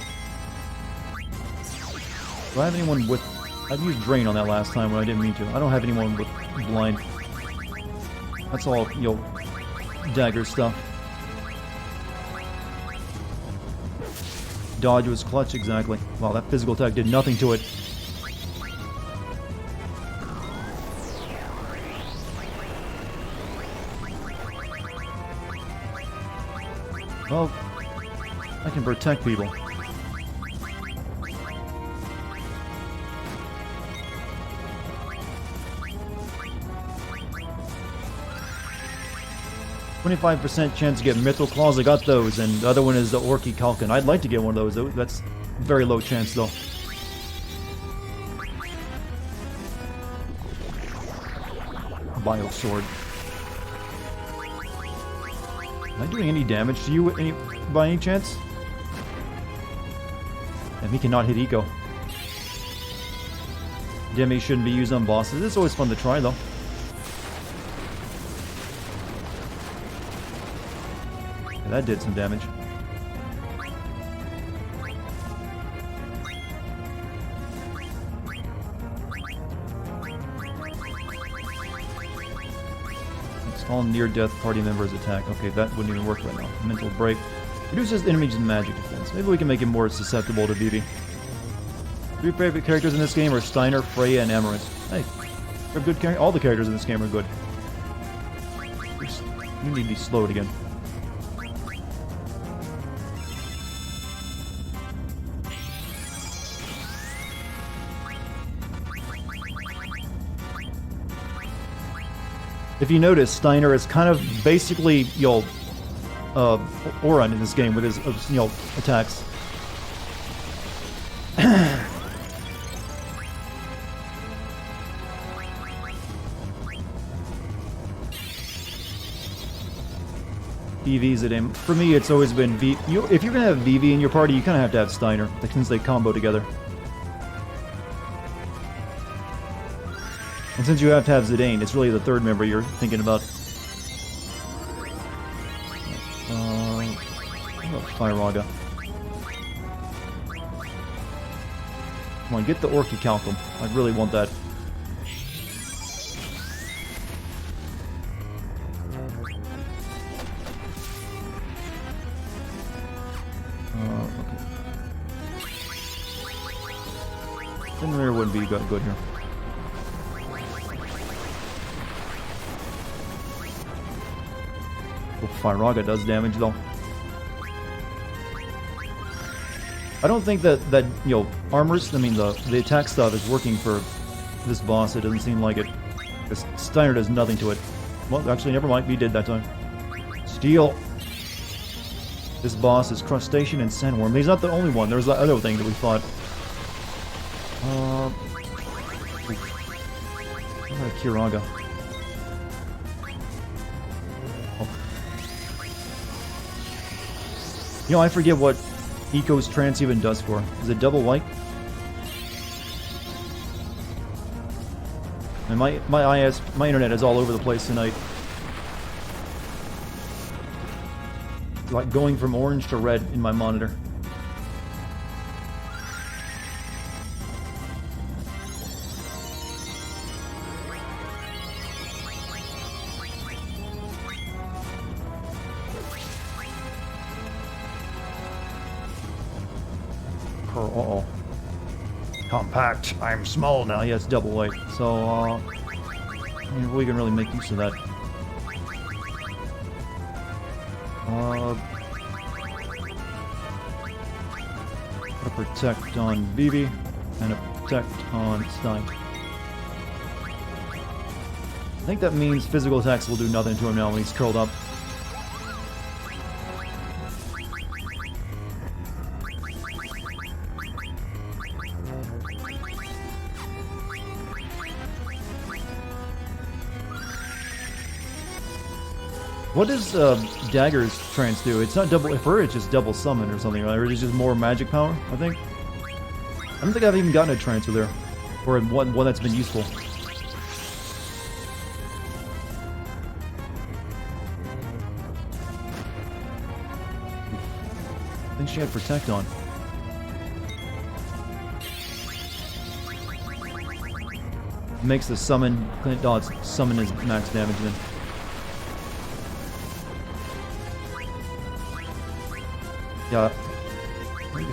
Do I have anyone with? I've used Drain on that last time when I didn't mean to. I don't have anyone with blind. That's all, you know, dagger stuff. Dodge was clutch, exactly. Wow, that physical attack did nothing to it. Well, I can protect people. %25 chance to get Mithril Claws, I got those, and the other one is the Orky Kalkin. I'd like to get one of those, that's very low chance though. Bio Sword. Am I doing any damage to you by any chance? And he cannot hit Eco. Demi shouldn't be used on bosses. It's always fun to try though. That did some damage. All near-death party members attack. Okay, that wouldn't even work right now. Mental break. Reduces enemies' magic defense. Maybe we can make it more susceptible to beauty. 3 favorite characters in this game are Steiner, Freya, and Amaranth. Hey, they're good characters. All the characters in this game are good. You need to be slowed again. If you notice, Steiner is kind of basically, you know, Oran in this game with his, you know, attacks. VV's at him. For me, it's always been V. If you're gonna have VV in your party, you kind of have to have Steiner, since they combo together. And since you have to have Zidane, it's really the third member you're thinking about. Firaga. Come on, get the Orchichalcum. I really want that. Okay. Fenrir wouldn't be good here. Oh, Firaga does damage though. I don't think that you know, armors, I mean the attack stuff is working for this boss. It doesn't seem like it. Because Steiner does nothing to it. Well, actually, never mind. We did that time. Steel. This boss is Crustacean and Sandworm. He's not the only one. There's that other thing that we fought. What about Kiraga? Oh. You know, I forget what Eco's trance even does for. Is it double white? And my internet is all over the place tonight. It's like going from orange to red in my monitor. Uh-oh. Compact. I'm small now. Yeah, it's double white. So, I mean, we can really make use of that. A protect on BB and a protect on Stein. I think that means physical attacks will do nothing to him now when he's curled up. What does Dagger's trance do? It's not double. For her, it's just double summon or something, right? Or it's just more magic power, I think. I don't think I've even gotten a trance with her. Or one that's been useful. I think she had Protect on. Makes the summon... Oh, it's summon is max damage then. Yeah,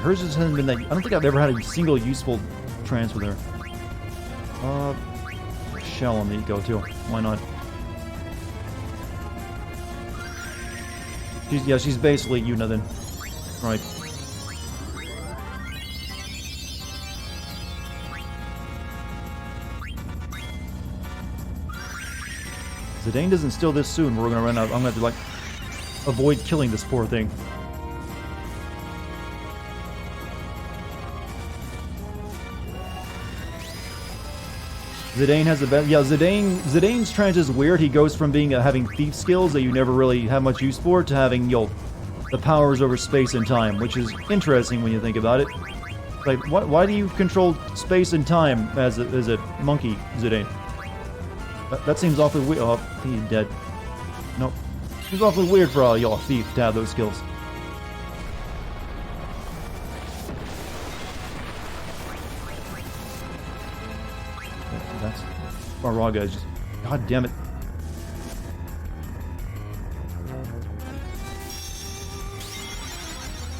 hers just hasn't been that. I don't think I've ever had a single useful trance with her. Shell on the Eco too. Why not? She's basically you nothing, right? Zidane doesn't steal this soon. We're gonna run out. I'm gonna have to like avoid killing this poor thing. Zidane has the best. Yeah, Zidane's trance is weird. He goes from being having thief skills that you never really have much use for to having, you know, the powers over space and time, which is interesting when you think about it. Like, why do you control space and time as a monkey, Zidane? That seems awfully weird. Oh, he's dead. Nope. Seems awfully weird for a thief to have those skills. That's Firaga is just, god damn it.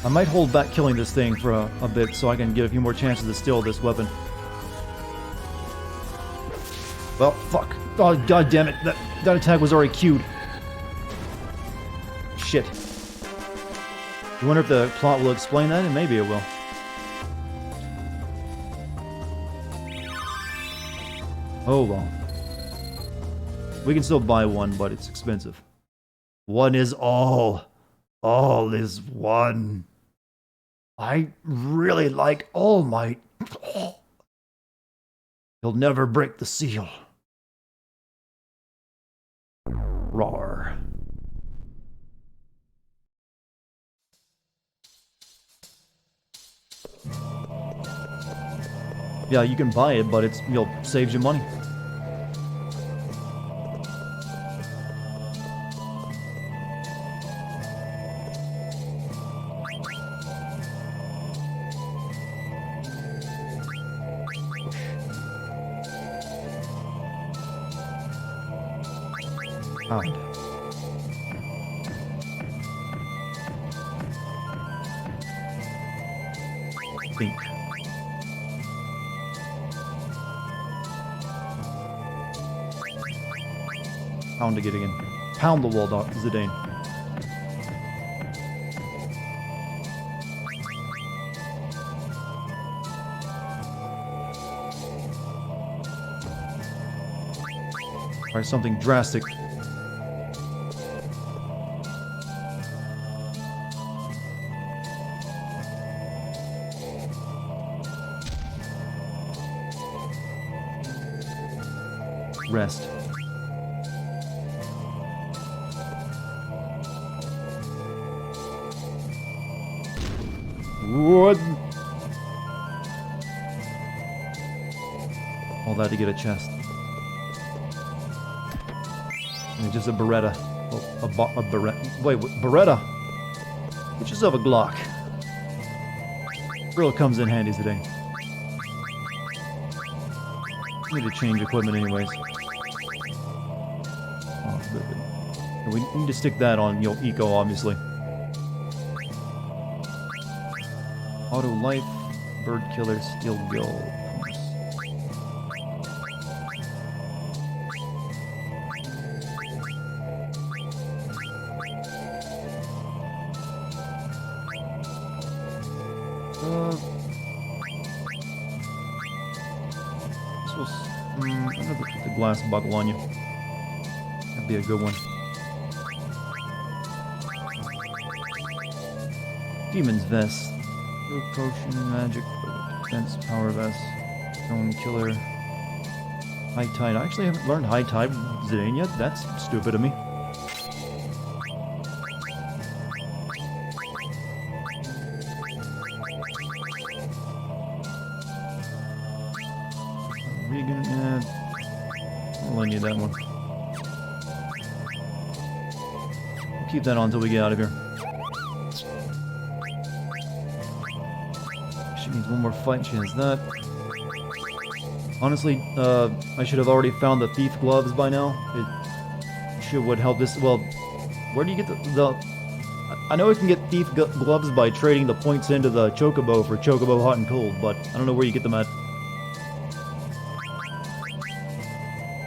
I might hold back killing this thing for a bit so I can get a few more chances to steal this weapon. Well, fuck. Oh, god damn it. That attack was already queued. Shit. You wonder if the plot will explain that? And maybe it will. Oh well. We can still buy one, but it's expensive. One is all. All is one. I really like All Might. He'll never break the seal. Roar. Yeah, you can buy it, but it's, saves you money. Pound. Think. Pound to get again. Pound the wall, Zidane. Try something drastic. Rest. What? All that to get a chest. And just a Beretta. Oh, a Beretta. Wait, Beretta? Which is of a Glock. Real comes in handy today. Need to change equipment anyways. Oh, good. We need to stick that on, Eco, obviously. Auto life, bird killer, steel gill. I'm gonna put the glass buckle on you. That'd be a good one. Demon's Vest. Root Potion, Magic, Defense, Power Vest, Stone Killer. High Tide. I actually haven't learned High Tide Zidane yet. That's stupid of me. Regan, I'll lend you that one. We'll keep that on until we get out of here. She needs one more fight. She has that. Honestly, I should have already found the thief gloves by now. It would help this. Well, where do you get the I know you can get thief gloves by trading the points into the Chocobo for Chocobo Hot and Cold, but I don't know where you get them at.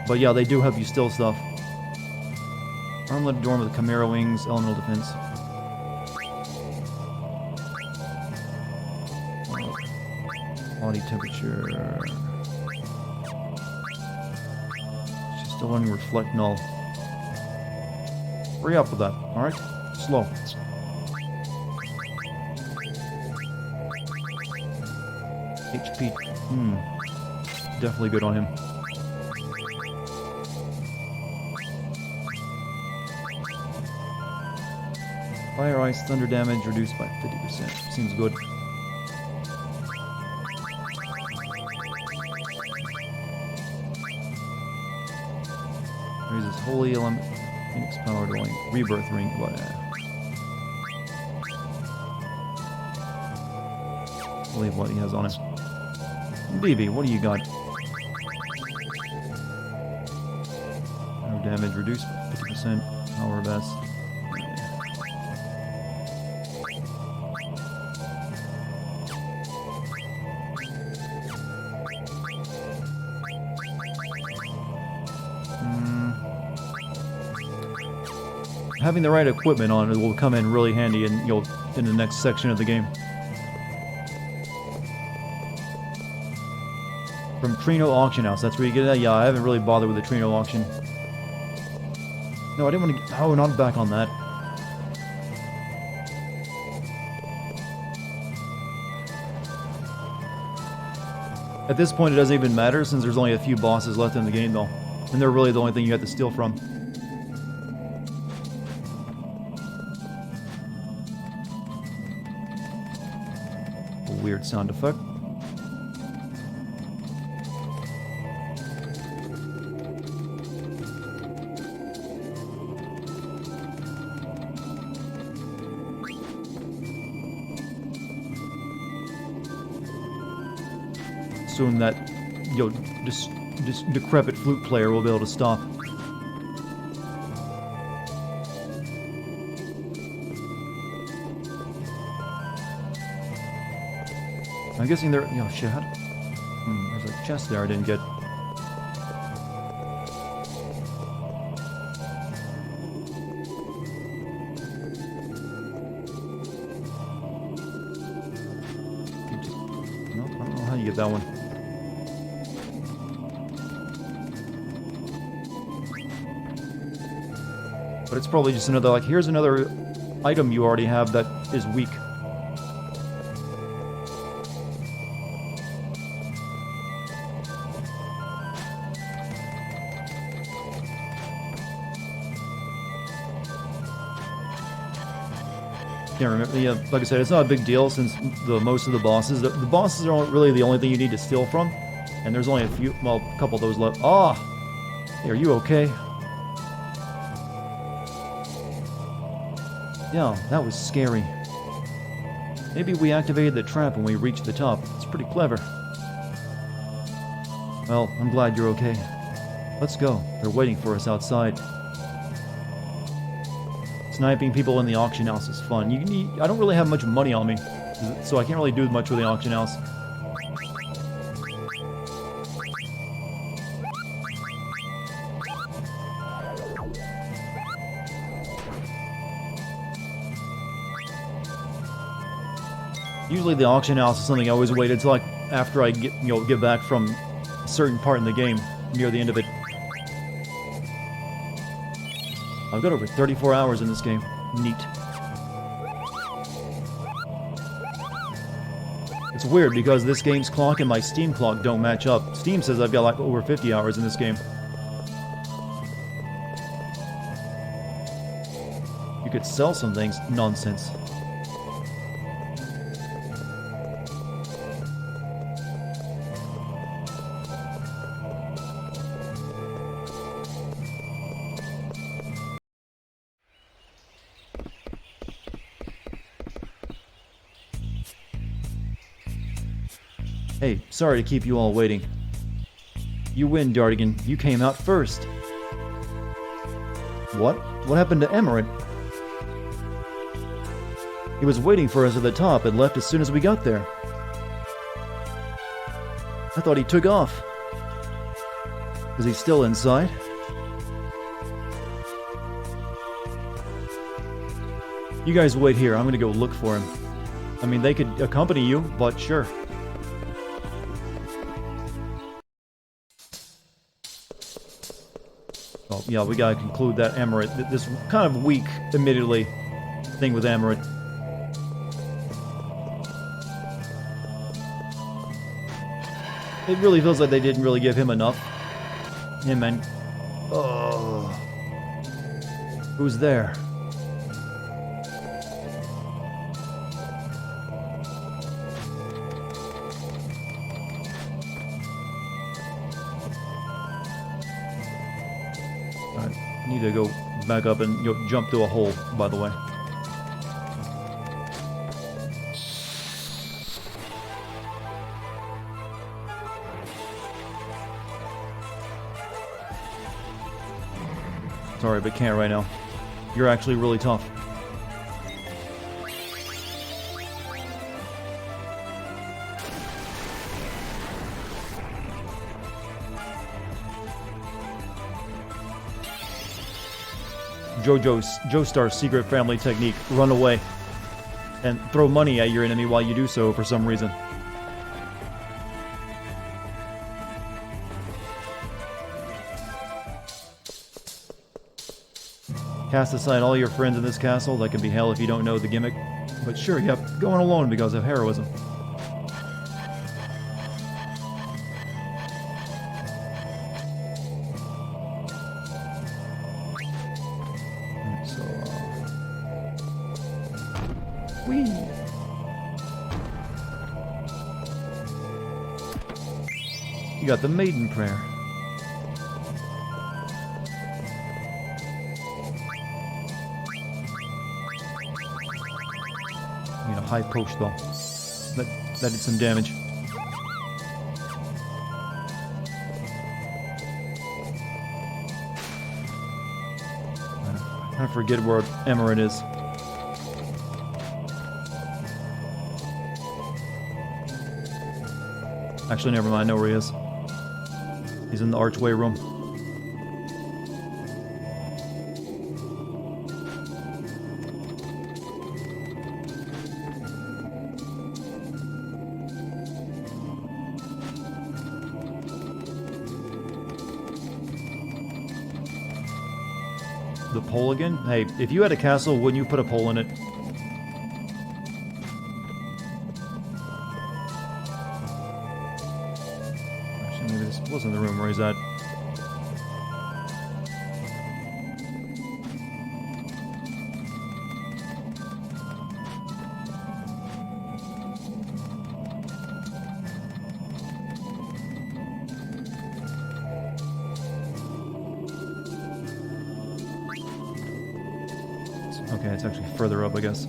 But yeah, they do help you steal stuff. Armlet Dorm with Chimera Wings, Elemental Defense. Body temperature. She's still running Reflect Null. Hurry up with that, alright? Slow. HP. Definitely good on him. Fire, Ice, Thunder damage reduced by 50%. Seems good. Raises Holy Element, Phoenix Power, Dwelling, Rebirth Ring. What? I believe what he has on him. BB, what do you got? Power damage reduced by 50%. Power Vest. Having the right equipment on it will come in really handy in the next section of the game. From Trino Auction House, that's where you get that? Yeah, I haven't really bothered with the Trino auction. No, I didn't want to... Oh, not back on that. At this point, it doesn't even matter since there's only a few bosses left in the game, though. And they're really the only thing you have to steal from. A weird sound effect. Assume that, this decrepit flute player will be able to stop. I'm guessing there. Shit. There's a chest there I didn't get. No, I don't know how you get that one. But it's probably just another, like, here's another item you already have that is weak. Can't remember. Yeah, like I said, it's not a big deal since most of the bosses aren't really the only thing you need to steal from, and there's only a few, well, a couple of those left. Ah, hey, are you okay? Yeah, that was scary. Maybe we activated the trap when we reached the top. It's pretty clever. Well, I'm glad you're okay. Let's go. They're waiting for us outside. Sniping people in the auction house is fun. I don't really have much money on me, so I can't really do much with the auction house. Usually the auction house is something I always wait until like after I get back from a certain part in the game, near the end of it. I've got over 34 hours in this game. Neat. It's weird because this game's clock and my Steam clock don't match up. Steam says I've got like over 50 hours in this game. You could sell some things. Nonsense. Hey, sorry to keep you all waiting. You win, Dartigan. You came out first. What? What happened to Emerald? He was waiting for us at the top and left as soon as we got there. I thought he took off. Is he still inside? You guys wait here. I'm gonna go look for him. I mean, they could accompany you, but sure. Oh, yeah, we gotta conclude that Emerald. This kind of weak, admittedly, thing with Emerald. It really feels like they didn't really give him enough. Him and... Oh... Who's there? I need to go back up and jump through a hole, by the way. Sorry, but can't right now. You're actually really tough. Joestar's secret family technique. Run away. And throw money at your enemy while you do so for some reason. Cast aside all your friends in this castle. That can be hell if you don't know the gimmick. But sure, yep, going alone because of heroism. You got the maiden prayer. Need a high post though. That did some damage. I forget where Emerald is. Actually, never mind. I know where he is. He's in the archway room. The pole again? Hey, if you had a castle, wouldn't you put a pole in it? Actually, maybe this wasn't the room where he's at. Okay, it's actually further up, I guess.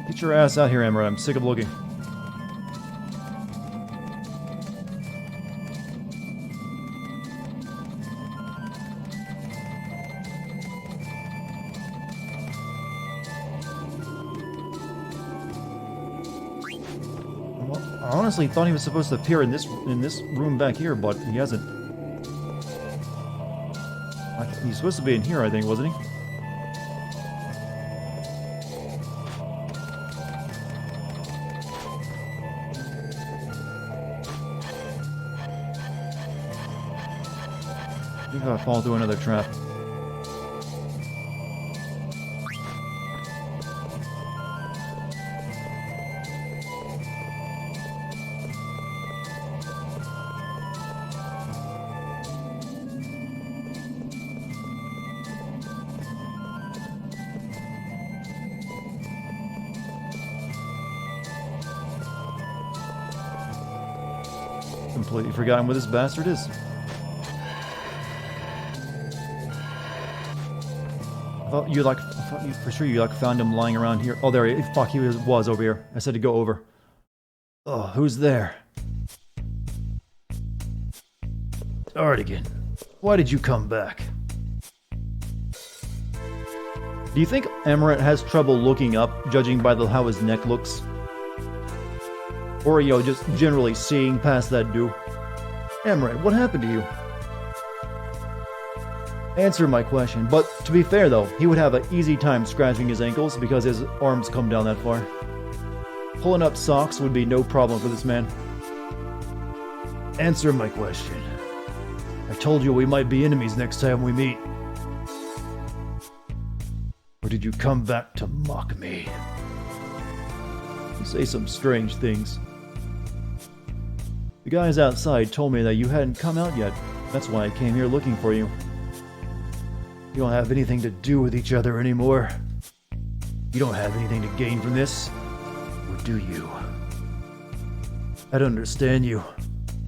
Get your ass out here, Emerald. I'm sick of looking. I honestly thought he was supposed to appear in this room back here, but he hasn't. He's supposed to be in here, I think, wasn't he? I think I fall through another trap. Completely forgotten where this bastard is. I thought you for sure you found him lying around here. Oh, there he is. Fuck, he was over here. I said to go over. Oh, who's there? Dartigan, why did you come back? Do you think Emerald has trouble looking up, judging by how his neck looks? Or, you know, just generally seeing past that do? Emerald, what happened to you? Answer my question. But to be fair though, he would have an easy time scratching his ankles because his arms come down that far. Pulling up socks would be no problem for this man. Answer my question. I told you we might be enemies next time we meet. Or did you come back to mock me? You say some strange things. The guys outside told me that you hadn't come out yet. That's why I came here looking for you. You don't have anything to do with each other anymore. You don't have anything to gain from this. Or do you? I don't understand you.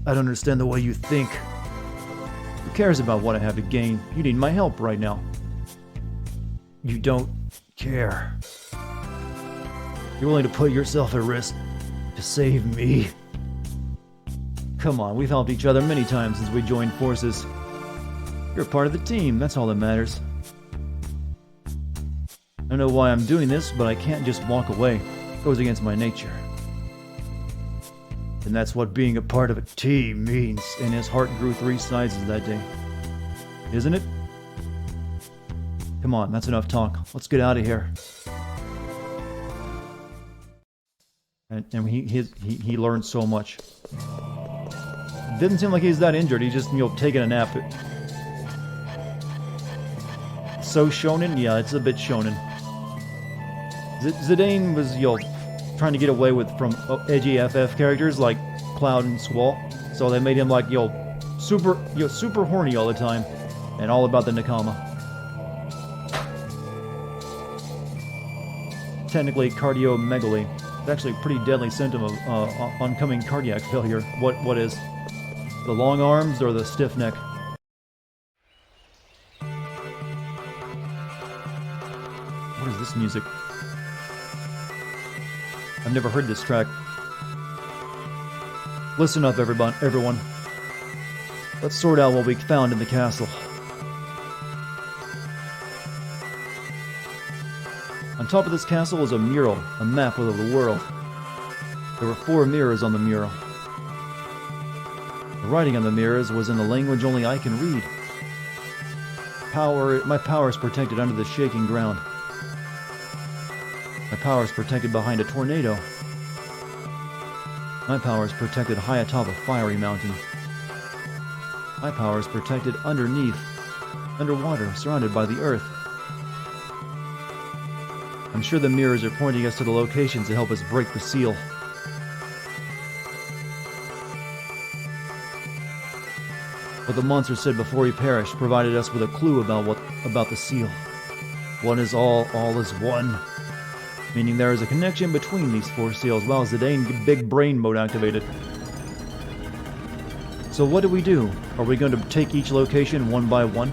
I don't understand the way you think. Who cares about what I have to gain? You need my help right now. You don't care. You're willing to put yourself at risk to save me? Come on, we've helped each other many times since we joined forces. You're a part of the team, that's all that matters. I don't know why I'm doing this, but I can't just walk away. It goes against my nature. And that's what being a part of a team means, and his heart grew 3 sizes that day. Isn't it? Come on, that's enough talk. Let's get out of here. And he learned so much. Didn't seem like he's that injured. He's just, you know, taking a nap. so shonen? Yeah, it's a bit shonen. Zidane was, trying to get away from edgy FF characters like Cloud and Squall. So they made him like, super horny all the time. And all about the Nakama. Technically, cardiomegaly. It's actually a pretty deadly symptom of oncoming cardiac failure. What is? The long arms or the stiff neck? What is this music? I've never heard this track. Listen up, everyone. Let's sort out what we found in the castle. On top of this castle was a mural, a map of the world. There were 4 mirrors on the mural. The writing on the mirrors was in the language only I can read. My power is protected under the shaking ground. My power is protected behind a tornado. My power is protected high atop a fiery mountain. My power is protected underwater, surrounded by the earth. I'm sure the mirrors are pointing us to the locations to help us break the seal. What the monster said before he perished provided us with a clue about the seal. One is all is one. Meaning there is a connection between these 4 seals, while Zidane big brain mode activated. So what do? Are we going to take each location one by one?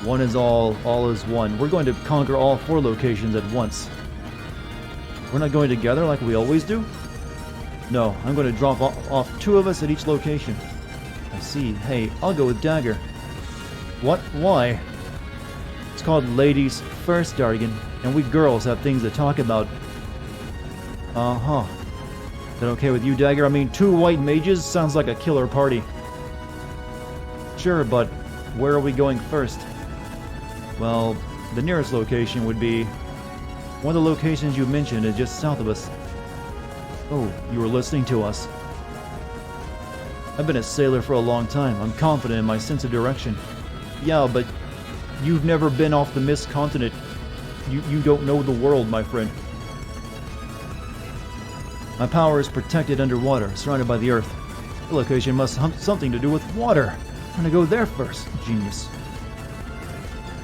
One is all is one. We're going to conquer all 4 locations at once. We're not going together like we always do? No, I'm going to drop off 2 of us at each location. I see. Hey, I'll go with Dagger. What? Why? It's called Ladies First, Dartigan, and we girls have things to talk about. Uh-huh. Is that okay with you, Dagger? I mean, 2 white mages sounds like a killer party. Sure, but where are we going first? Well, the nearest location would be one of the locations you mentioned is just south of us. Oh, you were listening to us. I've been a sailor for a long time. I'm confident in my sense of direction. Yeah, but you've never been off the Mist continent. You don't know the world, my friend. My power is protected underwater, surrounded by the earth. The location must have something to do with water. I'm gonna go there first. Genius.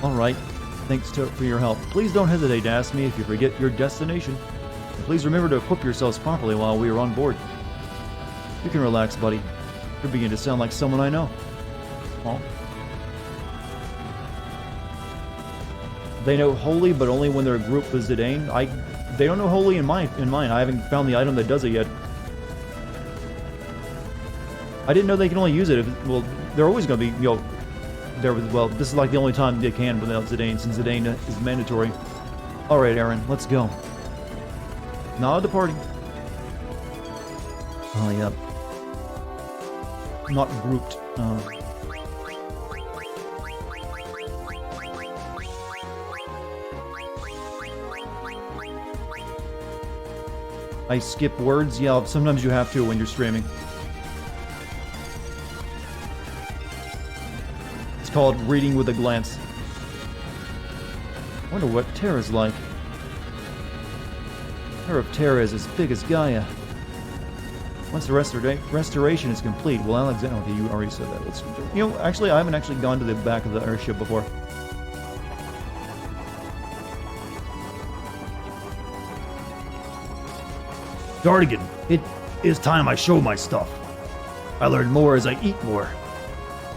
Alright, thanks for your help. Please don't hesitate to ask me if you forget your destination. And please remember to equip yourselves properly while we are on board. You can relax, buddy. You're beginning to sound like someone I know. Oh. They know Holy, but only when they're grouped with Zidane. They don't know Holy in mine. I haven't found the item that does it yet. I didn't know they can only use it if, well, they're always going to be, well, this is like the only time they can without Zidane, since Zidane is mandatory. Alright, Aaron, let's go. Now departing. Oh, yeah. Not grouped. I skip words? Yeah, sometimes you have to when you're streaming. It's called reading with a glance. I wonder what Terra's like. Terra of Terra is as big as Gaia. Once the restoration is complete, well, Alexander... Okay, you already said that. Let's... actually, I haven't actually gone to the back of the airship before. Dartigan, it is time I show my stuff. I learn more as I eat more.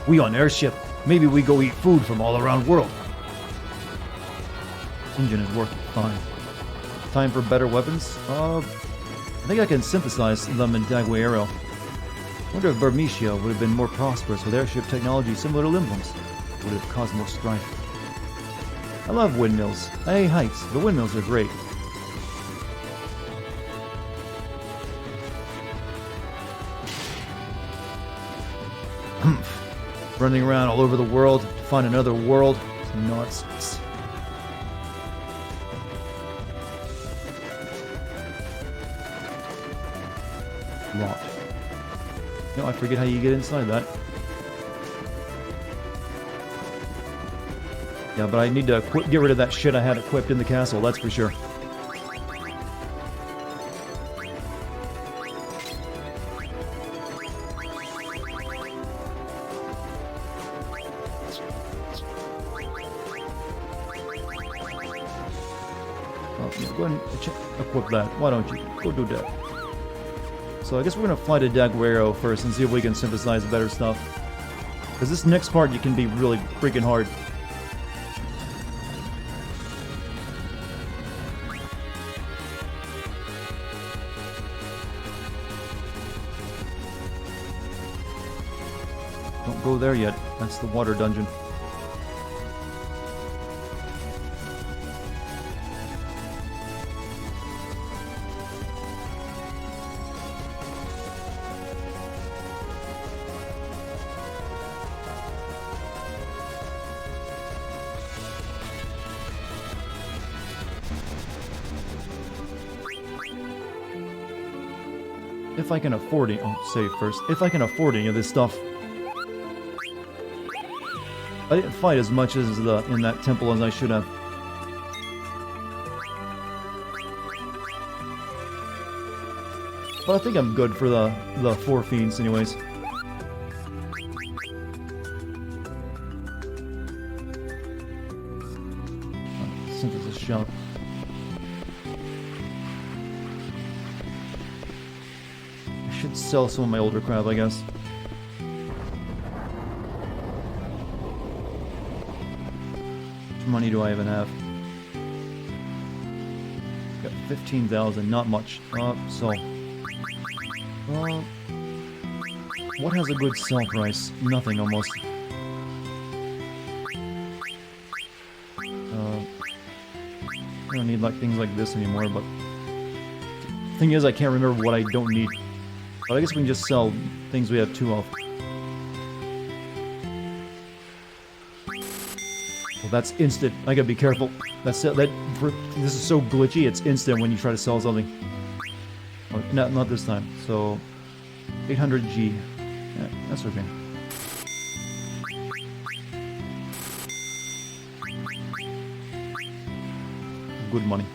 We on airship, maybe we go eat food from all around world. Engine is working fine. Time for better weapons? I think I can synthesize them in Daguerrero. Wonder if Burmecia would have been more prosperous with airship technology similar to Limblom's. Would have caused more strife. I love windmills. I hate heights, but windmills are great. Running around all over the world to find another world. It's nonsense. Locked. No, I forget how you get inside that. Yeah, but I need to get rid of that shit I had equipped in the castle, that's for sure. Oh, yeah, go ahead and equip that. Why don't you? Go do that. So I guess we're gonna fly to Daguerrero first and see if we can synthesize better stuff. Because this next part can be really freaking hard. Don't go there yet. That's the water dungeon. If I can afford it, oh, save first. If I can afford any of this stuff. I didn't fight as much as in that temple as I should have. But I think I'm good for the 4 fiends anyways. Synthesis shop. I should sell some of my older crap, I guess. How much money do I even have? Got 15,000, not much. So... what has a good sell price? Nothing, almost. I don't need like things like this anymore, but... the thing is, I can't remember what I don't need. But I guess we can just sell things we have 2 of. Well, that's instant. I gotta be careful. This is so glitchy, it's instant when you try to sell something. Oh, not this time. So, 800G. Yeah, that's okay. Good money.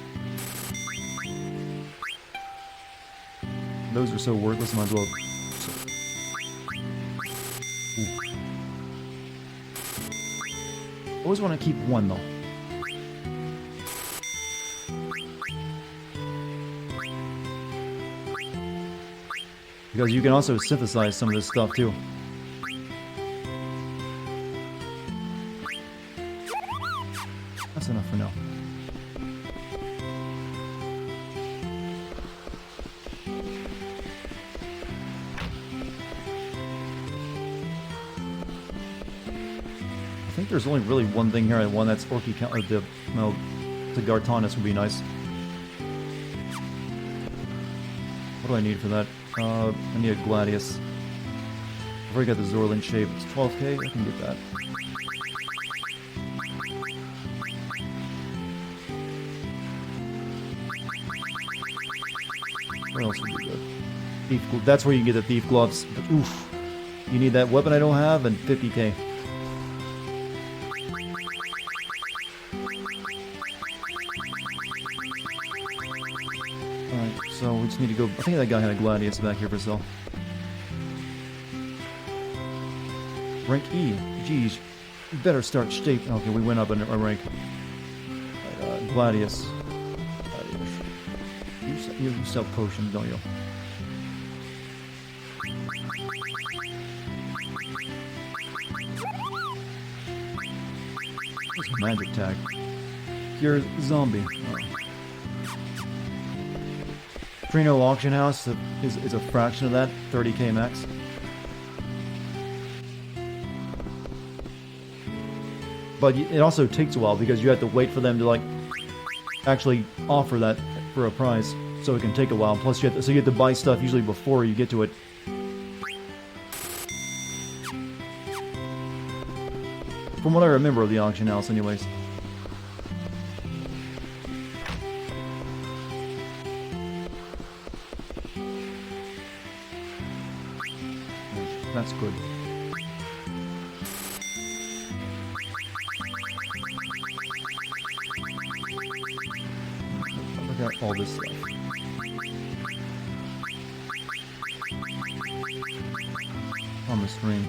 Those are so worthless, might as well. Always want to keep 1 though. Because you can also synthesize some of this stuff too. That's enough for now. I think there's only really one thing here I want, that's Orky Count. The Gartanis would be nice. What do I need for that? I need a Gladius. I've already got the Zorlin shape. It's 12k, I can get that. What else would be good? Thief, that's where you can get the Thief Gloves. But, oof. You need that weapon I don't have, and 50k. So we just need to go... I think that guy had a Gladius back here for sale. Rank E. Geez. You better start state... Okay, we went up a rank. Gladius. You sell potions, don't you? What's magic tag? You're zombie. Oh. Trino Auction House is a fraction of that, 30k max. But it also takes a while because you have to wait for them to like actually offer that for a price, so it can take a while. Plus, you have to buy stuff usually before you get to it. From what I remember of the auction house, anyways. That's good. got all this stuff. On the string.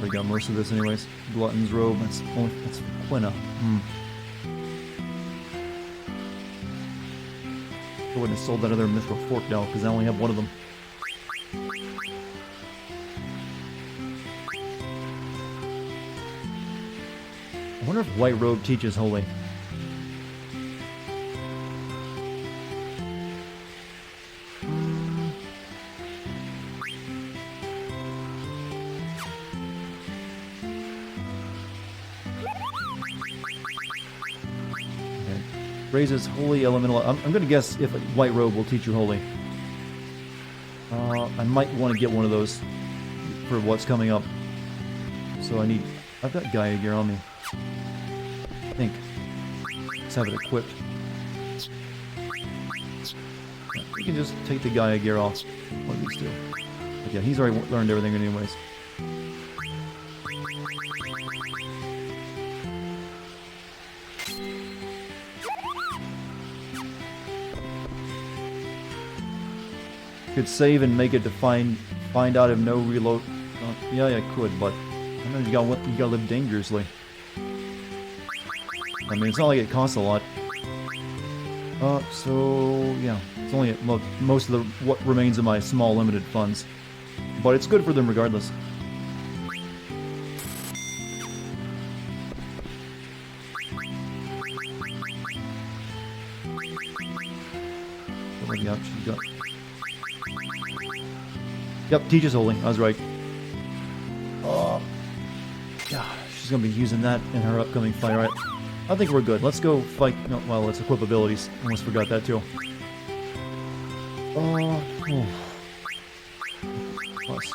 I got most of this anyways. Glutton's robe, that's Quina. I wouldn't have sold that other mithril fork now, because I only have one of them. I wonder if white robe teaches holy. Raises holy elemental. I'm going to guess if a white robe will teach you holy. I might want to get one of those for what's coming up. So I've got Gaia gear on me. I think. Let's have it equipped. We can just take the Gaia gear off. One of these two. But yeah, he's already learned everything anyways. Could save and make it to find out if no reload. Yeah, I could, but I know you gotta live dangerously. I mean, it's not like it costs a lot. So yeah, it's only most of what remains of my small limited funds, but it's good for them regardless. Yeah, she's got. Yep, teaches holy. I was right. Oh, yeah, she's gonna be using that in her upcoming fight. Right? I think we're good. Let's go fight. No, well, let's equip abilities. Almost forgot that too. Plus,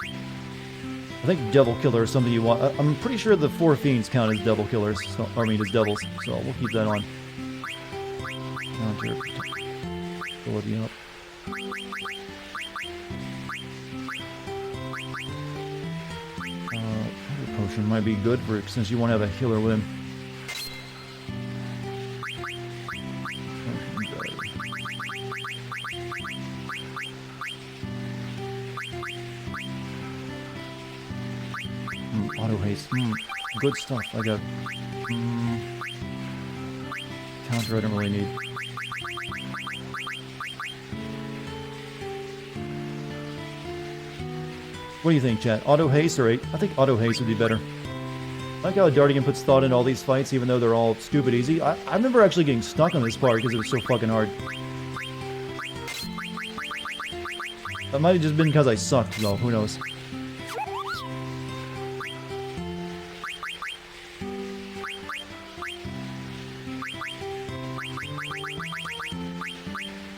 I think Devil Killer is something you want. I'm pretty sure the 4 fiends count as Devil Killers. So, I mean, as devils. So we'll keep that on. Ability up. Potion might be good for it since you won't have a healer with him. Auto haste. Good stuff. I got counter I don't really need. What do you think, chat? Auto haste or 8? I think auto haste would be better. I like how Dartigan puts thought into all these fights, even though they're all stupid easy. I remember actually getting stuck on this part because it was so fucking hard. That might have just been because I sucked, though. Who knows?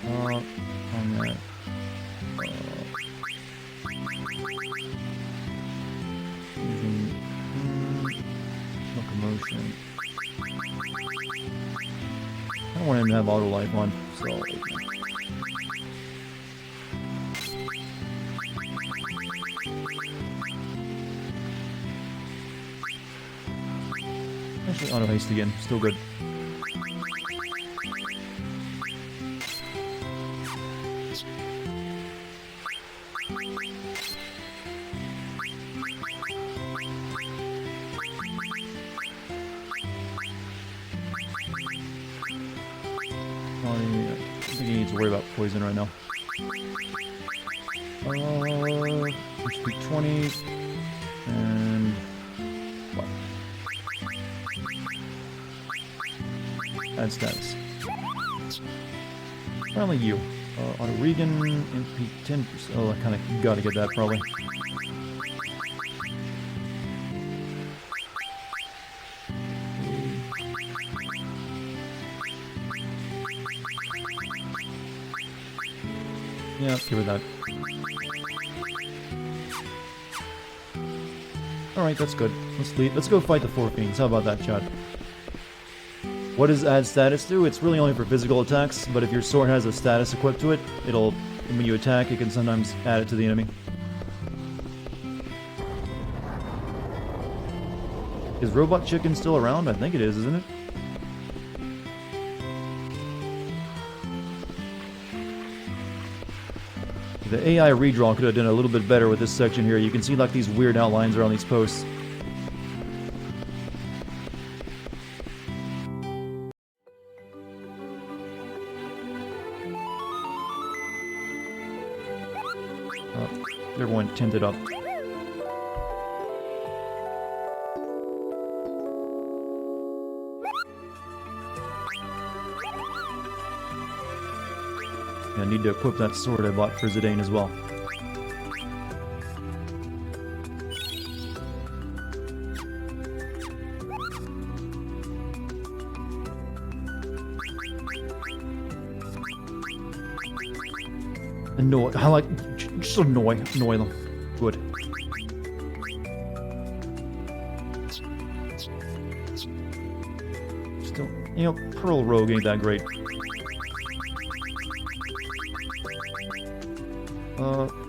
On that. Locomotion. I don't want him to have auto life on, so. Actually, auto haste again. Still good. I think he needs to worry about poison right now. HP 20 and what? Add status. Finally, you. Auto Regan, MP 10%. Oh, I kind of gotta get that probably. Yeah, let's give her that. Alright, that's good. Let's leave. Let's go fight the 4 fiends. How about that, Chad? What does add status do? It's really only for physical attacks, but if your sword has a status equipped to it, when you attack, it can sometimes add it to the enemy. Is Robot Chicken still around? I think it is, isn't it? The AI redraw could have done a little bit better with this section here. You can see like these weird outlines around these posts. Everyone tinted up. I need to equip that sword I bought for Zidane as well. Annoy. I like just annoy them. Good. Still, you know, Pearl Rogue ain't that great.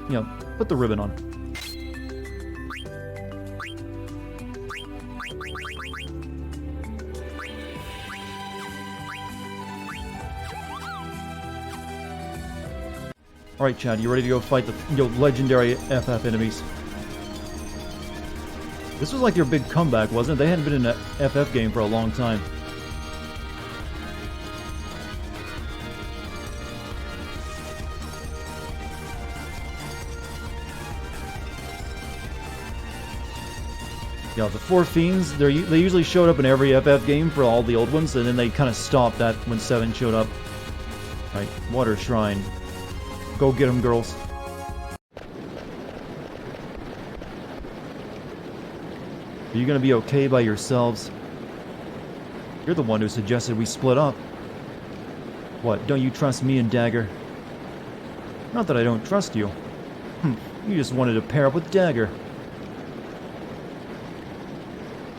Yeah, put the ribbon on. Alright, Chad, you ready to go fight the legendary FF enemies? This was like your big comeback, wasn't it? They hadn't been in an FF game for a long time. Yeah, the Four Fiends, they usually showed up in every FF game for all the old ones, and then they kind of stopped that when 7 showed up. Right, Water Shrine. Go get them, girls. Are you gonna be okay by yourselves? You're the one who suggested we split up. What, don't you trust me and Dagger? Not that I don't trust you. You just wanted to pair up with Dagger.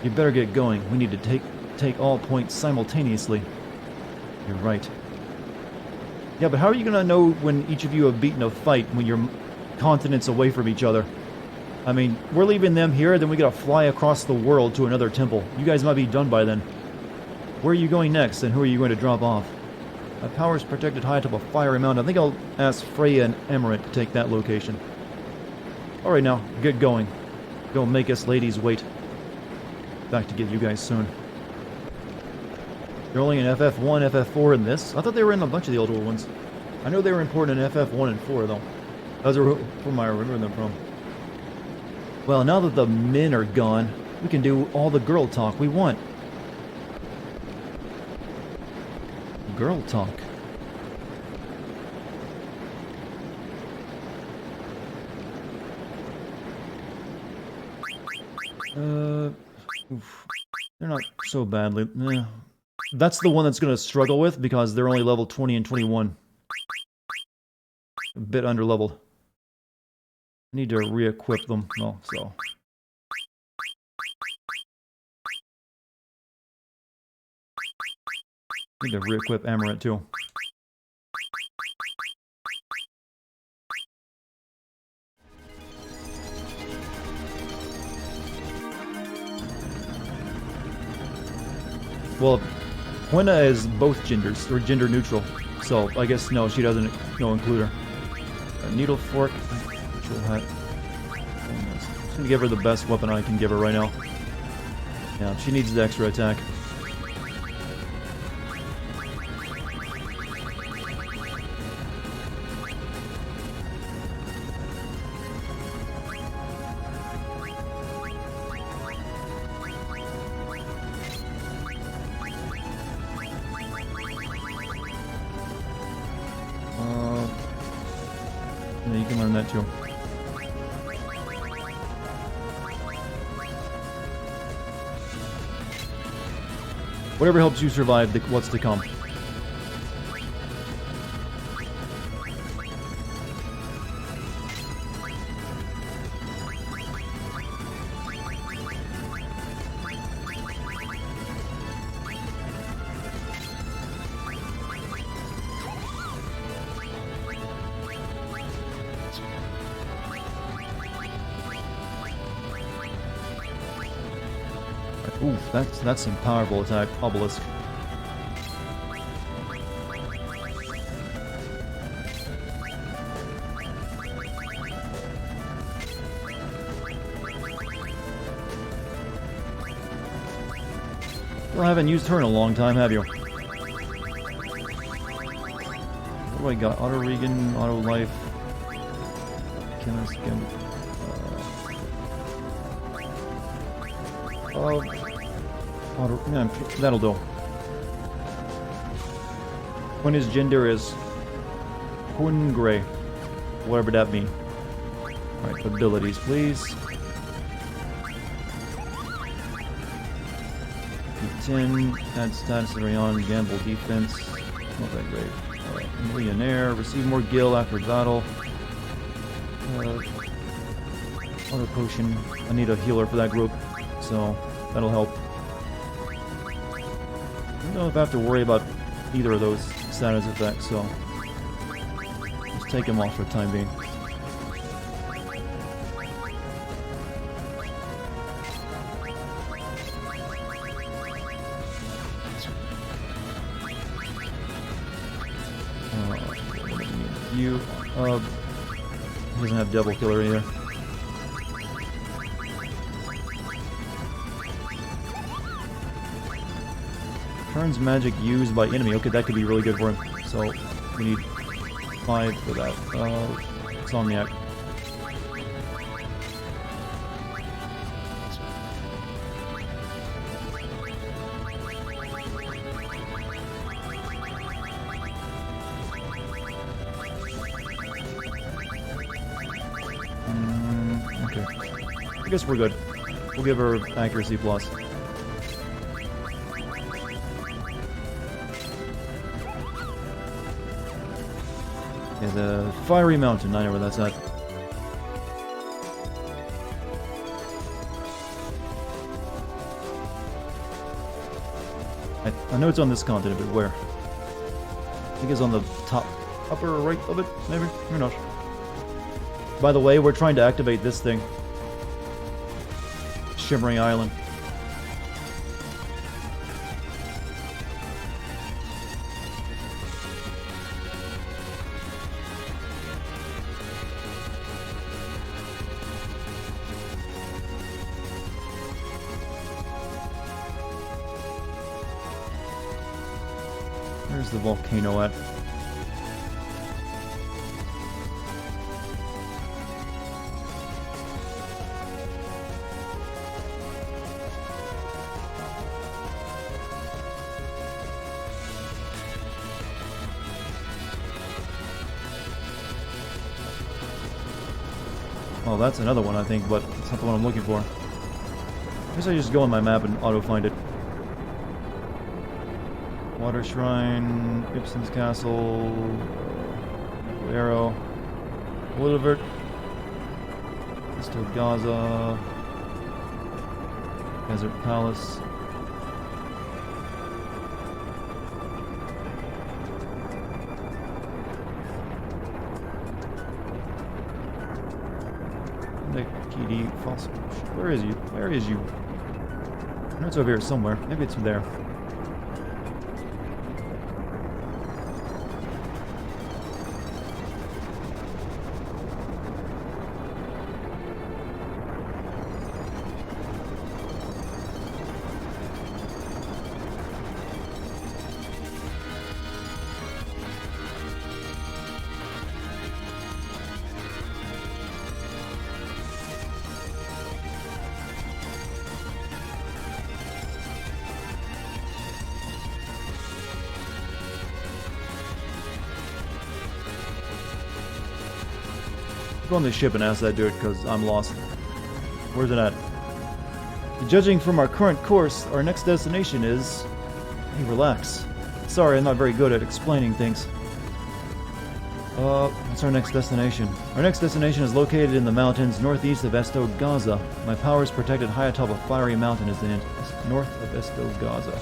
You better get going. We need to take all points simultaneously. You're right. Yeah, but how are you gonna know when each of you have beaten a fight when you're continents away from each other? I mean, we're leaving them here, then we gotta fly across the world to another temple. You guys might be done by then. Where are you going next, and who are you going to drop off? My power's protected high atop a fiery mountain. I think I'll ask Freya and Emerald to take that location. Alright now, get going. Don't make us ladies wait. Back to get you guys soon. They're only in FF1, FF4 in this? I thought they were in a bunch of the older ones. I know they were important in FF1 and 4 though. Those are where I remember them from. Well, now that the men are gone, we can do all the girl talk we want. Girl talk? Oof. They're not so badly. That's the one that's going to struggle with because they're only level 20 and 21. A bit under-leveled. I need to re-equip them. Well, so... need to re-equip Amaret too. Well, Quina is both genders, or gender neutral, so I guess no, she doesn't include her. A needle fork, neutral hat. I'm just gonna give her the best weapon I can give her right now. Yeah, she needs the extra attack. Yeah, you can learn that too. Whatever helps you survive what's to come. Oof, that's some powerful attack. Obelisk. You haven't used her in a long time, have you? What do I got? Auto Regen, Auto Life. Chemist, Auto, yeah, that'll do. When his gender is Hungry, whatever that means. Alright, abilities, please. 10, add status early on, gamble defense. Not that great. Alright, millionaire, receive more gil after battle. Auto potion. I need a healer for that group, so that'll help. I don't know if I have to worry about either of those status effects, so just take them off for the time being. You, he doesn't have Devil Killer either. Turns magic used by enemy. Okay, that could be really good for him. So, we need 5 for that. Insomniac. Okay. I guess we're good. We'll give her accuracy plus. Yeah, the Fiery Mountain. I know where that's at. I know it's on this continent, but where? I think it's on the top, upper right of it, maybe? Who knows? By the way, we're trying to activate this thing. Shimmering Island. Where's the volcano at? Oh, that's another one, I think, but it's not the one I'm looking for. I guess I just go on my map and auto-find it. Water Shrine, Ibsen's Castle, Arrow, Woodovert, Esto Gaza, Desert Palace. KD Fossil. Where is you? Where is you? I know it's over here somewhere. Maybe it's there. Go on the ship and ask that dude, because I'm lost. Where's it at? Judging from our current course, our next destination is... Hey, relax. Sorry, I'm not very good at explaining things. What's our next destination? Our next destination is located in the mountains northeast of Esto Gaza. My power is protected high atop a fiery mountain is the north of Esto Gaza.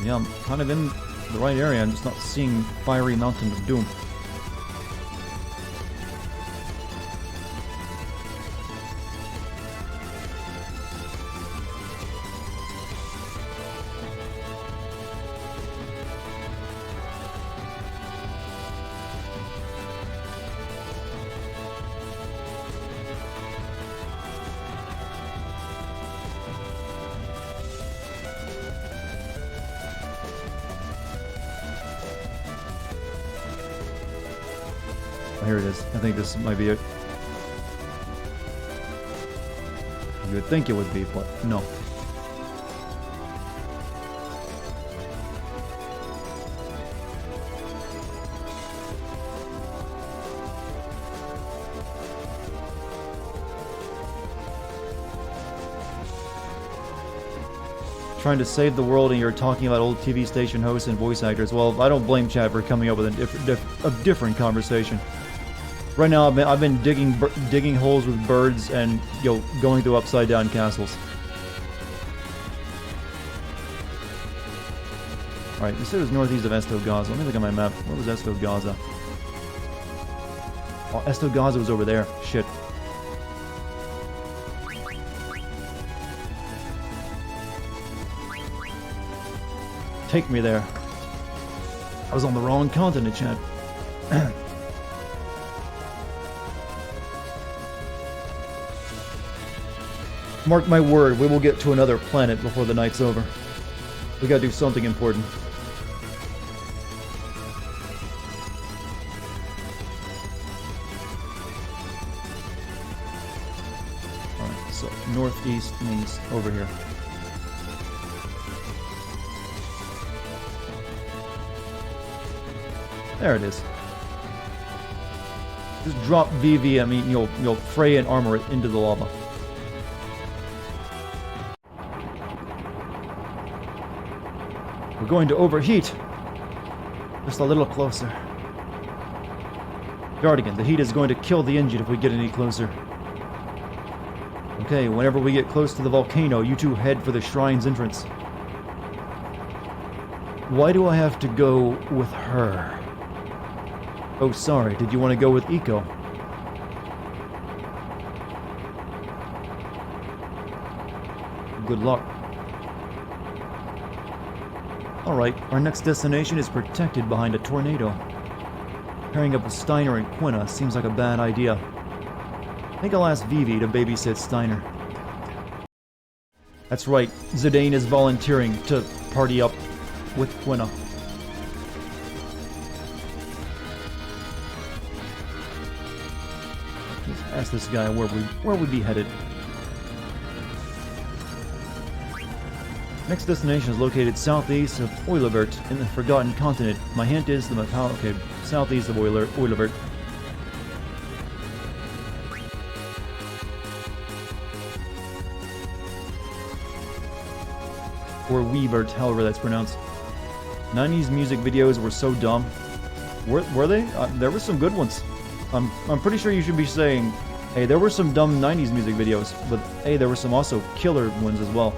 Yeah, I'm kind of in the right area. I'm just not seeing Fiery Mountain of Doom. Here it is. I think this might be it. You would think it would be, but no. Trying to save the world and you're talking about old TV station hosts and voice actors. Well, I don't blame Chad for coming up with a different conversation. Right now, I've been digging holes with birds and going through upside down castles. All right, this is northeast of Estogaza. Let me look at my map. Where was Estogaza? Oh, Estogaza was over there. Shit. Take me there. I was on the wrong continent, Chad. Mark my word, we will get to another planet before the night's over. We gotta do something important. Alright, so northeast means over here. There it is. Just drop VV. I mean, you'll fray and armor it into the lava. We're going to overheat. Just a little closer. Dartigan, the heat is going to kill the engine if we get any closer. Okay, whenever we get close to the volcano, you two head for the shrine's entrance. Why do I have to go with her? Oh, sorry. Did you want to go with Eco? Good luck. Alright, our next destination is protected behind a tornado. Pairing up with Steiner and Quina seems like a bad idea. I think I'll ask Vivi to babysit Steiner. That's right, Zidane is volunteering to party up with Quina. Ask this guy where we'd be headed. Next destination is located southeast of Oilevert in the Forgotten Continent. My hint is the okay, southeast of Oilevert. Or Weevert, however that's pronounced. 90s music videos were so dumb. Were they? There were some good ones. I'm pretty sure you should be saying, hey, there were some dumb 90s music videos, but hey, there were some also killer ones as well.